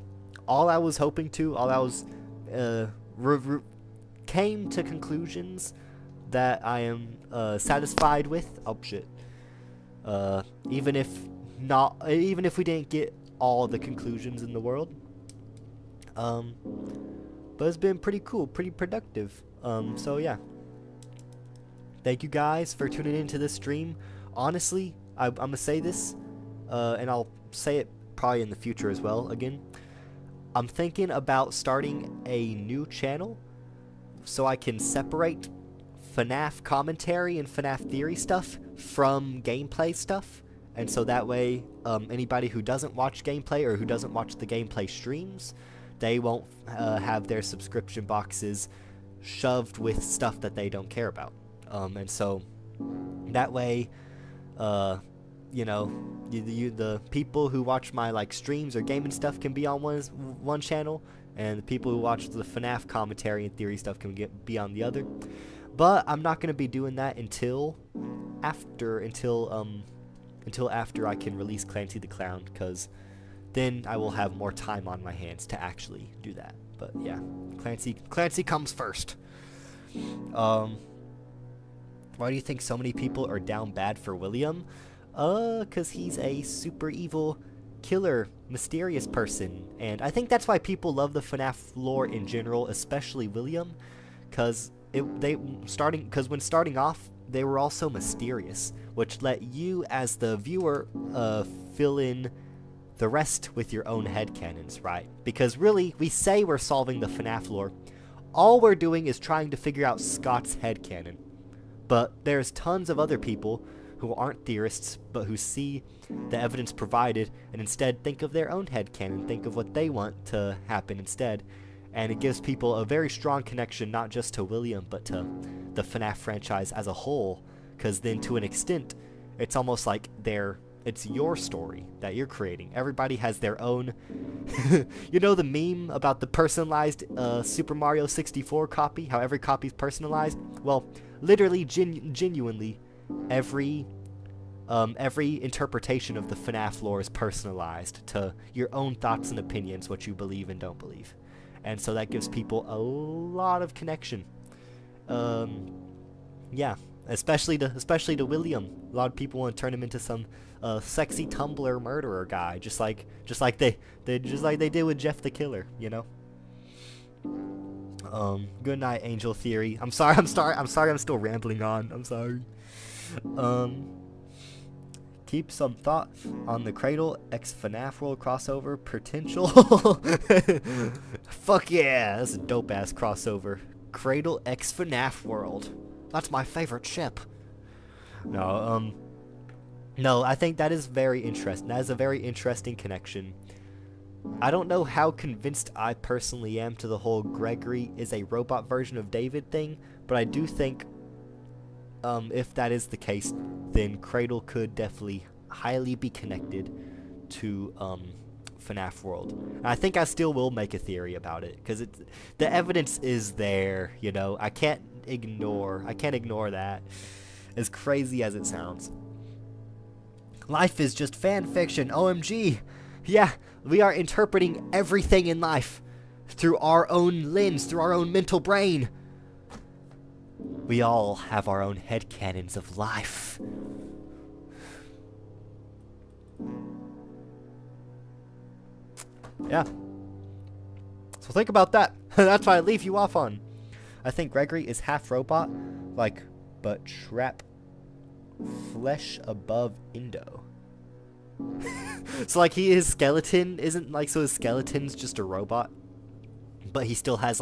all I was hoping to. All I was came to conclusions that I am satisfied with. Oh shit. Even if we didn't get all the conclusions in the world, But it's been pretty cool, pretty productive. So yeah. Thank you guys for tuning into this stream. Honestly, I'm gonna say this, and I'll say it probably in the future as well again. I'm thinking about starting a new channel so I can separate FNAF commentary and FNAF theory stuff from gameplay stuff. And so that way, anybody who doesn't watch gameplay or who doesn't watch the gameplay streams, they won't have their subscription boxes shoved with stuff that they don't care about. And so that way, you know, the people who watch my like streams or gaming stuff can be on one channel, and the people who watch the FNAF commentary and theory stuff can be on the other. But I'm not gonna be doing that until after I can release Clancy the Clown, because then I will have more time on my hands to actually do that. But yeah, Clancy comes first. Why do you think so many people are down bad for William? 'Cause he's a super evil killer, mysterious person, and I think that's why people love the FNAF lore in general, especially William, 'cause when starting off, they were all so mysterious, which let you as the viewer fill in the rest with your own headcanons, right? Because really, we say we're solving the FNAF lore, all we're doing is trying to figure out Scott's headcanon. But there's tons of other people who aren't theorists, but who see the evidence provided and instead think of their own headcanon, think of what they want to happen instead. And it gives people a very strong connection, not just to William, but to the FNAF franchise as a whole. Because then, to an extent, it's almost like it's your story that you're creating. Everybody has their own... You know the meme about the personalized Super Mario 64 copy? How every copy is personalized? Well, literally, genuinely, every interpretation of the FNAF lore is personalized to your own thoughts and opinions, what you believe and don't believe. And so that gives people a lot of connection. Yeah, especially to William. A lot of people want to turn him into some sexy Tumblr murderer guy, just like they did with Jeff the Killer, you know. Good night, Angel Theory. I'm sorry. I'm still rambling on. I'm sorry. Keep some thoughts on the Cradle X FNAF World crossover potential. Fuck yeah, that's a dope ass crossover. Cradle X FNAF World. That's my favorite ship. No, I think that is very interesting. That is a very interesting connection. I don't know how convinced I personally am to the whole Gregory is a robot version of David thing, but I do think if that is the case, then Cradle could definitely highly be connected to FNAF World. And I think I still will make a theory about it, because the evidence is there, you know. I can't ignore that, as crazy as it sounds. Life is just fan fiction, OMG. Yeah, we are interpreting everything in life through our own lens, through our own mental brain. We all have our own headcanons of life. Yeah. So think about that. That's what I leave you off on. I think Gregory is half robot, but trap flesh above Indo. So his skeleton isn't so his skeleton's just a robot, but he still has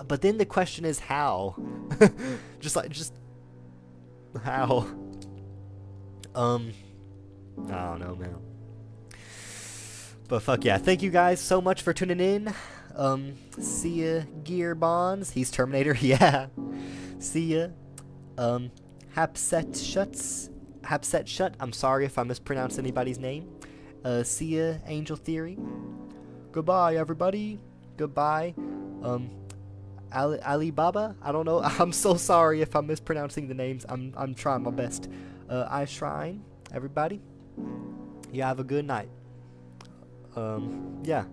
but then the question is how? just how? I don't know, man. But fuck yeah, thank you guys so much for tuning in. See ya, Gear Bonds. He's Terminator, yeah. See ya. Hapset Shut. I'm sorry if I mispronounced anybody's name. See ya, Angel Theory. Goodbye, everybody. Goodbye. Alibaba. I don't know. I'm so sorry if I'm mispronouncing the names. I'm trying my best. I Shrine. Everybody. You have a good night. Yeah.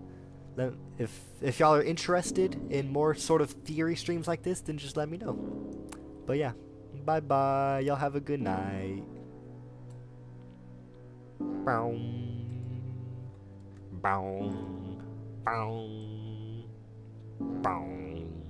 If y'all are interested in more sort of theory streams like this, then just let me know. But yeah. Bye bye. Y'all have a good night. Bow. Bow. Boom. Boom.